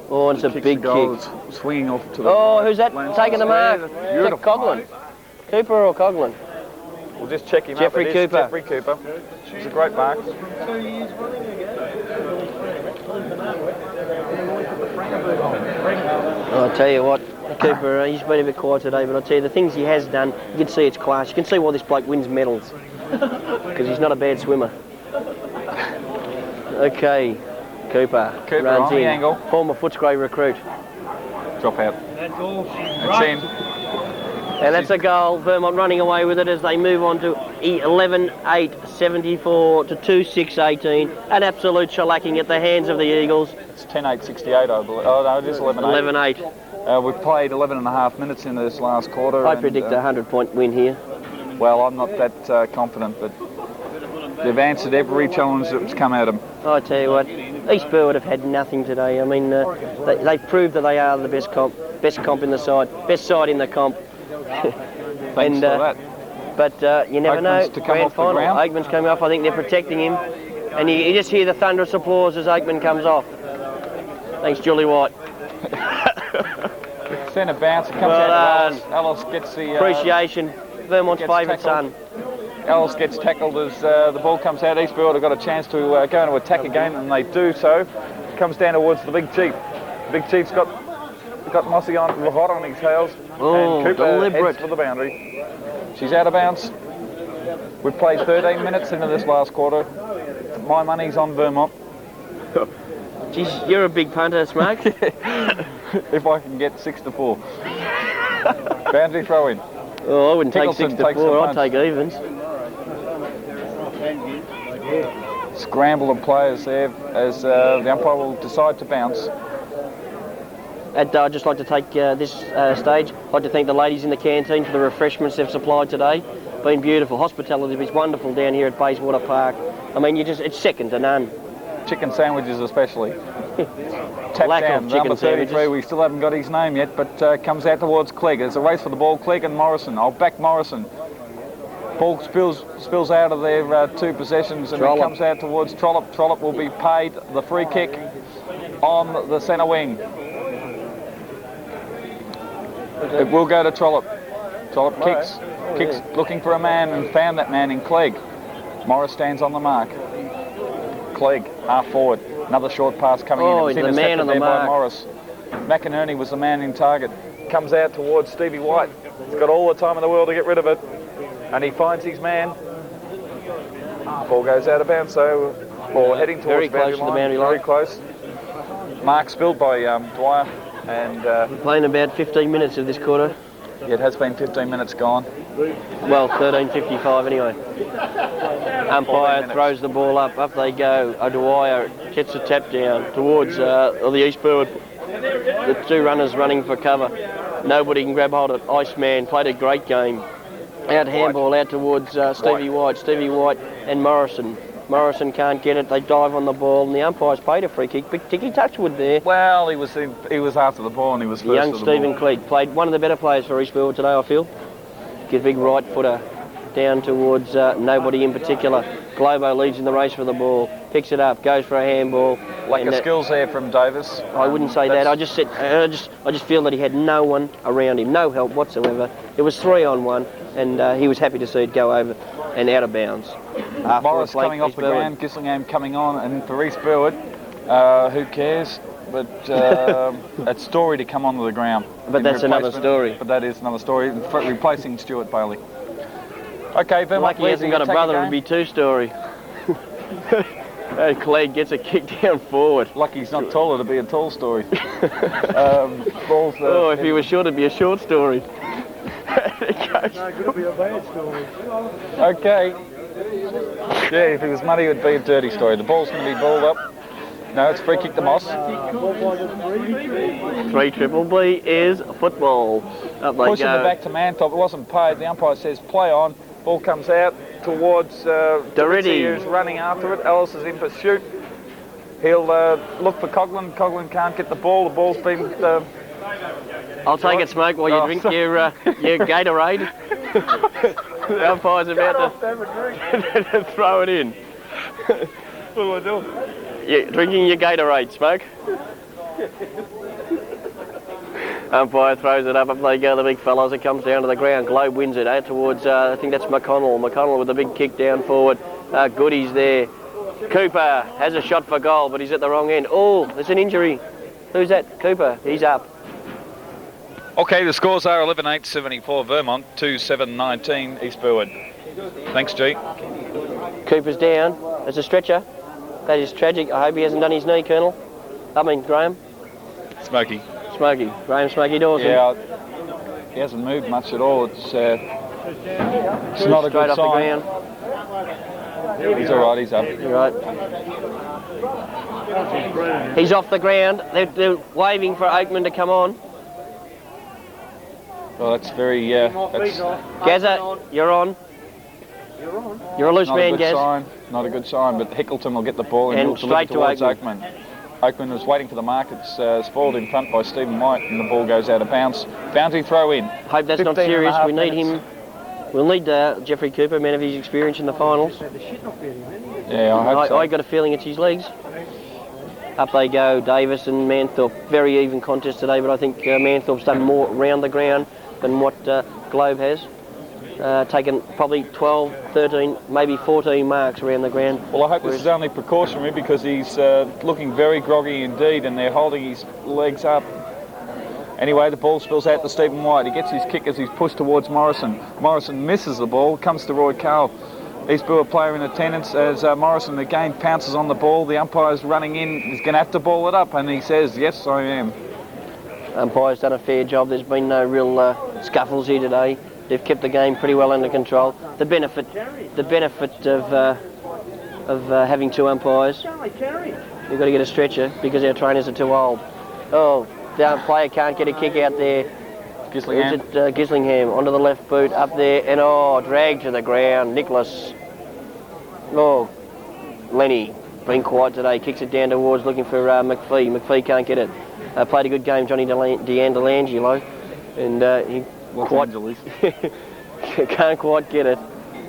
Oh, and it's a big kick. Swinging off to the... Oh, who's that taking the mark? Beautiful. Coghlan. Cooper or Coghlan? We'll just check him Jeffrey up. Cooper. Jeffrey Cooper. It's a great mark. I'll tell you what, Cooper, he's been a bit quiet today, but I'll tell you, the things he has done, you can see it's class. You can see why this bloke wins medals, because he's not a bad swimmer. Okay, Cooper runs on in. the angle. Former Footscray recruit. Drop out. That's all. It's in. And that's a goal. Vermont running away with it as they move on to 11-8-74 to 2-6-18. An absolute shellacking at the hands of the Eagles. It's 10-8-68, I believe. Oh, no, it is 11-8. 11-8. We've played 11 and a half minutes in this last quarter. I predict a 100-point win here. Well, I'm not that confident, but they've answered every challenge that's come at them. I tell you what, East Burwood have had nothing today. I mean, they've proved that they are the best comp in the side, best side in the comp. Thanks for that. But you never know. Grand final. Aikman's coming off. I think they're protecting him, and you just hear the thunderous applause as Aikman comes off. Thanks, Julie White. Centre bounce. It comes Well out. done. Ellis gets the Appreciation. Vermont's favourite son. Ellis gets tackled as the ball comes out. East Burwood have got a chance to go into attack again, and they do so. Comes down towards the Big Chief. The Big Chief's got Mossy hot on his heels. Oh, and Cooper deliberate. heads for the boundary. She's out of bounds. We've played 13 minutes into this last quarter. My money's on Vermont. Geez, you're a big punter, Smoke. If I can get 6-4. Boundary throw in. Oh, I wouldn't take Pickleton 6-4. I'd take evens. Scramble of players there as the umpire will decide to bounce. I'd just like to take this stage. I'd like to thank the ladies in the canteen for the refreshments they've supplied today. Been beautiful. Hospitality is wonderful down here at Bayswater Park. I mean, it's second to none. Chicken sandwiches especially. Tap Lack down, of chicken number 33, sandwiches. we still haven't got his name yet, but comes out towards Clegg. There's a race for the ball, Clegg and Morrison. I'll back Morrison. Ball spills out of their 2 possessions and it comes out towards Trollope. Trollope will be paid the free kick on the centre wing. It will go to Trollope. Trollope kicks looking for a man and found that man in Clegg. Morris stands on the mark. Clegg, half forward. Another short pass coming in. It was intercepted there by Morris. McInerney was the man in target. Comes out towards Stevie White. He's got all the time in the world to get rid of it. And he finds his man. Ball goes out of bounds, so ball heading towards very close to the boundary line. Very close. Mark spilled by Dwyer. And we're playing about 15 minutes of this quarter. Yeah, it has been 15 minutes gone. Well, 13:55 anyway. Umpire throws the ball up they go. Dwyer gets the tap down towards the East Burwood. The 2 runners running for cover. Nobody can grab hold of it. Iceman played a great game. Out handball out towards Stevie White. Stevie White and Morrison. Morrison can't get it. They dive on the ball, and the umpire's paid a free kick. Big Ticky Touchwood there. Well, he was after the ball, and he was first. Young Stephen Clegg played one of the better players for East Burwood today, I feel. Get a big right footer down towards nobody in particular. Globo leads in the race for the ball. Picks it up, goes for a handball. Lack of skills there from Davis. I wouldn't say that. I just feel that he had no one around him, no help whatsoever. It was 3-on-1, and he was happy to see it go over and out of bounds. Morris coming off the ground, Gislingham coming on, and for East Burwood, who cares? But it's Story to come onto the ground. But that's another story. But that is another story, replacing Stuart Bailey. Okay, Vermont. Lucky he hasn't got a brother, it'd be 2-story. Clegg gets a kick down forward. Lucky he's not taller to be a tall story. If he was short, it'd be a short story. It could be a bad story. Okay. Yeah, if he was muddy, it would be a dirty story. The ball's going to be balled up. No, it's free kick to Moss. 3 is football. Up they Pushing go. it back to Mantop. It wasn't paid. The umpire says play on. Ball comes out towards Doritty, who's running after it. Ellis is in pursuit. He'll look for Coughlin. Coughlin can't get the ball. The ball's been... I'll take it, Smoke, while you drink your Gatorade. The umpire's about to throw it in. What do I do? Yeah, drinking your Gatorade, Smoke. Umpire throws it up they go, the big fellows. It comes down to the ground. Globe wins it out towards, I think that's McConnell. McConnell with a big kick down forward. Goody's there. Cooper has a shot for goal, but he's at the wrong end. Oh, there's an injury. Who's that? Cooper. He's up. Okay, the scores are 11-8, 74 Vermont, 2-7, 19 East Burwood. Thanks, G. Cooper's down. There's a stretcher. That is tragic. I hope he hasn't done his knee, Colonel. Graham. Smokey. Graham Smokey Dawson. Yeah, he hasn't moved much at all. It's not a Straight good off sign. the ground. He's all right, he's up. You're right. He's off the ground. They're waving for Oakman to come on. Well, that's very, Gazza, you're on. You're a loose man, Gaz. Not a good sign, but Hickleton will get the ball and straight towards Oakman. Oakman was waiting for the mark. It's spoiled in front by Stephen White, and the ball goes out of bounds. Boundary throw in. Hope that's not serious. We need him. We'll need Jeffrey Cooper, man of his experience in the finals. Yeah, I hope so. I got a feeling it's his legs. Up they go, Davis and Manthorpe. Very even contest today, but I think Manthorpe's done more round the ground than what Globe has. Taken probably 12, 13, maybe 14 marks around the ground. Well, I hope this is only precautionary because he's looking very groggy indeed, and they're holding his legs up. Anyway, the ball spills out to Stephen White. He gets his kick as he's pushed towards Morrison. Morrison misses the ball, comes to Roy Carl. East Burwood player in attendance as Morrison again pounces on the ball. The umpire's running in. He's going to have to ball it up, and he says, yes, I am. Umpire's done a fair job. There's been no real scuffles here today. They've kept the game pretty well under control. The benefit of having 2 umpires, you've got to get a stretcher because our trainers are too old. Oh, the player can't get a kick out there. Gislingham. Is it Gislingham onto the left boot up there and dragged to the ground. Nicholas. Oh, Lenny being quiet today. Kicks it down towards looking for McPhee. McPhee can't get it. Played a good game, Johnny D'Angelo, and he can't quite get it.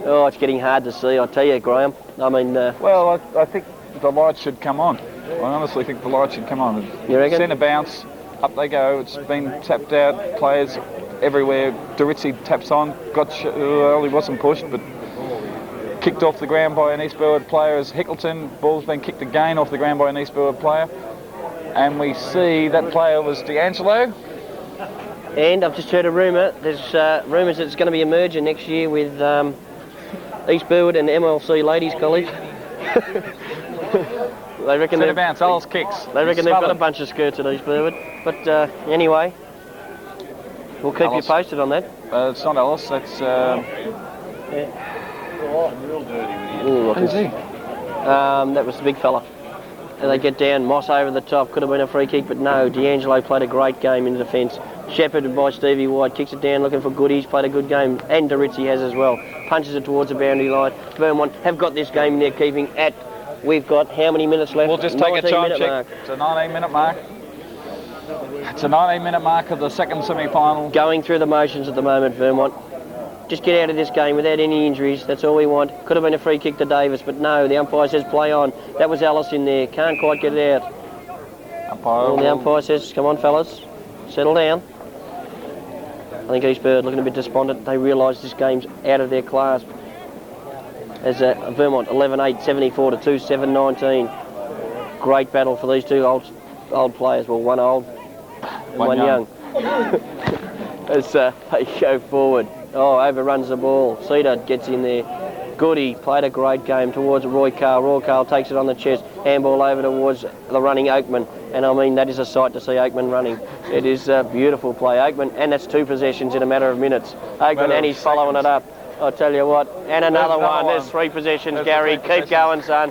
Oh, it's getting hard to see, I tell you, Graham. I mean... well, I think the light should come on. I honestly think the light should come on. You reckon? Centre bounce, up they go. It's been tapped out. Players everywhere. Doritzi taps on. Well, he wasn't pushed, but kicked off the ground by an East Burwood player as Hickleton. Ball's been kicked again off the ground by an East Burwood player. And we see that player was D'Angelo. And I've just heard a rumour. There's rumours that it's going to be a merger next year with East Burwood and MLC Ladies College. They reckon Centre bounce, Alice kicks. They reckon they've got a bunch of skirts at East Burwood. But anyway, we'll keep you posted on that. It's not Alice, that's... Who's he? That was the big fella. And they get down, Moss over the top, could have been a free kick, but no, D'Angelo played a great game in defence. Shepherded by Stevie White, kicks it down looking for Goodies, played a good game, and Doritzi has as well. Punches it towards the boundary line. Vermont have got this game in their keeping at, we've got how many minutes left? We'll just take a time check. Mark. It's a 19-minute mark. It's a 19-minute mark of the second semi-final. Going through the motions at the moment, Vermont. Just get out of this game without any injuries, that's all we want. Could have been a free kick to Davis, but no, the umpire says play on. That was Alice in there, can't quite get it out. Well, the umpire says, come on fellas, settle down. I think East Burwood looking a bit despondent. They realise this game's out of their class. As Vermont 11-8, 74 to 2-7-19. Great battle for these two old players. Well, one old, one young. As they go forward. Oh, overruns the ball. Cedar gets in there. Goody played a great game towards Roy Carl. Roy Carl takes it on the chest. Handball over towards the running Oakman. And I mean, that is a sight to see Oakman running. It is a beautiful play. Oakman, and that's 2 possessions in a matter of minutes. Oakman, and he's following it up. I'll tell you what. And another one. There's 3 possessions, Gary. Keep going, son.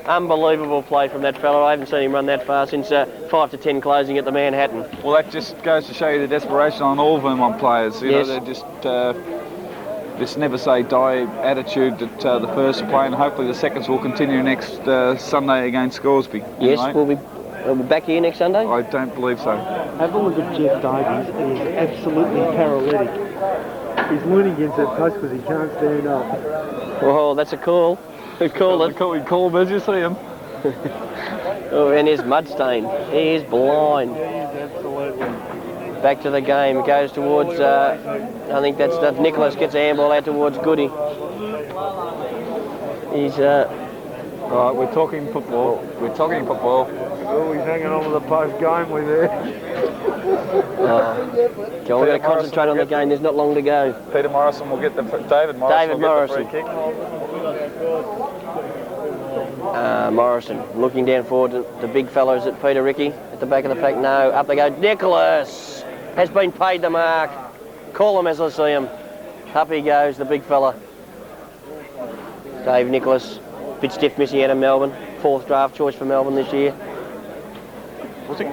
Unbelievable play from that fella. I haven't seen him run that far since 5 to 10 closing at the Manhattan. Well, that just goes to show you the desperation on all Vermont players. You know, they're just this never say die attitude that the first are playing. Hopefully the seconds will continue next Sunday against Scoresby. Yes, we'll be back here next Sunday? I don't believe so. Have a look at Jeff Davies. He is absolutely paralytic. He's leaning against that post because he can't stand up. Oh, that's a call. Who called it? We call him as you see him. Oh, and his mud stain. He is blind. He is absolutely. Back to the game. It goes towards, I think that's Nicholas gets a handball out towards Goody. He's, Right, we're talking football. Oh, he's hanging on to the post game with there. We're going to concentrate on the game. There's not long to go. Peter Morrison will get the... David Morrison will get the free kick. Morrison looking down forward to the big fellows at Peter Ricky at the back of the pack. No, up they go. Nicholas has been paid the mark. Call him as I see him. Up he goes, the big fella. Dave Nicholas, bit stiff missing out of Melbourne. 4th draft choice for Melbourne this year. Was he?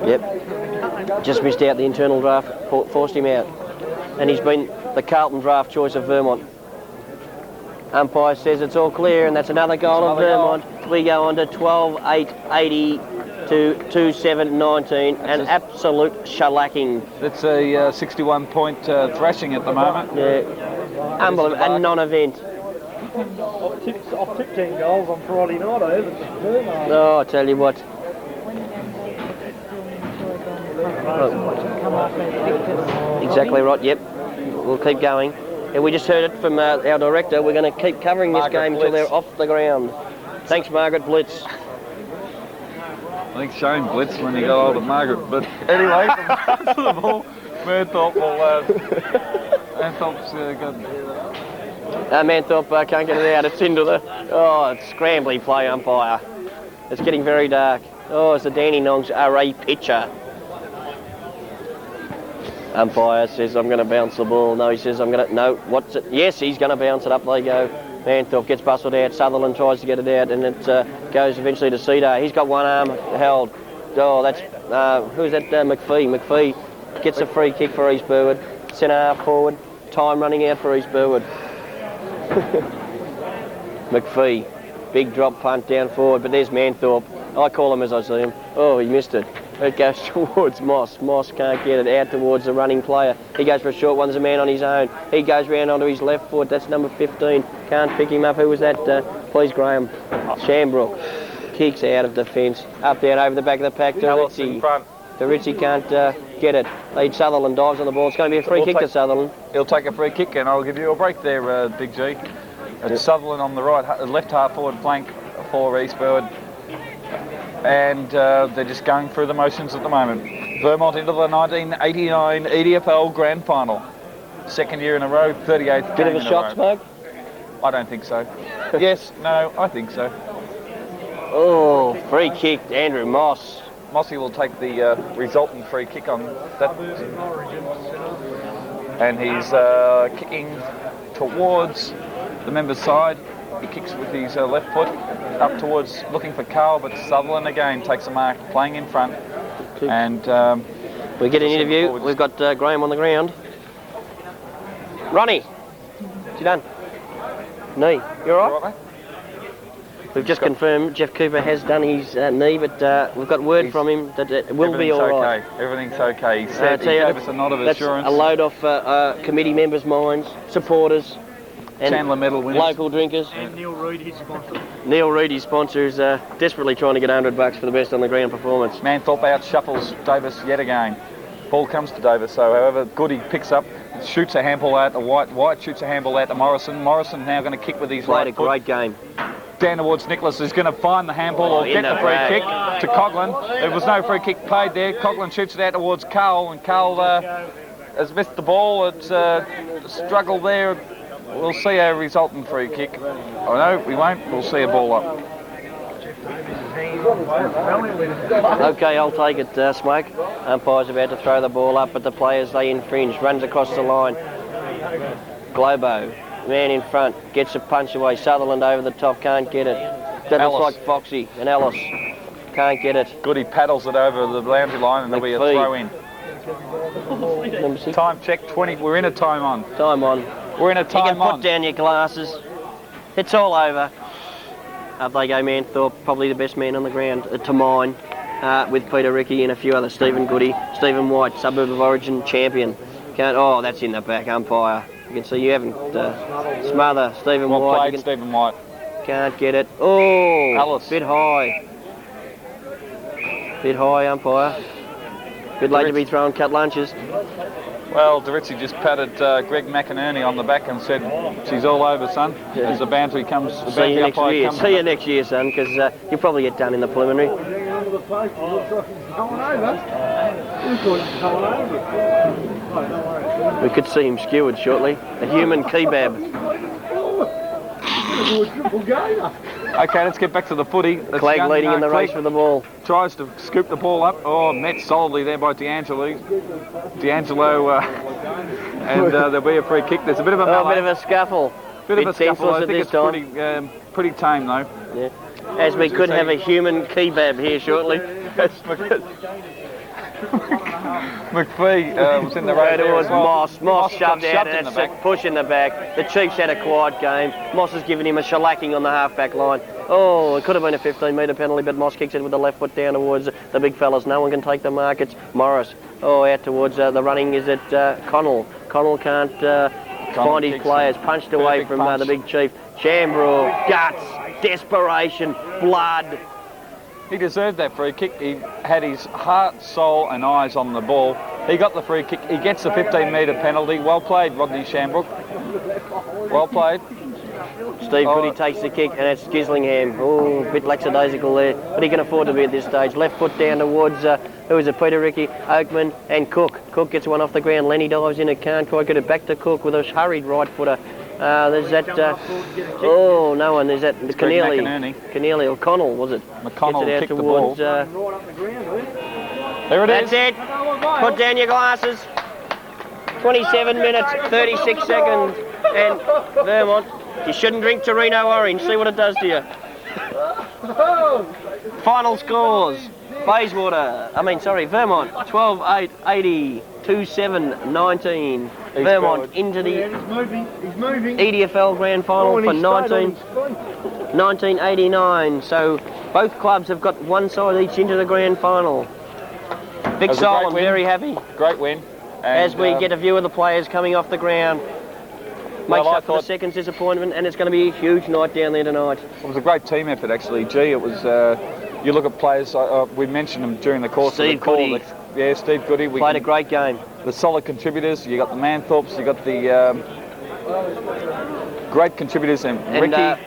Yep. Just missed out the internal draft, forced him out. And he's been the Carlton draft choice of Vermont. Umpire says it's all clear, and that's another goal of Vermont. We go on to 12-8-80 to 2-7-19. An absolute shellacking. It's a 61-point thrashing at the moment. Yeah. Unbelievable. A non-event. I've tipped 10 goals on Friday night. I haven't tipped Vermont. Oh, I tell you what. Exactly right, yep. We'll keep going. And we just heard it from our director. We're going to keep covering this game until they're off the ground. Thanks, Margaret Blitz. I think Shane blitzed when he got hold of Margaret. But anyway, from the ball, Manthorpe will... Manthorpe's got... Manthorpe can't get it out. It's into the... Oh, it's scrambly play, umpire. It's getting very dark. Oh, it's the Danny Nongs RA pitcher. Umpire says, I'm going to bounce the ball. No, he says, I'm going to... No, what's it? Yes, he's going to bounce it up. They go. Manthorpe gets bustled out. Sutherland tries to get it out, and it goes eventually to Cedar. He's got one arm held. Oh, that's... who's that? McPhee. McPhee gets a free kick for East Burwood. Centre half forward. Time running out for East Burwood. McPhee. Big drop punt down forward, but there's Manthorpe. I call him as I see him. Oh, he missed it. It goes towards Moss. Moss can't get it out towards the running player. He goes for a short one. There's a man on his own. He goes round onto his left foot. That's number 15. Can't pick him up. Who was that? Please, Graham. Shambrook. Kicks out of defence. Up there over the back of the pack. Doritzi. Doritzi can't get it. Lead Sutherland dives on the ball. It's going to be a free kick to Sutherland. He'll take a free kick, and I'll give you a break there, Big G. It's Sutherland on the left half forward flank for East Burwood. And they're just going through the motions at the moment. Vermont into the 1989 EDFL Grand Final. Second year in a row, 38th Bit game of a shock, Smoke? I don't think so. Yes, no, I think so. Oh, free kick, Andrew Moss. Mossy will take the resultant free kick on that. And he's kicking towards the member's side. He kicks with his left foot up towards, looking for Carl, but Sutherland again takes a mark, playing in front. And we get an interview. We've got Graham on the ground. Ronnie, what's you done? Knee, you all right? We've just confirmed Jeff Cooper has done his knee, but we've got word from him that it will be all right. Everything's okay. He said he gave us a nod of assurance. That's a load off committee members' minds, supporters, and Chandler medal winners. Local drinkers. And Neil Reid, his sponsor. Neil Reid, his sponsor, is desperately trying to get $100 for the best on the ground performance. Manthorpe out shuffles Davis yet again. Ball comes to Davis, so however Goody picks up, shoots a handball out to White. White shoots a handball out to Morrison. Morrison now going to kick with his right foot. Played a great game. Down towards Nicholas, who's going to find the handball or get the free kick to Coughlin. There was no free kick paid there. Coughlin shoots it out towards Carl, and Carl has missed the ball. It's a struggle there. We'll see a resultant free kick. Oh no, we won't. We'll see a ball up. Okay, I'll take it, Smoke. Umpire's about to throw the ball up, but the players, they infringe. Runs across the line. Globo, man in front, gets a punch away. Sutherland over the top, can't get it. That looks like Foxy and Ellis. Can't get it. Goody paddles it over the boundary line, and there'll be a throw in. Number 6. Time check, 20. We're in a time on. Time on. We're in a time You can on. put down your glasses. It's all over. Up they go, Manthorpe, probably the best man on the ground to mine, with Peter Rickey and a few others. Stephen Goody, Stephen White, Suburb of Origin champion. Oh, that's in the back, umpire. You can see you haven't smother Stephen Well White. played, Stephen White. Can't get it. Oh, Alice. Bit high. Bit high, umpire. Bit late to be throwing cut lunches. Well, Doritzi just patted Greg McInerney on the back and said, "She's all over, son." Yeah. As the boundary comes, the See you boundary next umpire year. comes. See you next year, son, because you'll probably get done in the preliminary. We could see him skewered shortly. A human kebab. Okay, let's get back to the footy. Clegg leading in the race with the ball. Tries to scoop the ball up. Oh, met solidly there by D'Angelo. D'Angelo, and there'll be a free kick. There's a bit of a Oh, a bit of a scuffle. bit of a scuffle. I at think this it's time. pretty tame though. Yeah. As we could have a human kebab here shortly. McPhee was in the Right road there towards as well. Moss. Moss shoved got out, in and the that's a back. push in the back. The Chiefs had a quiet game. Moss has given him a shellacking on the half-back line. Oh, it could have been a 15-metre penalty, but Moss kicks it with the left foot down towards the big fellas. No one can take the mark. It's Morris. Oh, out towards the running is it Connell. Connell can't find his players. Punched away from the big chief. Shambrook, guts, desperation, blood. He deserved that free kick. He had his heart, soul and eyes on the ball. He got the free kick. He gets the 15-metre penalty. Well played, Rodney Shambrook. Well played. Steve Goody takes the kick, and it's Gislingham. Oh, a bit lackadaisical there, but he can afford to be at this stage. Left foot down towards, who is it, Peter Rickey, Oakman and Cook. Cook gets one off the ground. Lenny dives in, it can't quite get it back to Cook with a hurried right footer. There's that, oh, no one, there's that, Keneally, or Connell, was it? McConnell gets it out kicked towards, the ball. There it is. That's it. Put down your glasses. 27 minutes, 36 seconds, and Vermont, you shouldn't drink Torino Orange. See what it does to you. Final scores. Vermont, 12-8, 80, 2-7, 19. Vermont into the EDFL Grand Final for 1989. So both clubs have got one side each into the Grand Final. Big was a great Solomon, win. very happy. Great win. As we get a view of the players coming off the ground. Makes I up for the thought second's disappointment, and it's going to be a huge night down there tonight. it was a great team effort, actually. Gee, it was. You look at players. We mentioned them during the course Steve of the call. Goody. Yeah, Steve Goody. We Played a great game. The solid contributors. You got the Manthorpes. You got the great contributors, and Ricky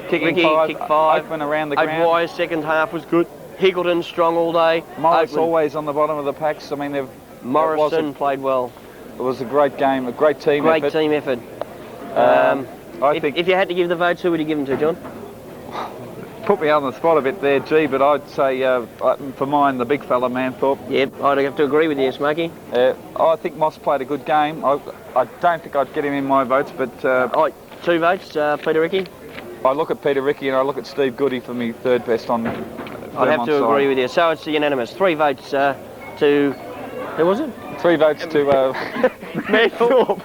kicking five. kicked 5. Open around the ground. O'Dwyer's second half was good. Higgleton strong all day. Morris Oakman- always on the bottom of the packs. I mean, Morrison played well. it was a great game, a great team Great effort. team effort. I think If you had to give the votes, who would you give them to, John? put me on the spot a bit there, G, but I'd say for mine, the big fella Manthorpe. Yep, I'd have to agree with you, Smokey. I think Moss played a good game. I don't think I'd get him in my votes, but 2 votes, Peter Ricky. I look at Peter Ricky and I look at Steve Goody for me third best on I'd have to agree with you. So it's unanimous. 3 votes to... Who was it? 3 votes to... Manthorpe.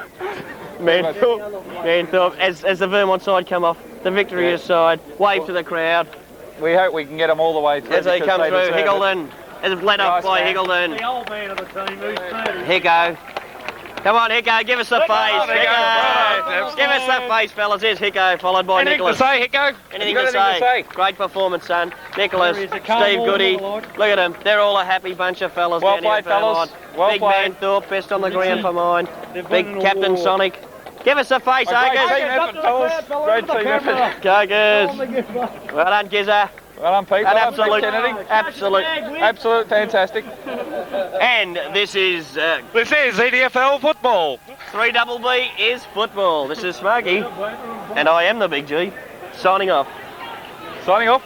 Manthorpe. As the Vermont side come off, the victorious side, wave to the crowd. We hope we can get them all the way through. As they come through, deserve it. Higgleton is led up Nice by man. Higgleton. The old man of the team, who's 30. Hicko. Come on, Hicko, give us the face. on, Hicko. Hicko. Give us the face, fellas. Here's Hicko, followed by Anything to Nicholas. say, Hicko? Anything You to got say? Great performance, son. Nicholas, There is a Steve calm Goody. order, Lord. Look at them. They're all a happy bunch of fellas Well down here played, at Vermont. fellas. Well Big played. Manthorpe, best on the ground for mine. They've Big won an Captain award. Sonic. Give us the face, A great team Agus. effort, fellas. Great team effort. Go, Gers. Well done, Gizza. Well done, Pete. An Well done, absolute, Pete Kennedy. absolute. Absolute fantastic. And this is This is EDFL football. 3BB is football. This is Smokey, and I am the Big G. Signing off. Signing off.